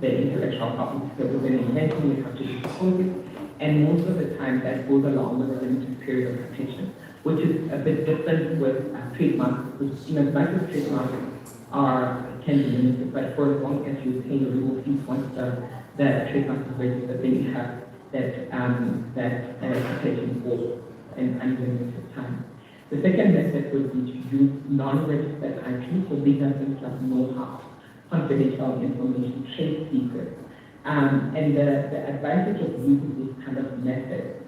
the intellectual property. So with an invention, you have to dispose it, and most of the time that goes along with a limited period of protection, which is a bit different with trademarks, which in as much as trademarks can be limited, but for as long as you pay your legal fees once the trademark is registered, then you have that protection for an unlimited time. The second method would be to use non-registered IP, so these are things like know-how, confidential information, trade secrets. And the advantage of using this kind of method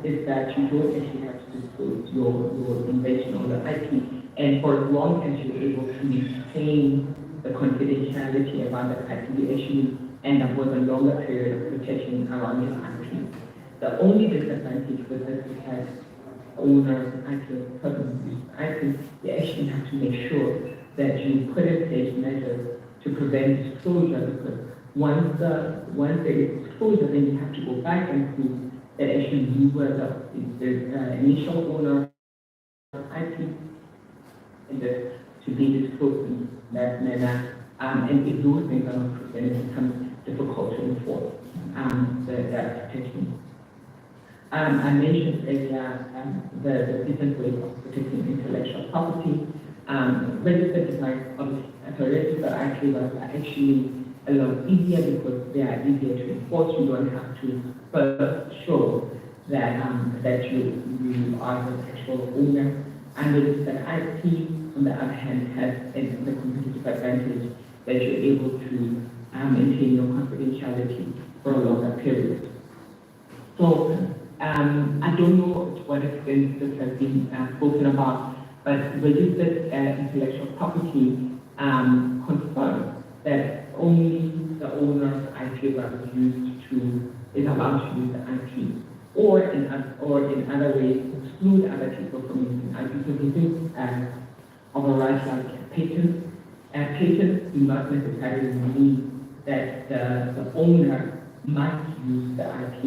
is that you don't actually have to disclose your invention or the IP, and for as long as you're able to maintain the confidentiality around the IP, you actually end up with a longer period of protection around your IP. The only disadvantage with this is that owner, IP, person who uses IP, you actually have to make sure that you put in place measures to prevent disclosure, because once there is disclosure, then you have to go back and prove that actually you were the initial owner of IP and that to be disclosed in that manner. And if those things are not proved, then it becomes difficult to enforce that protection. I mentioned earlier the different ways of protecting intellectual property. Registered designs of a registered IP rights are actually a lot easier because they are easier to enforce. You don't have to first show that you are the actual owner. And registered IP, on the other hand, has the competitive advantage that you're able to maintain your confidentiality for a longer period. So I don't know to what extent this has been spoken about, but registered intellectual property confirms that only the owner of IP is allowed to use the IP, or in other ways exclude other people from using IP. So we think of a right like patents. Patents do not necessarily mean that the owner must use the IP.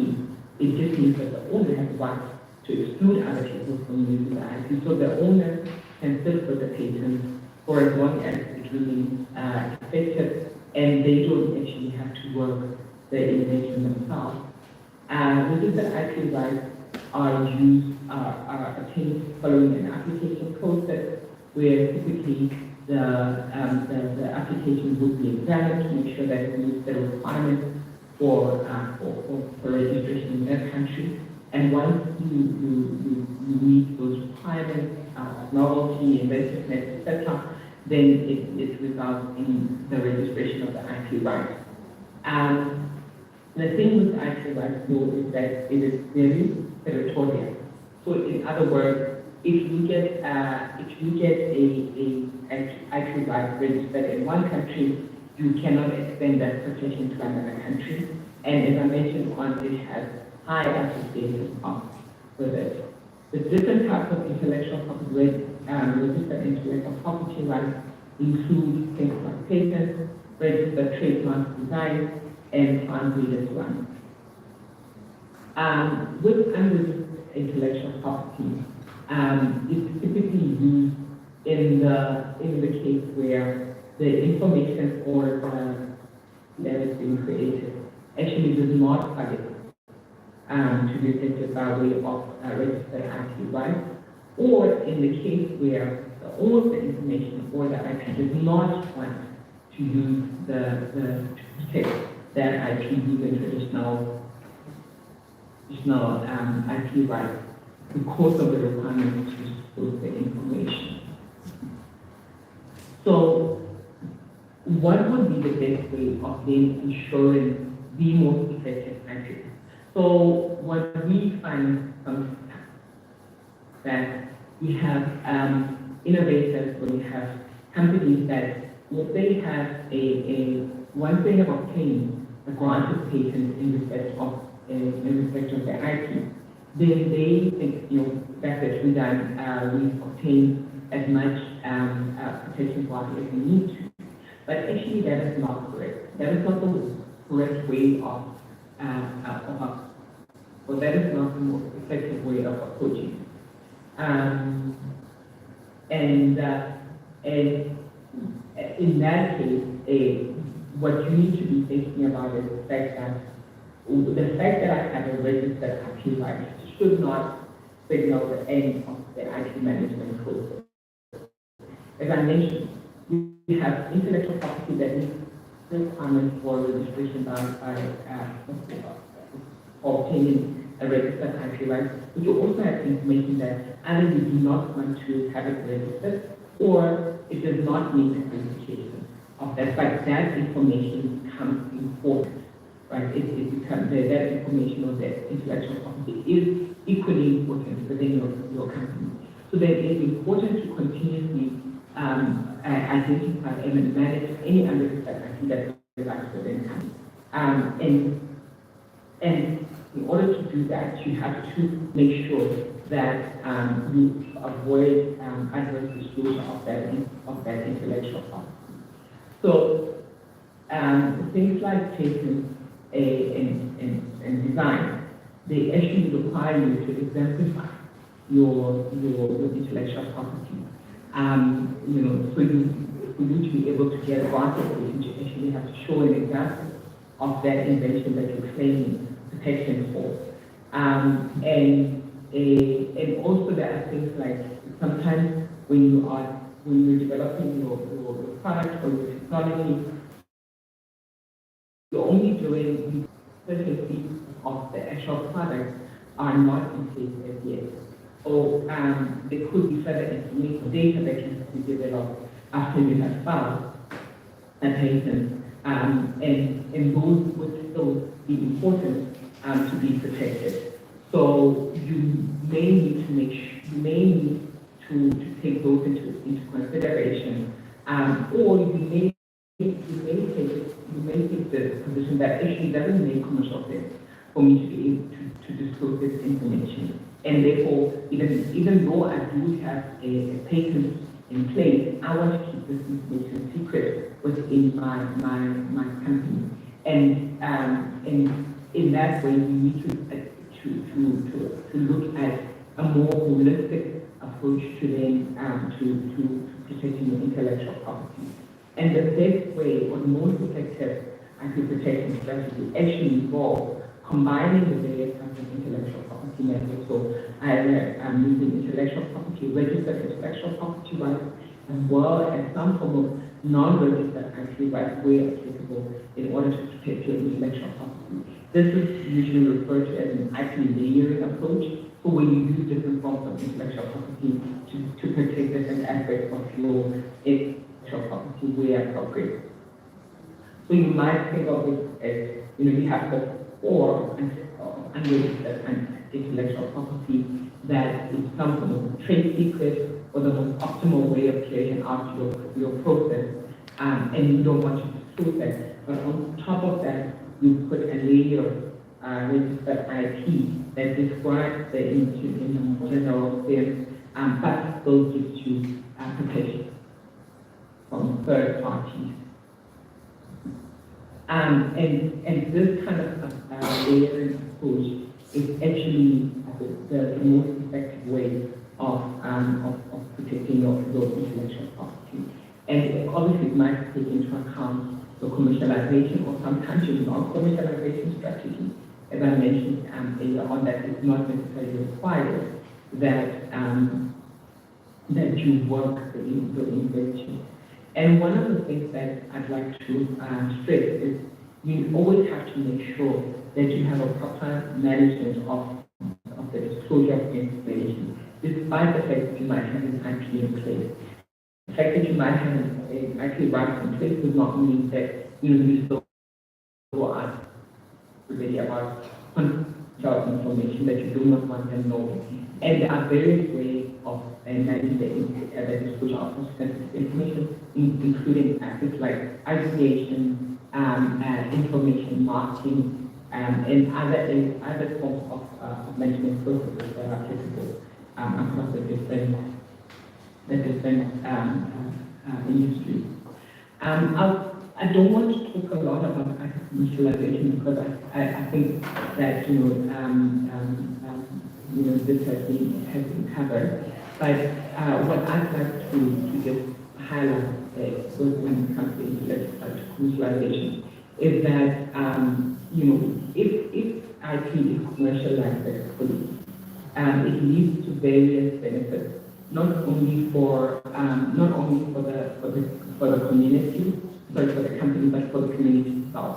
It just means that the owner has the right to exclude other people from using the IP. So the owner can sit with the patent for as long as it remains effective, and they don't actually have to work the invention themselves. Registered IP rights are attained following an application process where typically the application would be examined to make sure that it meets the requirements for registration in that country. And once you meet those requirements of novelty, inventiveness, etc., then it results in the registration of the IP rights. The thing with IP rights, though, is that it is very territorial. So, in other words, if you get a IP right registered in one country, you cannot extend that protection to another country. And as I mentioned it has high associated costs with it. The different types of intellectual property registered intellectual property rights include things like patents, registered trademarks, designs, and translated ones. With unregistered intellectual property, it's typically used in the case where the information or that is being created actually does not target to be protected by way of registered IP rights, or in the case where the owner of the information or the IP does not want to use to protect that IP using traditional IP rights. because of the requirement to disclose the information. So what would be the best way of then ensuring the most effective practice? So what we find sometimes that we have innovators, or we have companies that if they have once they have obtained a granted patent in respect of their IP, then they think, that's it, we've obtained as much protection for it as we need to. But actually that is not correct. That is not the correct way of or that is not the most effective way of approaching. And in that case, what you need to be thinking about is the fact that I have a registered IP right should not signal the end of the IP management process. As I mentioned, we have intellectual property that is requirement for registration by obtaining a registered IP right, but you also have information that either you do not want to have it registered or it does not meet the qualification of that, but that information becomes important, right? It becomes that information or that intellectual property is equally important within your company. So that it is important to continuously identify and manage any unregistered IP that relies within the company. And in order to do that, you have to make sure that you avoid adverse disclosure of that intellectual property. So things like patent and design, they actually require you to exemplify your intellectual property. For you to be able to get a granted patent, you actually have to show an example of that invention that you're claiming protection for. And also there are things like sometimes when you're developing your product or your technology, you're only doing certain features of the actual product are not in place as yet. Or there could be further information, data that you have to develop after you have filed a patent, and those would still be important to be protected. So you may need to take those into consideration, or you may take the position that actually doesn't make commercial sense for me to be able to disclose this information. And therefore, even though I do have a patent in place, I want to keep this information secret within my company. And in that way, we need to look at a more holistic approach to protecting your intellectual property. And the best way, or the most effective IP protection strategy actually involves combining the various types of intellectual property methods. So either using intellectual property, registered intellectual property rights, as well as some form of non-registered IP rights where applicable in order to protect your intellectual property. This is usually referred to as an IP layering approach, so when you use different forms of intellectual property to protect different aspects of your intellectual property where appropriate. So you might think of it as, you have the core unregistered intellectual property that is some form of trade secret or the most optimal way of carrying out your process, and you don't want to disclose that. But on top of that, you put a layer of registered IP that describes the image in a more general sense, but still gives you protection from third parties. And this kind of layering approach is actually the most effective way of protecting your intellectual property. And obviously it might take into account the commercialization or sometimes your non-commercialization strategy. As I mentioned earlier on, that it's not necessarily required that you work the invention. And one of the things that I'd like to stress is you always have to make sure that you have a proper management of the disclosure of information, despite the fact that you might have an IP in place. The fact that you might have an IP right in place does not mean that you still go ask everybody about confidential information that you do not want them knowing. And there are various ways of managing the disclosure of sensitive information, including aspects like aggregation, information marketing, and other forms of management processes that are applicable across the different industries. I don't want to talk a lot about commercialization because I think that this has been covered. But what I'd like to just highlight when it comes to intellectual commercialization is that if IP is commercialized successfully, it leads to various benefits, not only for the community, but for the company, but for the community itself.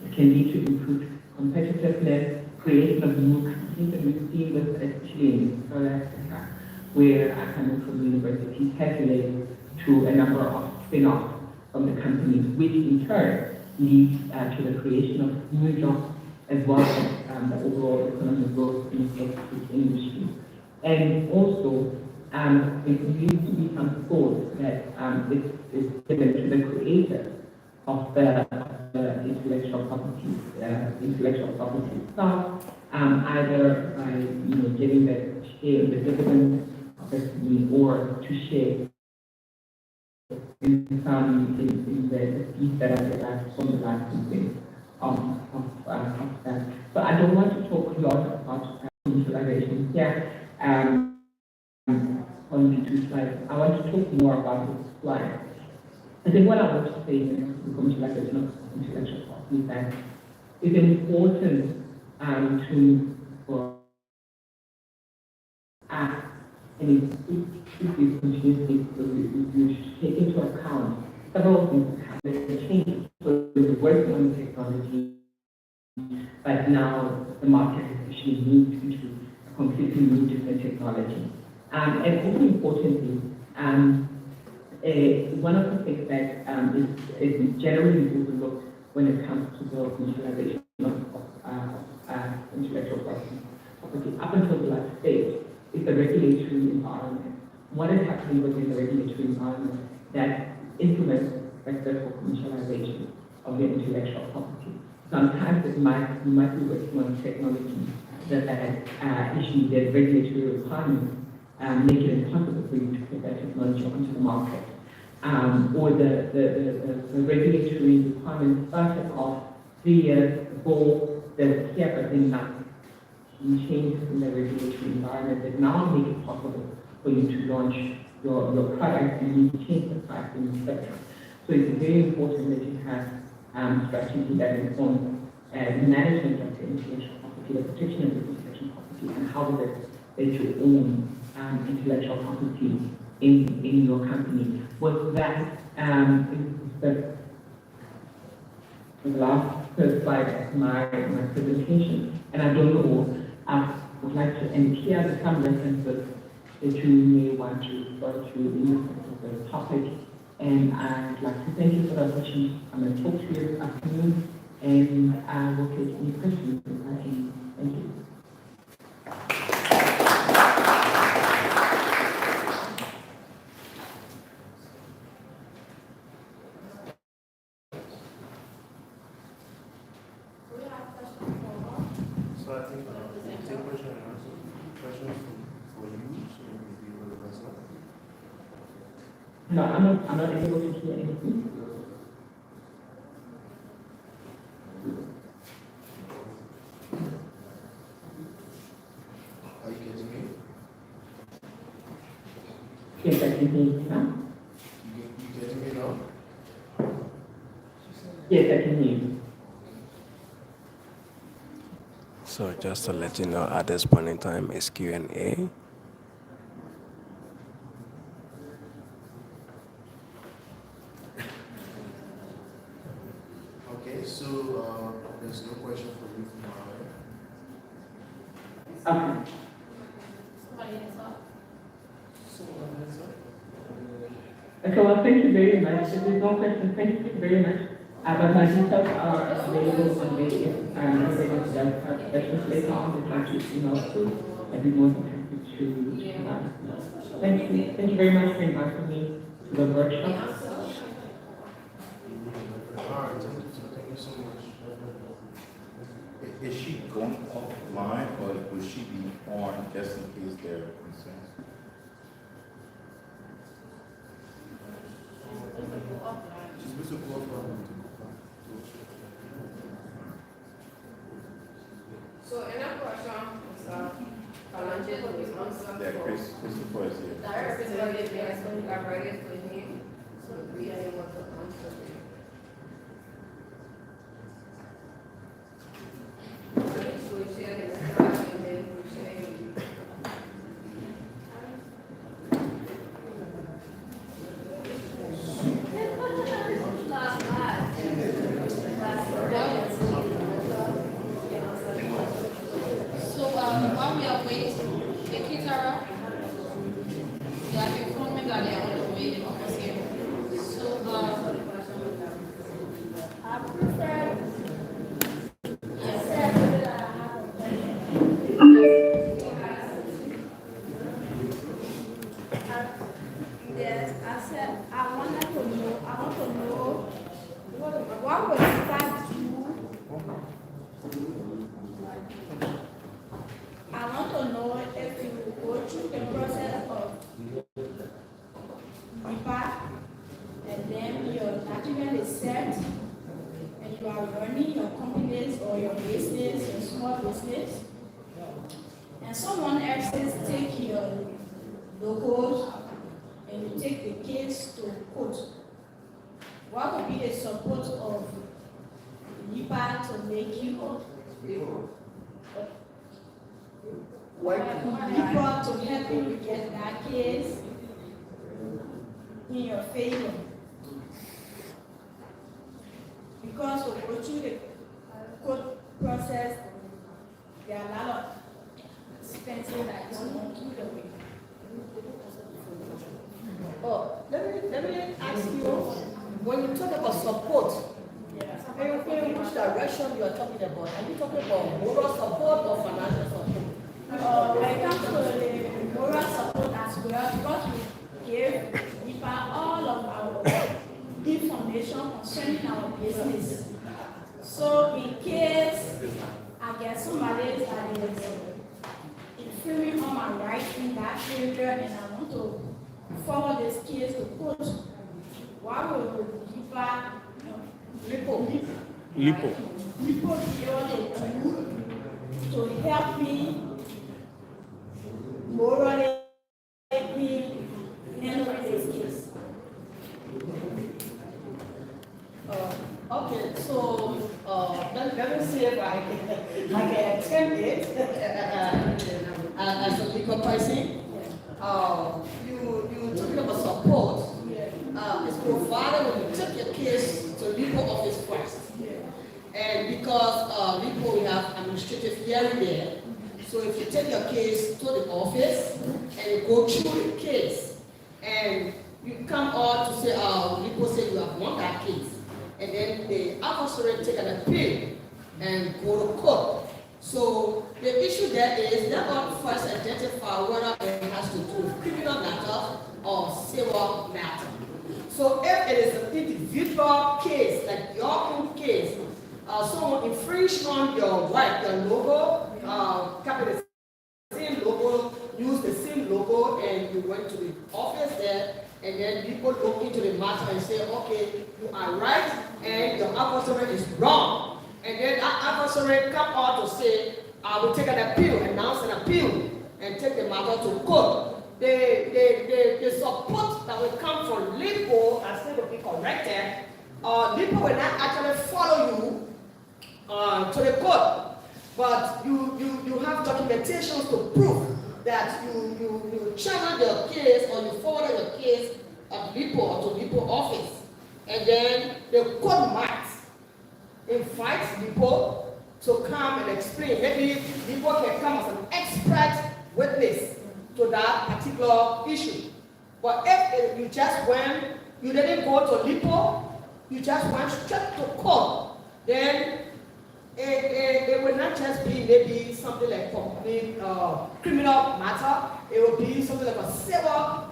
It can lead to improved competitiveness, creation of new companies, and we've seen this especially in South Africa, where coming from universities has led to a number of spin-offs from the companies, which in turn leads to the creation of new jobs as well as the overall economic growth in the industry. And also, it needs to be some thought that is given to the creators of the intellectual property itself, either by getting the share in the dividend or to share in the fees that are derived from the licensing of that. So I don't want to talk a lot about commercialization here. On the 2 slides, I want to talk more about the slide. I think what I want to say in the commercialization of intellectual property is that it's important to act and if you continuously you should take into account several things that have changed. So we're working on the technology, but now the market has actually moved into a completely new different technology. And also importantly, one of the things that is generally overlooked when it comes to the commercialization of intellectual property up until the last stage is the regulatory environment. What is happening within the regulatory environment that influences the successful commercialization of the intellectual property? Sometimes you might be working on technology that issue the regulatory requirements make it impossible for you to put that technology onto the market. Or the regulatory requirements started off 3 years before the here, but then now changes in the regulatory environment that now make it possible for you to launch your product and you change the pricing, etc. So it's very important that you have strategy that informs the management of the intellectual property, the protection of the intellectual property, and how that you own intellectual property in your company. With that, the last slide of my presentation, and I don't know, I would like to end here with some references that you may want to go to in the topic. And I'd like to thank you for the opportunity to come and talk to you this afternoon, and I will take any questions if I can. Thank you. So I think take question and answer. Questions for you, so maybe you will answer. No, I'm not able to hear anything. Are you getting me? Yes, I can hear you now. You getting me now? Yes, I can hear you. So just to let you know, at this point in time, it's Q&A. Okay, so there's no question for you from my end. Okay. So thank you very much. If there's no question, thank you very much. But my details are available on the if anybody does have questions later on, they'd like to email through. I'd be more than happy to let us know. Thank you. Thank you very much for inviting me to the workshop. Thank you so much. Is she going offline or will she be on just in case there are concerns? She's visible offline. So, another question is, Kalanjin is answer Yeah, Christopher is here. that representative has collaborated with him, so we are able to answer them. So we share the slide and then we share it. So while we are waiting, the kids are up. They have informed me that they are on the way, they're almost here. So I prefer, Yes, I said, I want to know, what would that do? I want to know if you go through the process of NIPA, and then your document is set, and you are running your companies or your business, your small business, and someone else take your logos and you take the case to court. What would be the support of NIPA to make you NIPA to help you get that case in your favor? Because we go through the court process, there are a lot of expenses that you don't do the way. Oh, let me ask you, when you talk about support, in which direction you are talking about? Are you talking about moral support or financial support? When it comes to the moral support as well, because we give NIPA all of our information concerning our business. So in case I get somebody that is infringing on my rights in that area and I want to forward this case to court, why will NIPA Lipo be able to help me morally handle this case? Okay, so let me see if I can attempt it as a legal person. You talking about support. It's provided when you take your case to legal office first. And because legal we have administrative hearing there, so if you take your case to the office and you go through the case and you come out to say, legal say you have won that case. And then the adversary take an appeal and go to court. So the issue there is they don't first identify whether it has to do with criminal matter or civil matter. So if it is an individual case, like your own case, someone infringed on your right, your logo, copy the same logo, use the same logo, and you went to the office there, and then people look into the matter and say, okay, you are right, and your adversary is wrong. And then that adversary come out to say, I will take an appeal, announce an appeal, and take the matter to court. The support that will come from LIPO, as it will be corrected, LIPO will not actually follow you to the court, but you have documentations to prove that you channel your case or you forward your case at LIPO or to LIPO office, and then the court might invite LIPO to come and explain. Maybe LIPO can come as an expert witness to that particular issue. But if you just went, you didn't go to Lipo, you just went straight to court, then it will not just be maybe something like criminal matter. It will be something like a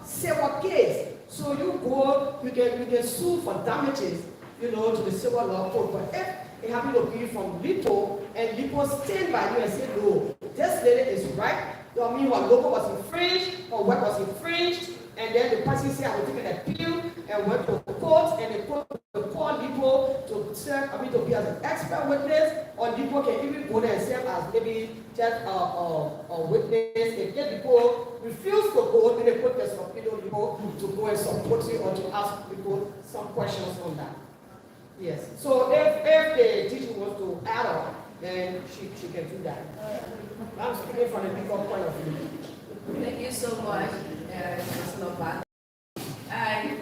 civil case. So you go, you can sue for damages, to the civil law code. But if it happened to be from Lipo, and Lipo stand by you and say, no, this lady is right. I mean, what logo was infringed or what was infringed, and then the person said, I will take an appeal and went to court, and the court called Lipo to serve, to be as an expert witness, or Lipo can even go there and serve as maybe just a witness. If Lipo refuse to go, then they put the subpoena Lipo to go and support you or to ask Lipo some questions on that. Yes. So if the teacher wants to add on, then she can do that. I'm speaking from a bigger point of view. Thank you so much, Ms. Lombardo. And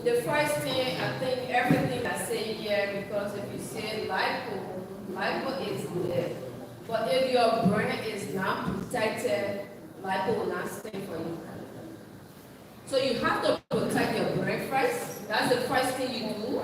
the first thing, I think everything I say here, because if you say lipo is there. But if your brain is not protected, lipo will not stay for you. So you have to protect your brain first. That's the first thing you do.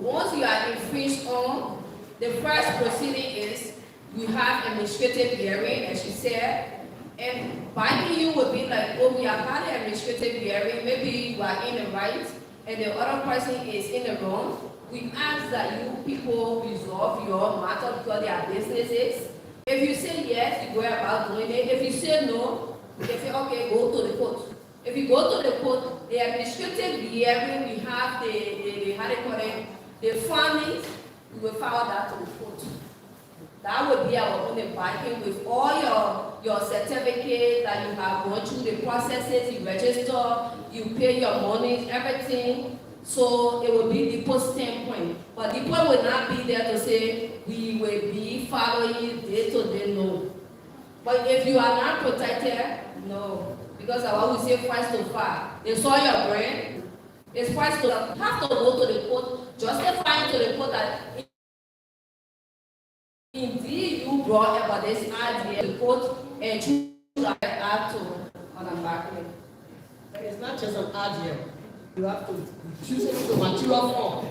Once you are infringed on, the first proceeding is you have administrative hearing, as she said. And binding you would be like, oh, we have had an administrative hearing, maybe you are in the right, and the other person is in the wrong. We ask that you people resolve your matter because they are businesses. If you say yes, you go about doing it. If you say no, you can say, okay, go to the court. If you go to the court, the administrative hearing, we have the findings, we will file that to the court. That would be our own binding with all your certificates that you have gone through the processes, you register, you pay your money, everything. So it will be the post standpoint. But the point will not be there to say we will be following day to day, no. But if you are not protected, no. Because I always say first to file. They saw your brain. It's first to have to go to the court, justifying to the court that indeed you brought about this idea to the court and choose to add to on a back end. It's not just an idea. You have to choose it to material form.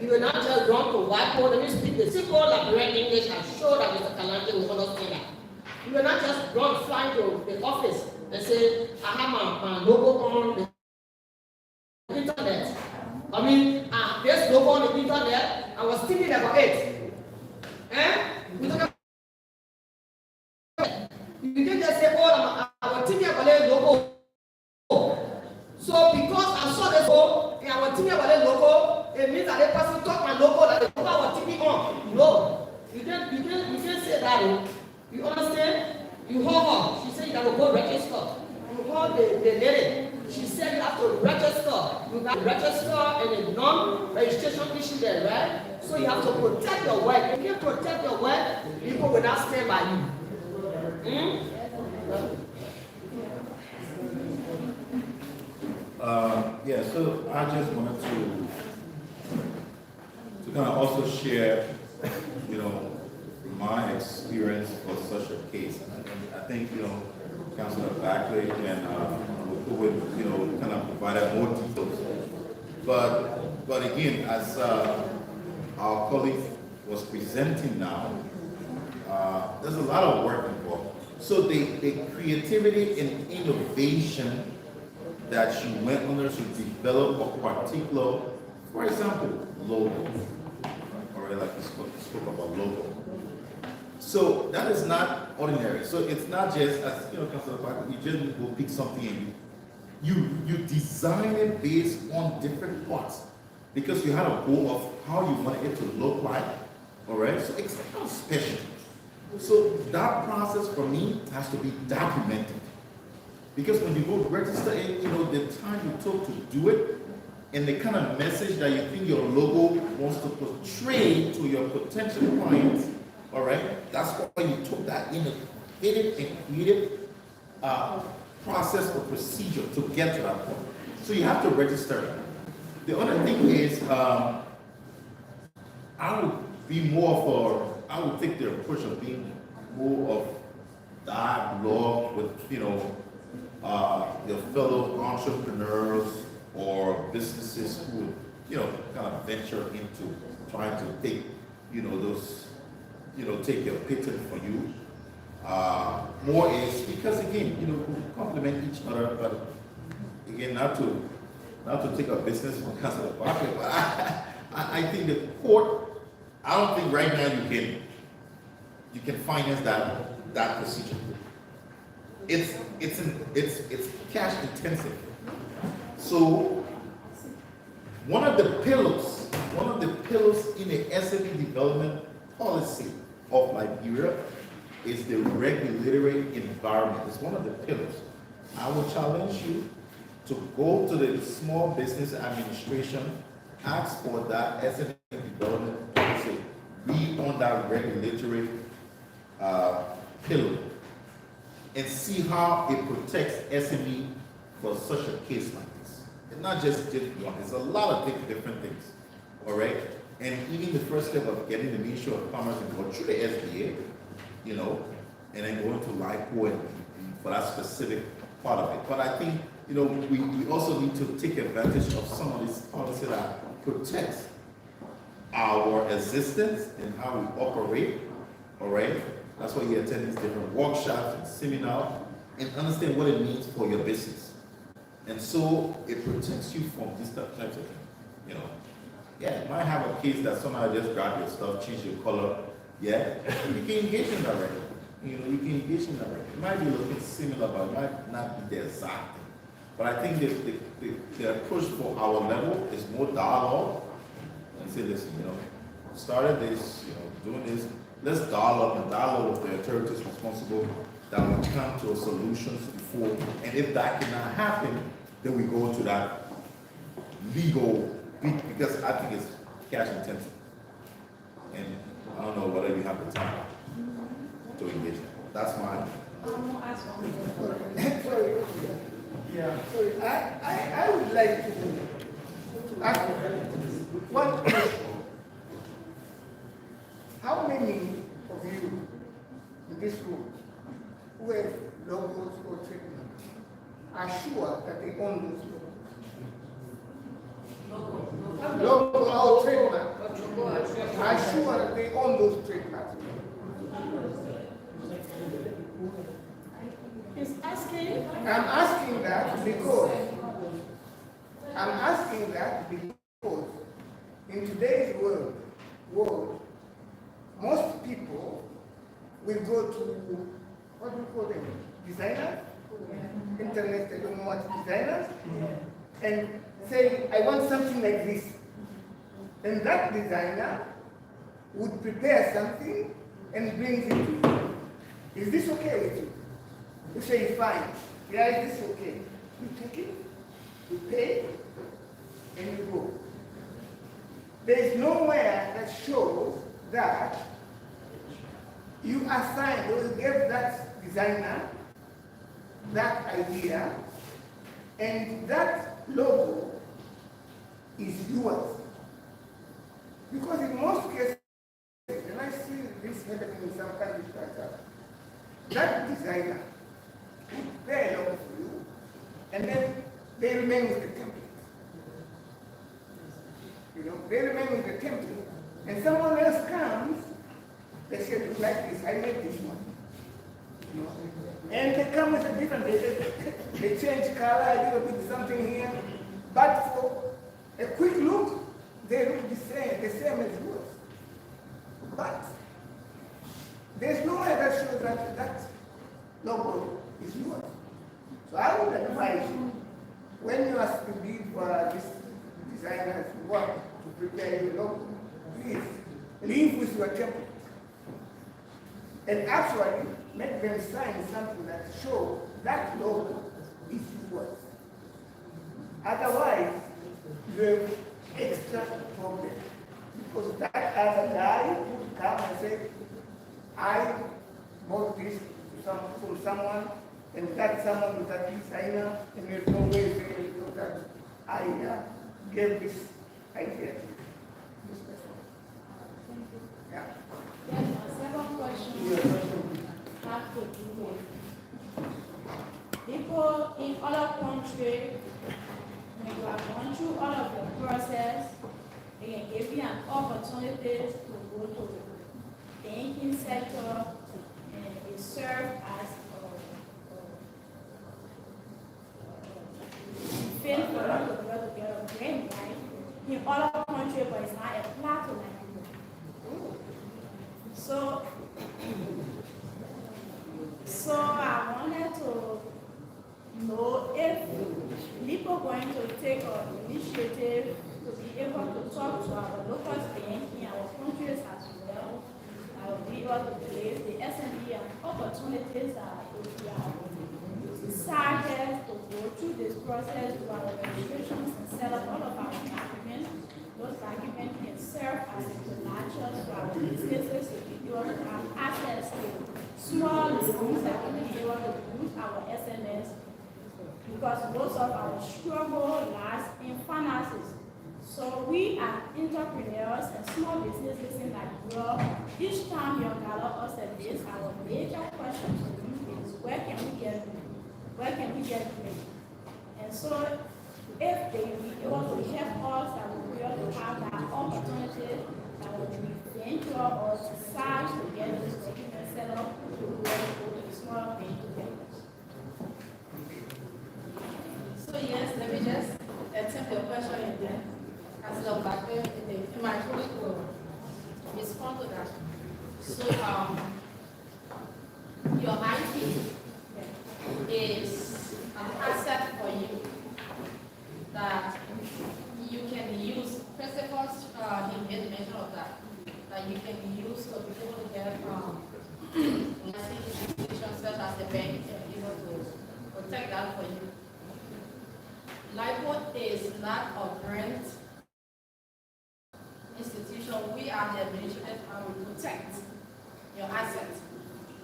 You will not just run to whiteboard. Let me speak the simple Liberian English and show that Mr. Kalanje will understand that. You will not just run flying to the office and say, I have my logo on the internet. This logo on the internet, I was thinking about it. You can just say, oh, I was thinking about the logo. So because I saw this logo and I was thinking about the logo, it means that the person took my logo that the logo I was thinking on. No. You can't say that. You understand? You hold her. She said you have to go register. You hold the lady. She said you have to register. You have to register and a non-registration issue there, right? So you have to protect your work. If you can't protect your work, people will not stand by you. So I just wanted to kind of also share, my experience for such a case. I think, Councilor Backley would kind of provide more details. But again, as our colleague was presenting now, there's a lot of work involved. So the creativity and innovation that you went under to develop a particular, for example, logo. All right, like you spoke about logo. So that is not ordinary. So it's not just, as Councilor Parker, you just go pick something and you design it based on different parts because you had a goal of how you wanted it to look like. All right, so it's kind of special. So that process for me has to be documented. Because when you go register it, the time you took to do it and the kind of message that you think your logo wants to portray to your potential clients, all right, that's why you took that innovative and creative process or procedure to get to that point. So you have to register it. The other thing is, I would take the approach of being more of dialogue with, your fellow entrepreneurs or businesses who would, kind of venture into trying to take, take your patent for you. More is because again, we complement each other, but again, not to take a business from Council of Barclay, but I think the court, I don't think right now you can finance that procedure. It's cash intensive. So one of the pillars in the SME development policy of Liberia is the regulatory environment. It's one of the pillars. I will challenge you to go to the Small Business Administration, ask for that SME development policy, be on that regulatory pillar, and see how it protects SME for such a case like this. It's not just one, it's a lot of different things, all right? And even the first step of getting the Ministry of Commerce and go through the SBA, and then going to LIPO and for that specific part of it. But I think, we also need to take advantage of some of these policies that protects our existence and how we operate, all right? That's why you attend these different workshops and seminars and understand what it means for your business. And so it protects you from these types of things, Yeah, you might have a case that somebody just grab your stuff, change your color, yeah? You can engage in that record. You can engage in that record. It might be looking similar, but it might not be the exact thing. But I think the approach for our level is more dialogue. And say, listen, started this, doing this. Let's dialogue with the authorities responsible that will come to a solutions before. And if that cannot happen, then we go to that legal beat, because I think it's cash intensive. And I don't know whether you have the time to engage in. That's mine. Sorry. Yeah. Sorry. I would like to ask one question. How many of you in this room who have logos or trademarks are sure that they own those logos? Logo or trademark are sure that they own those trademarks? He's asking? I'm asking that because in today's world, most people will go to, what do you call them, designers? Internet, they don't know what designers? And say, I want something like this. And that designer would prepare something and brings it to you. Is this okay with you? You say, fine. Yeah, is this okay? You take it, you pay, and you go. There is nowhere that shows that you assigned or you gave that designer that idea, and that logo is yours. Because in most cases, and I see this happening in some countries like that designer would pay a logo for you, and then they remain with the template. They remain with the template. And someone else comes, they say, look like this, I made this one. And they come with a different, they change color, a little bit something here. But for a quick look, they look the same as yours. But there's no way that shows that that logo is yours. So I would advise you, when you ask to give this designer's work to prepare your logo, please leave with your template. And actually, make them sign something that shows that logo is yours. Otherwise, you have extra problem. Because that other guy would come and say, I bought this from someone, and that someone was a designer, and there's no way that I gave this idea to this person. Yeah. Yes, my second question have to do with people in other countries, when you are going through all of the process, they can give you an opportunity to go to the banking sector and it serves as a field for them to be able to get a green light in other countries, but it's not applied to Nigeria. So I wanted to know if people going to take an initiative to be able to talk to our local bank in our countries as well. I will be able to place the SME and opportunities that if we are decided to go through this process to our registrations and set up all of our documents. Those documents can serve as a collateral to our businesses to be able to have access to small loans that can be able to boost our SMS because most of our struggle lies in finances. So we are entrepreneurs and small businesses in Nigeria. Each time you gather us at this, our major question to you is where can we get money? Where can we get money? And so if they will be able to help us, that we will be able to have that opportunity, that will be venture or decide to get this document set up to go to the small bank together. So yes, let me just attempt your question and then as a back in my colleague will respond to that. So your IP is an asset for you that you can use. First of all, he made mention of that you can use to be able to get institutions such as the bank and be able to protect that for you. LIBOR is not a grant institution. We are the administrative and we protect your assets.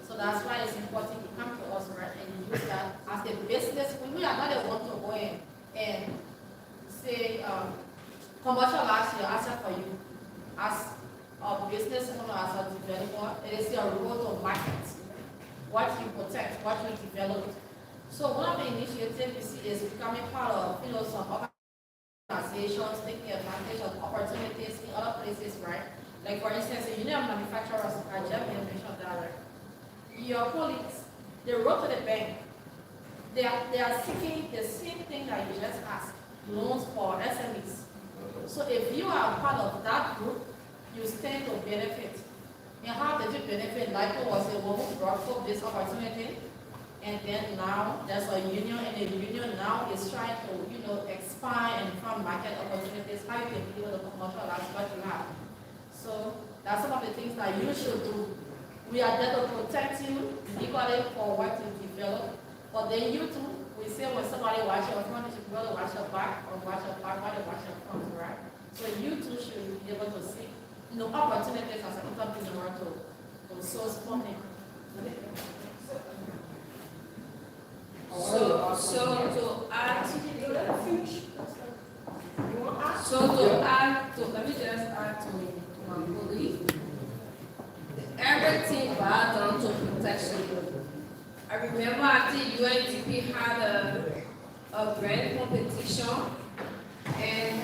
So that's why it's important you come to us, right, and you use that as a business. We are not the one to go in and say, commercialize your asset for you. As a business owner, as a developer, it is your role to market what you protect, what you develop. So one of the initiatives you see is becoming part of, some organizations taking advantage of opportunities in other places, right? Like for instance, the Union of Manufacturers, I just mentioned that, right? Your colleagues, they wrote to the bank. They are seeking the same thing that you just asked, loans for SMEs. So if you are part of that group, you stand to benefit. And how did you benefit? Like it was a woman who brought forth this opportunity. And then now there's a union, and the union now is trying to, expand and find market opportunities, how you can be able to commercialize what you have. So that's some of the things that you should do. We are there to protect you legally for what you develop. But then you too, we say when somebody watch your front, you should be able to watch your back, or watch your back while they watch your front, right? So you too should be able to see opportunities as an entrepreneur to source funding. Let me just add to my colleague. Everything boils down to protection. I remember after UNDP had a grant competition, and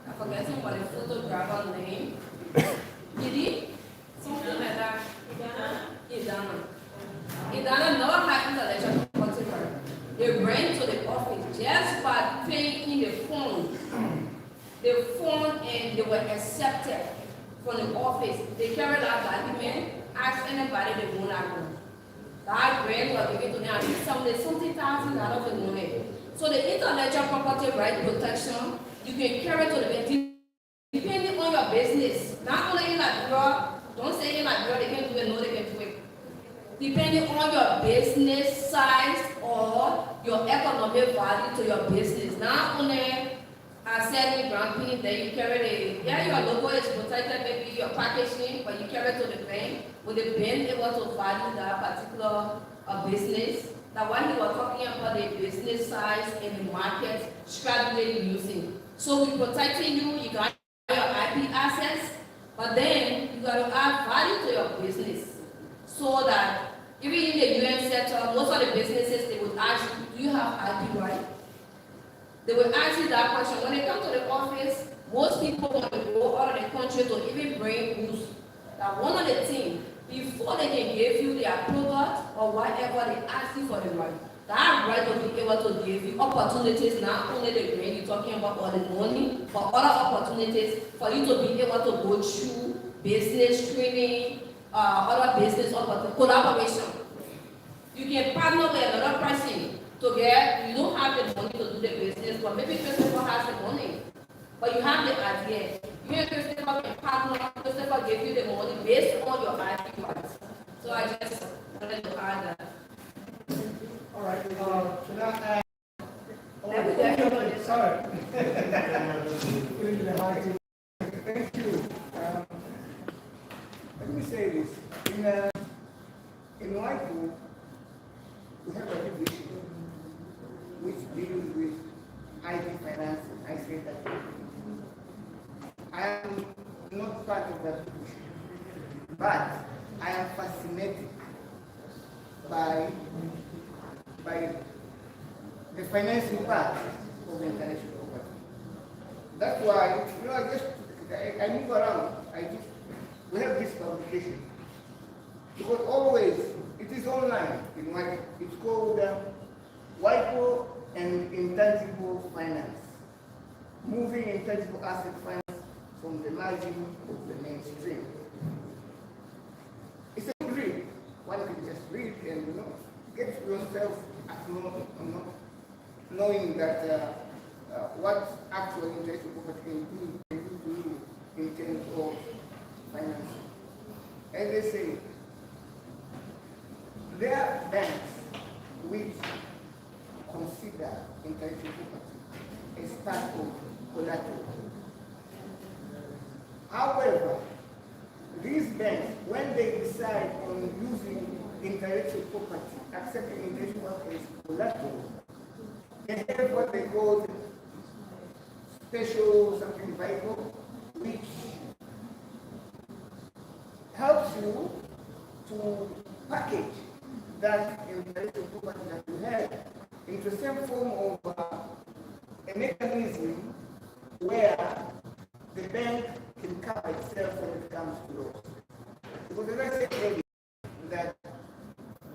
I'm forgetting what the photographer name. Didi? Something like that. Idana never had intellectual property right. They ran to the office just by paying in the phone. And they were accepted from the office. They carried out document, asked anybody they want to go. That grant was given to them, I think $70,000 of money. So the intellectual property right protection, you can carry to the bank depending on your business. Not only in Liberia, don't say in Liberia they can do it, no, they can do it. Depending on your business size or your economic value to your business. Not only selling brand, then you carry your logo is protected, maybe your packaging, but you carry it to the bank. With the bank able to value that particular business. That what he was talking about, the business size and the market strategy you're using. So we're protecting you, you got your IP assets, but then you got to add value to your business. So that even in the UN sector, most of the businesses, they would ask you, do you have IP right? They will ask you that question. When they come to the office, most people want to go out of the country to even bring goods. That one of the things, before they can give you their product or whatever, they ask you for the right. That right to be able to give you opportunities, not only the grant you're talking about or the money, but other opportunities for you to be able to go through business training, other business opportunities, collaboration. You can partner with another person to get, you don't have the money to do the business, but maybe Christopher has the money, but you have the idea. You and Christopher can partner, Christopher give you the money based on your IP rights. So I just wanted to add that. All right, should I add? Sorry. Thank you. Let me say this. In Whitewood, we have a division which deals with IT financing. I say that. I am not part of that division, but I am fascinated by the financing part of the intellectual property. That's why, I move around. We have this publication. Because always, it is online in White. It's called WIPO and Intangible Finance. Moving intangible asset finance from the margin to the mainstream. It's a good read. One can just read and get yourself knowing that what actual intellectual property can do to you in terms of financing. As they say, there are banks which consider intellectual property as part of collateral. However, these banks, when they decide on using intellectual property, accepting intellectual property as collateral, they have what they call special something vehicle, which helps you to package that intellectual property that you have into some form of a mechanism where the bank can cover itself when it comes to loss. Because as I said earlier, that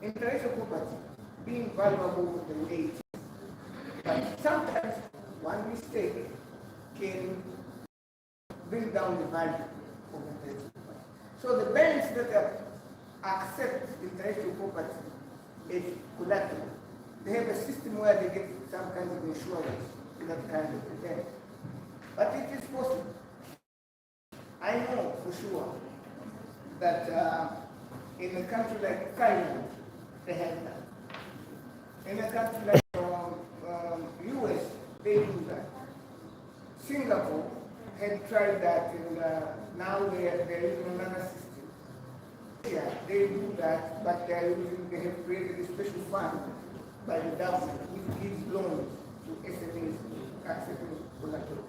intellectual property being valuable the way it is, but sometimes one mistake can bring down the value of intellectual property. So the banks that accept intellectual property as collateral, they have a system where they get some kind of insurance to that kind of event. But it is possible. I know for sure that in a country like Thailand, they have that. In a country like US, they do that. Singapore had tried that, and now there is another system. Yeah, they do that, but they have created a special fund by the government which gives loans to SMEs accepting collateral.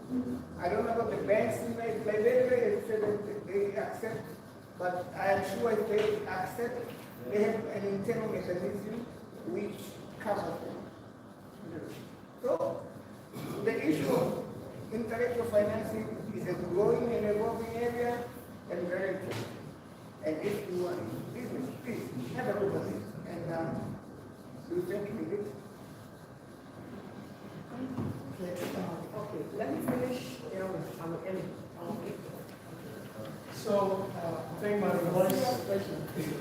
I don't know about the banks in Liberia, said that they accept, but I am sure if they accept, they have an internal mechanism which covers them. So, the issue of intellectual financing is a growing and evolving area and very interesting. And if you are in business, please have a look at it. And do you think we did? Okay, let me finish. So, I think my voice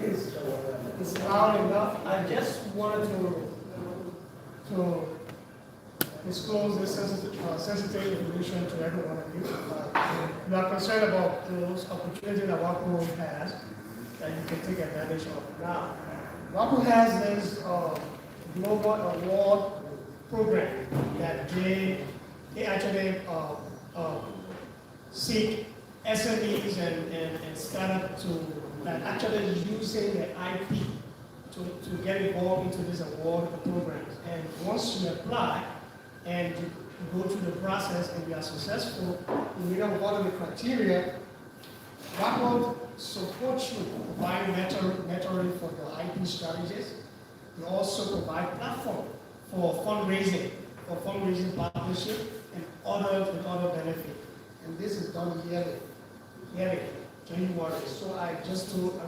is loud enough. I just wanted to disclose this sensitive information to every one of you. We are concerned about those opportunities that WAPO has that you can take advantage of. Now, WAPO has this global award program that they actually seek SMEs and startups to actually using the IP to get involved into this award programs. And once you apply and you go through the process and you are successful, you meet up one of the criteria, WAPO supports you, provide mentoring for your IP strategies. You also provide platform for fundraising partnership and other benefit. And this is done yearly, January. So I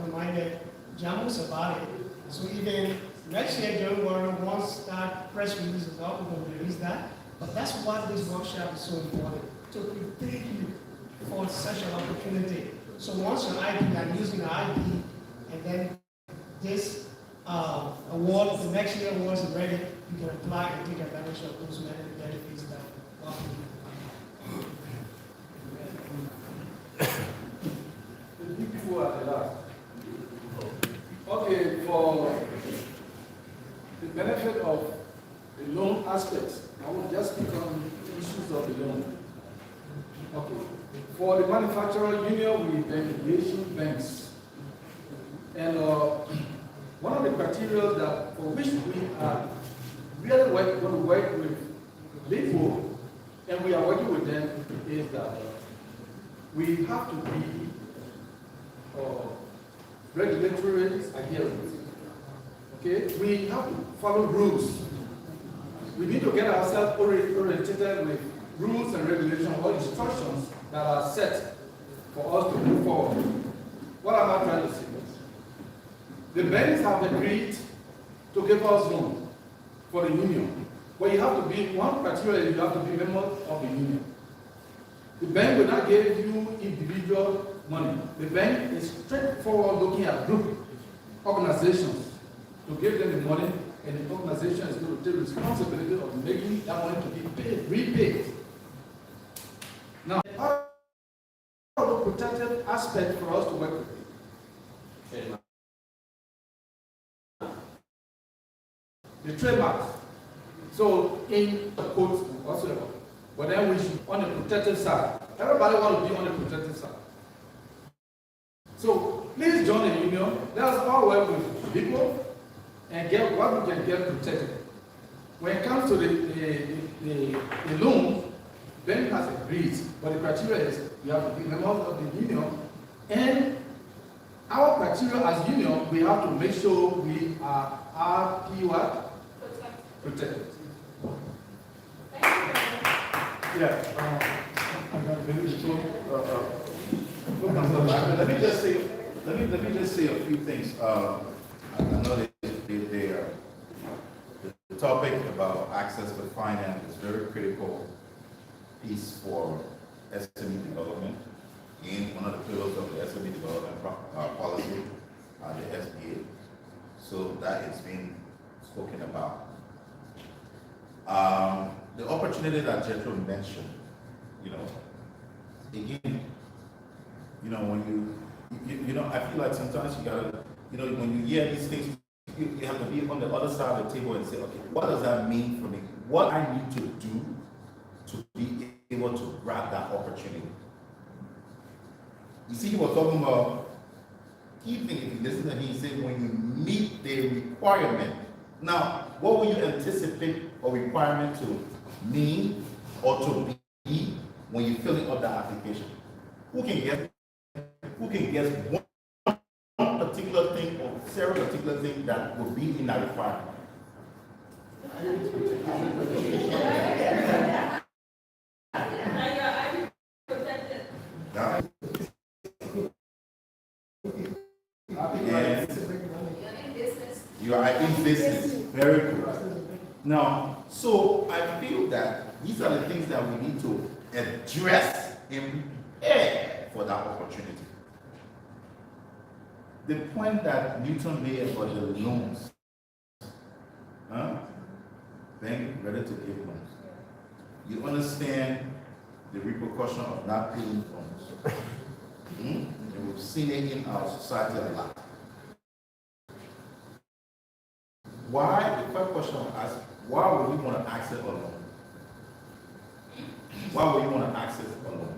reminded Jamus about it. So even next year, January, once that press release is out, we're going to release that. But that's why this workshop is so important, to prepare you for such an opportunity. So once your IP, I'm using the IP, and then this award, the next year awards are ready, you can apply and take advantage of those benefits that offer you. Before at the last. Okay, for the benefit of the loan aspects, I will just speak on issues of the loan. Okay. For the manufacturer union, we engage banks. And one of the criteria that for which we are really going to work with LIFO, and we are working with them, is that we have to be regulatory adherent. Okay? We have to follow rules. We need to get ourselves oriented with rules and regulations or instructions that are set for us to move forward. What am I trying to say? The banks have agreed to give us loan for the union. But you have to be, one criteria is you have to be a member of the union. The bank will not give you individual money. The bank is straightforward looking at group organizations to give them the money, and the organization is going to take responsibility of making that money to be paid, repaid. Now, how are the protected aspect for us to work with? The trademarks. So, in the quotes whatsoever, but then we should on the protected side. Everybody want to be on the protected side. So, please join the union. Let us all work with people and get what we can get protected. When it comes to the loan, bank has agreed, but the criteria is you have to be members of the union, and our criteria as union, we have to make sure we are RP protected. Yeah. Let me just say a few things. I know the topic about access to finance is very critical piece for SME development. In one of the pillars of the SME development policy, the SBA. So that is being spoken about. The opportunity that Jethro mentioned, again, when I feel like sometimes you gotta, when you hear these things, you have to be on the other side of the table and say, okay, what does that mean for me? What I need to do to be able to grab that opportunity? You see, he was talking about key thing. If you listen to him, he said, when you meet the requirement. Now, what will you anticipate a requirement to mean or to be when you're filling up the application? Who can guess one particular thing or several particular things that will be in that requirement? Yeah. You are in business. Very cool. Now, so I feel that these are the things that we need to address and prepare for that opportunity. The point that Newton made about the loans, bank ready to give loans. You understand the repercussion of not paying loans. And we've seen it in our society a lot. Why, the first question I ask, why would we want to access a loan? Why would you want to access a loan?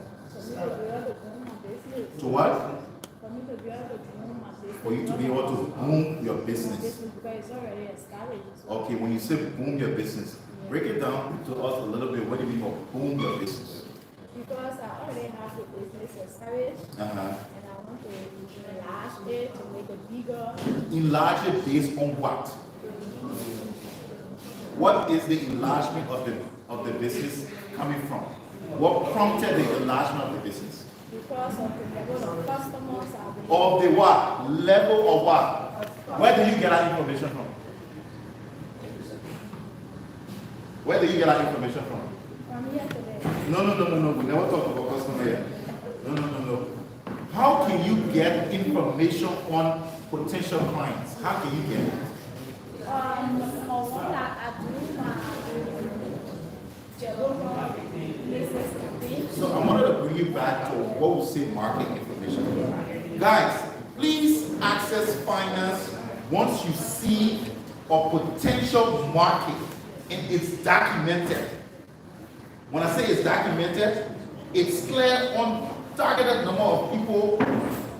To what? For you to be able to boom your business. Okay, when you say boom your business, break it down to us a little bit. What do you mean by boom your business? Because I already have the business established, and I want to enlarge it to make it bigger. Enlarge it based on what? what is the enlargement of the business coming from? What prompted the enlargement of the business? Because of the level of customers Of the what? Level of what? Where do you get that information from? Where do you get that information from? from here today. No. We never talk about customer here. No. How can you get information on potential clients? How can you get it? So I wanted to bring you back to what we say market information. Guys, please access finance once you see a potential market and it's documented. When I say it's documented, it's clear on targeted number of people,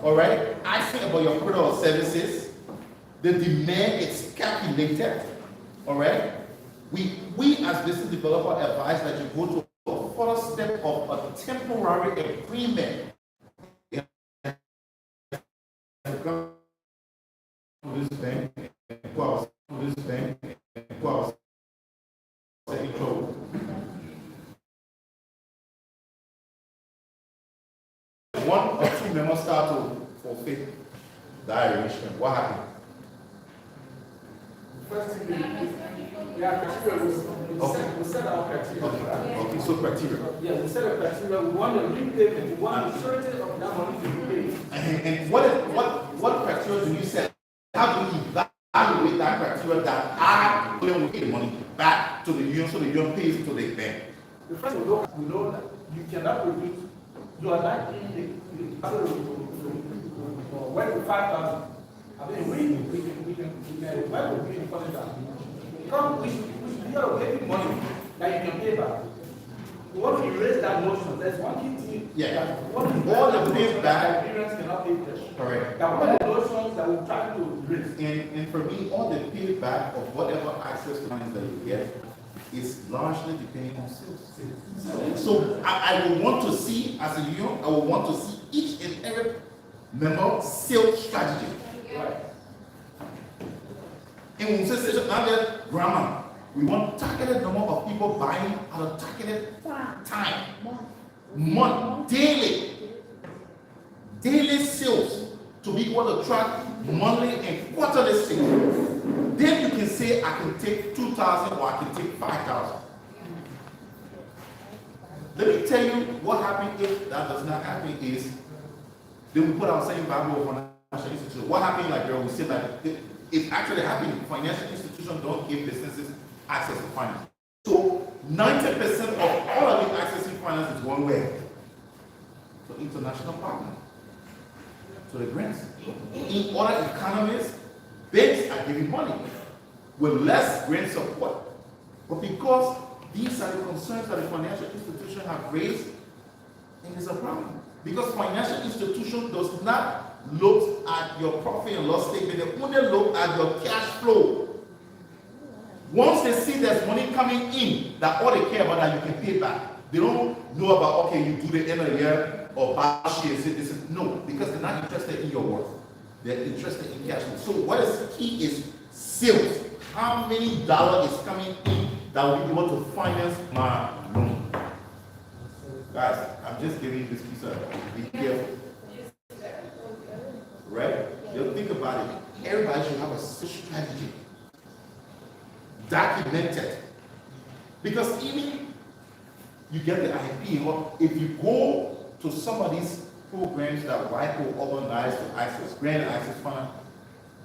all right, asking about your product or services. The demand is calculated, all right. We as business developer advise that you go to a further step of a temporary agreement. One or two members start to forfeit that arrangement. What happened? First thing, yeah, criteria. We set our criteria. Okay, so criteria. Yeah, we set a criteria. We want the repayment. We want the surety of that money to be paid. And what criteria do you set? How do you evaluate that criteria that I will pay the money back to the union so the union pays to the bank? The first we know that you cannot produce. You are not when to 5,000. I mean, we can why would we encourage that? Because we are getting money that you can pay back. We want to erase that notion. There's one key thing. Yeah. All the payback. Parents cannot pay cash. Correct. That one of the notions that we try to erase. And for me, all the payback of whatever access to money that you get is largely depending on sales. So I will want to see, as a union, I will want to see each and every member sales strategy. Right. And when we say sales target grammar, we want targeted number of people buying at a targeted time, month, daily sales to be able to track monthly and quarterly sales. Then you can say I can take 2,000 or I can take 5,000. Let me tell you what happens if that does not happen is then we put our same value of financial institution. What happened like girl, we say that it's actually happening. Financial institutions don't give businesses access to finance. So 90% of all of the accessing finance is one way. To international partners. To the grants. In other economies, banks are giving money with less grant support. But because these are the concerns that the financial institution have raised, and it's a problem. Because financial institution does not look at your profit and loss statement, they only look at your cash flow. Once they see there's money coming in, that all they care about that you can pay back. They don't know about, okay, you do the end of the year or buy shares. No, because they're not interested in your worth. They're interested in cash flow. So what is key is sales. How many dollars is coming in that will be able to finance my loan? Guys, I'm just giving you this piece of be careful. Right? You think about it. Everybody should have a strategy. Documented. Because even you get the IP, or if you go to some of these programs that white people organize to access grant and access fund,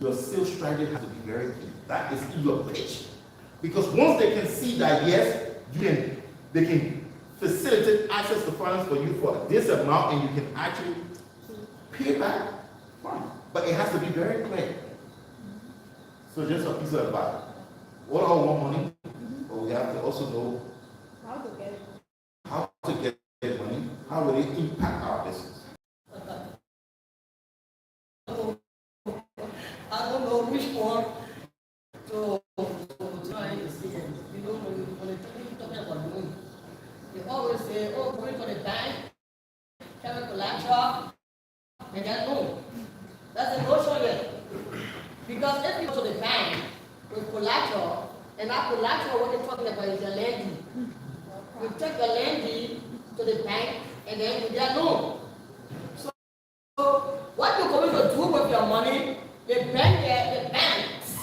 your sales strategy has to be very clear. That is in your pitch. Because once they can see that yes, they can facilitate access to funds for you for this amount and you can actually pay back, fine. But it has to be very clear. So just a piece of advice. We all want money, but we have to also know how to get money, how will it impact our business. I don't know which one to try to see. You know, when you talk about money, you always say, oh, going to the bank, have a collateral, and then boom. That's a notion yet. Because if you go to the bank with collateral And that collateral, what they're talking about is the land deed. You take the land deed to the bank, and then you get loan. So what you're going to do with your money, the banks,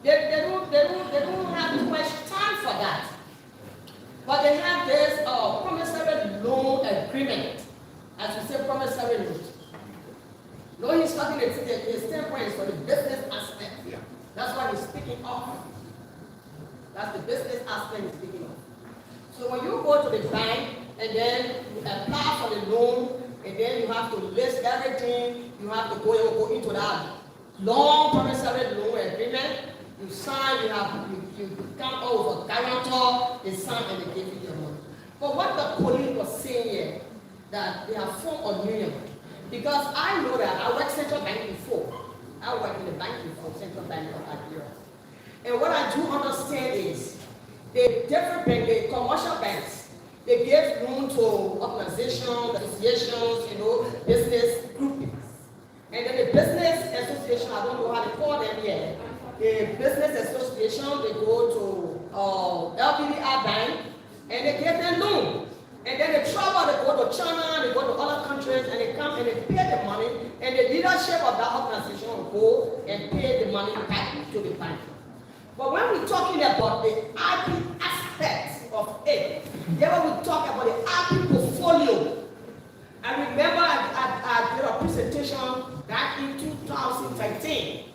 they don't have too much time for that. But they have this promissory loan agreement, as we say, promissory note. No, he's talking his standpoint for the business aspect. Yeah. That's what he's speaking of. That's the business aspect he's speaking of. So when you go to the bank and then you apply for the loan, and then you have to list everything, you have to go into that long promissory loan agreement. You sign, you come over guarantor, they sign and they give you your money. But what the police was saying here, that they have formed a union. Because I know that I worked Central Bank before. I worked in the bank before, Central Bank of Liberia. And what I do understand is the different banks, the commercial banks, they give loan to organizations, associations, business groupings. And then the business association, I don't know how to call them yet. The business association, they go to LBDI Bank and they give them loan. And then they travel, they go to China, they go to other countries, and they come and they pay the money, and the leadership of that organization will go and pay the money back to the bank. But when we're talking about the IP aspect of it, then when we talk about the IP portfolio, I remember I did a presentation back in 2013.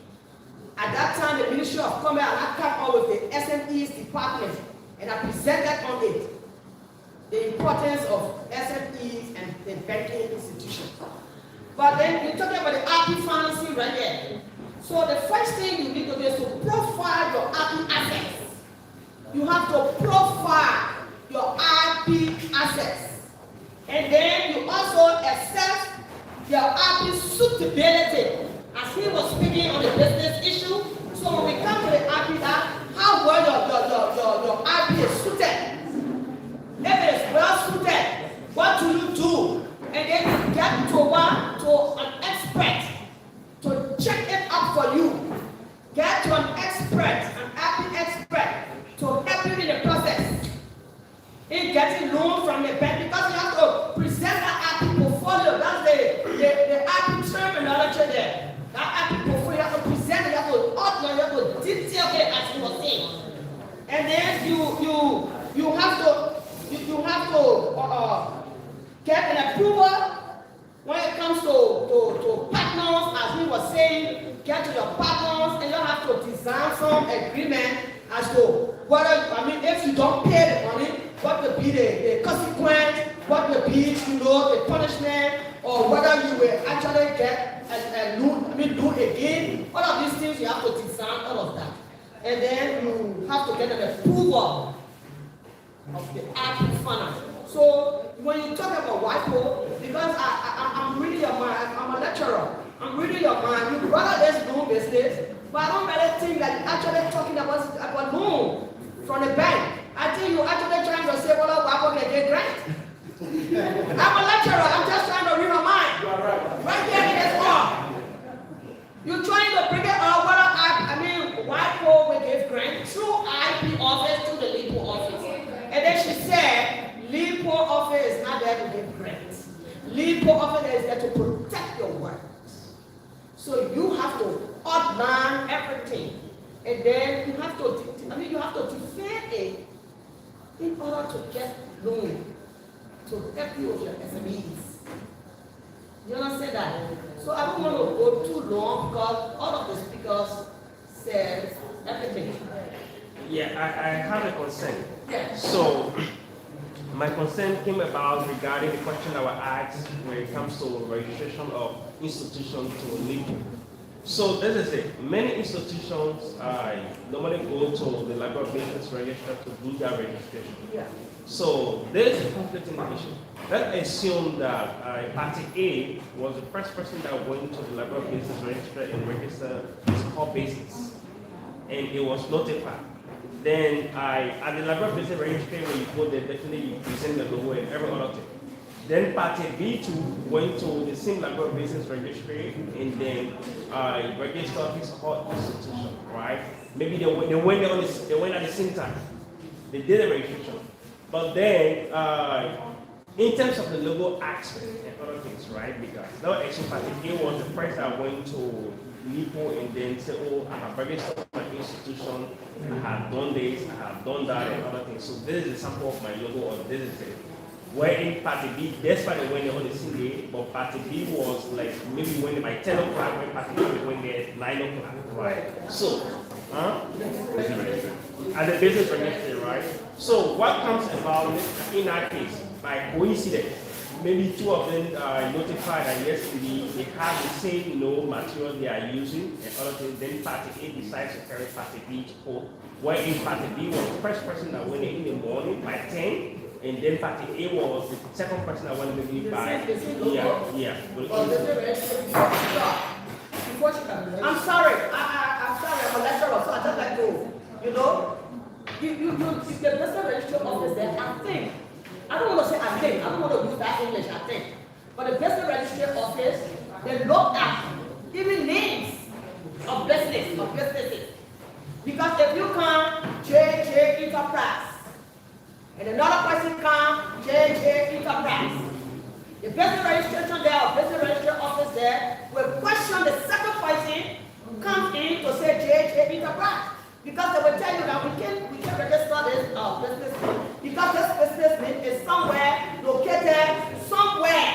At that time, the Ministry of Commerce, and I came out with the SMEs department, and I presented on it the importance of SMEs and the banking institutions. But then you're talking about the IP financing right here. So the first thing you need to do is to profile your IP assets. You have to profile your IP assets. And then you also assess your IP suitability. As he was speaking on the business issue, so when we come to the IP, how well your IP is suited. If it is well suited, what do you do? And then you get to an expert to check it up for you. Get to an expert, an IP expert, to help you in the process. In getting loan from the bank, because you have to present that IP portfolio. That's the IP terminology there. That IP portfolio, you have to present it, you have to outline, you have to detail it as you were saying. And then you have to get an approval when it comes to partners, as we were saying. Get to your partners, and you have to design some agreement as to whether, if you don't pay the money, what will be the consequence, what will be, the punishment, or whether you will actually get a loan again. All of these things you have to design all of that. And then you have to get an approval of the IP finance. So when you talk about WIPO, because I'm reading your mind, I'm a lecturer, I'm reading your mind, you rather there's loan business, but I don't really think that you're actually talking about loan from the bank. I think you're actually trying to say, well, WIPO can get grant. I'm a lecturer, I'm just trying to read my mind. Right there it is all. You're trying to bring it up, whether WIPO will give grant through IP office to the legal office. And then she said, legal office is not there to give grants. Legal office is there to protect your work. So you have to outline everything. And then you have to, defend it in order to get loan to help you with your SMEs. You understand that? So I don't want to go too long because all of the speakers said everything. Yeah, I have a concern. Yes. So my concern came about regarding the question that was asked when it comes to registration of institutions to legal. So this is it. Many institutions normally go to the Liberia Business Register to do their registration. Yeah. So there's a conflict in the issue. Let's assume that Party A was the first person that went to the Liberia Business Register and registered his core business, and it was notified. Then at the Liberia Business Registry, when you go there, definitely you present the logo and every other thing. Then party B2 went to the same Liberia business registry and then register his whole institution, right? Maybe they went at the same time. They did the registration. But then, in terms of the logo aspect and other things, right? Because that actually party A was the first that went to Lipo and then said, oh, I have registered my institution, I have done this, I have done that, and other things. So this is a sample of my logo, or this is it. Where in party B, that's why they went there on the same day, but party B was like maybe when they by 10 o'clock, when party B went there at 9 o'clock, right? So, at the business registry, right? So what comes about in that case, by coincidence, maybe two of them notified that yesterday they have the same material they are using and other things. Then party A decides to carry party B to court, where in party B was the first person that went in the morning by 10, and then party A was the second person that went maybe by I'm sorry, I'm a lecturer, so I just like to, the business registration office there, I don't want to say I don't want to use that English, I think. But the business registration office, they look at even names of businesses. Because if you come JJ Enterprise, and another person come JJ Enterprise, the business registration there or business registration office there will question the second person who comes in to say JJ Enterprise. Because they will tell you that we can register this business name because this business name is somewhere located somewhere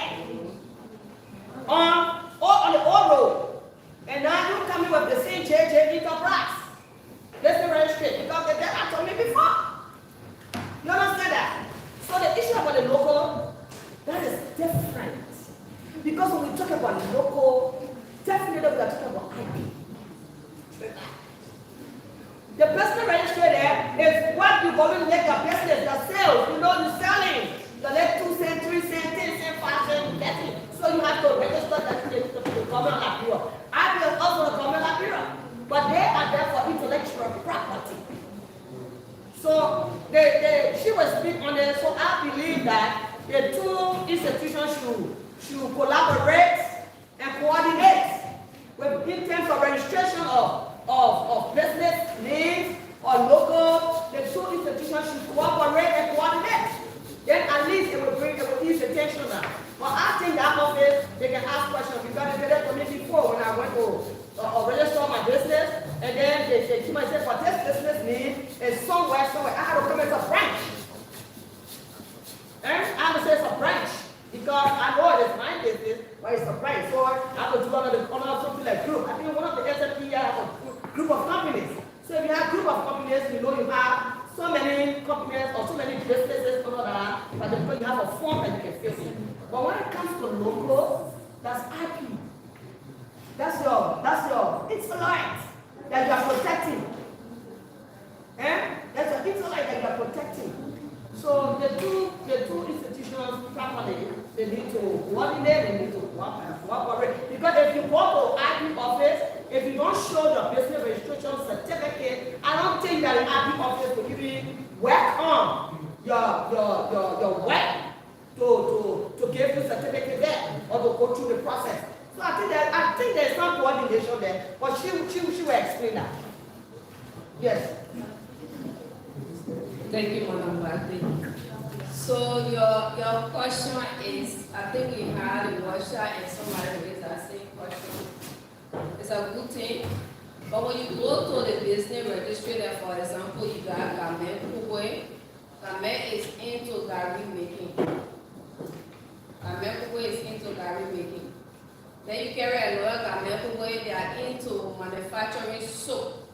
on the old road. And now you come in with the same JJ Enterprise. Business registration because they did that to me before. You understand that? So the issue about the local, that is different. Because when we talk about local, definitely we are talking about IP. The business registry there is what you go and make your business, your sales. You're selling. You let 2 cents, 3 cents, 10 cents, 5 cents, you get it. So you have to register that to the government of Liberia. IP is also the government of Liberia. But they are there for intellectual property. So she will speak on it. So I believe that the two institutions should collaborate and coordinate in terms of registration of business names or local. The two institutions should cooperate and coordinate. Then at least it will ease the tension now. But I think that office, they can ask questions because they did it to me before when I went to register my business. And then they came and said, for this business name is somewhere. I had to come as a branch. And I have to say it's a branch. Because I know it is my business, but it's a branch. So I have to do another something like group. I think one of the SFP has a group of companies. So if you have a group of companies, you have so many companies or so many businesses, but because you have a form that you can fill in. But when it comes to local, that's IP. That's your intellect that you are protecting. That's your intellect that you are protecting. So the two institutions properly, they need to coordinate, they need to cooperate. Because if you go to IP office, if you don't show your business registration certificate, I don't think that the IP office will even work on your work to give you certificate there or to go through the process. So I think there's some coordination there, but she will explain that. Yes. Thank you, Madam Barkley. So your question is, I think we had a workshop and somebody raised that same question. It's a good thing. But when you go to the business registry, there, for example, you got Gamet Kugwe. Gamet is into gari making. Gamet Kugwe is into gari making. Then you carry another Gamet Kugwe, they are into manufacturing soap.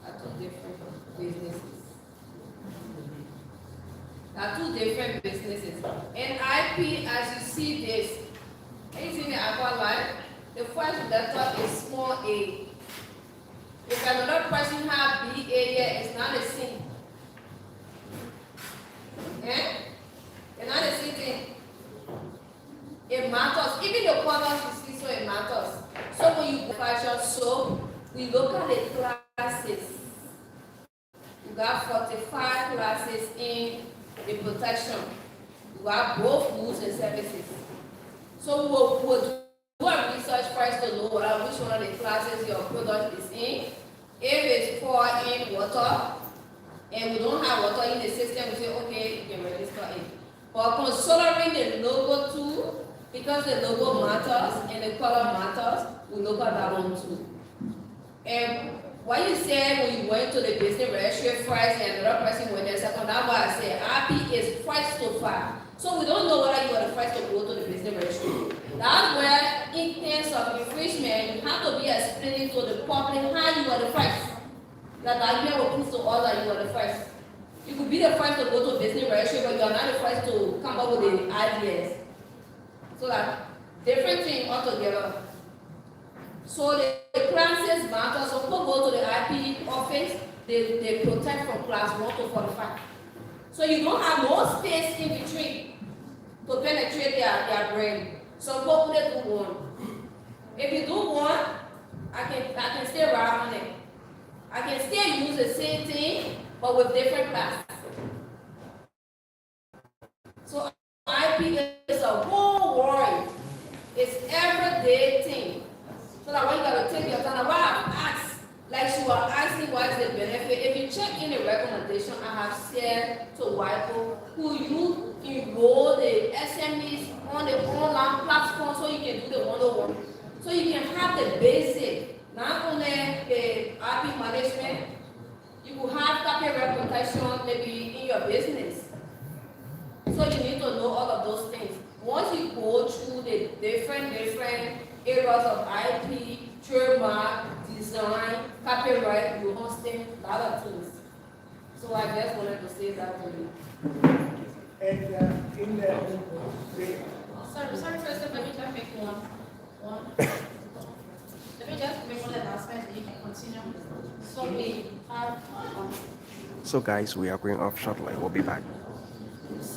That's two different businesses. Now, two different businesses. In IP, as you see this, anything in Aqua Life, the first letter is small a. If another person have big A here, it's not the same. It's not the same thing. It matters. Even the colors you see, so it matters. So when you fashion soap, we look at the classes. You got 45 classes in the protection. You We have both goods and services. So we'll do a research first to know which one of the classes your product is in. If it's for in water, and we don't have water in the system, we say, okay, you can register it. But considering the logo too, because the logo matters and the color matters, we look at that one too. And what you said when you went to the business registry first and another person went there second, that's why I said RP is first to file. So we don't know whether you are the first to go to the business registry. That's where, in terms of infringement, you have to be explaining to the public how you are the first. That the idea will prove to all that you are the first. You could be the first to go to business registry, but you are not the first to come up with the ideas. So that different thing altogether. So the classes matter. So people go to the IP office, they protect from class 1 to 45. So you don't have no space in between to penetrate their brain. So people put it to 1. If you do 1, I can still write on it. I can still use the same thing, but with different classes. So IP is a whole world. It's everyday thing. So that when you gotta take your time, why I've asked, like she was asking what is the benefit. If you check in the recommendation, I have said to WIPO, who you enroll the SMEs on the online platform so you can do the 101. So you can have the basic, not only the IP management, you will have copyright protection maybe in your business. So you need to know all of those things. Once you go through the different areas of IP, trademark, design, copyright, you understand a lot of things. So I just wanted to say that to you. And in the Sorry, first, let me just make one. Let me just make one announcement so you can continue. So we have So guys, we are going off shortly. We'll be back.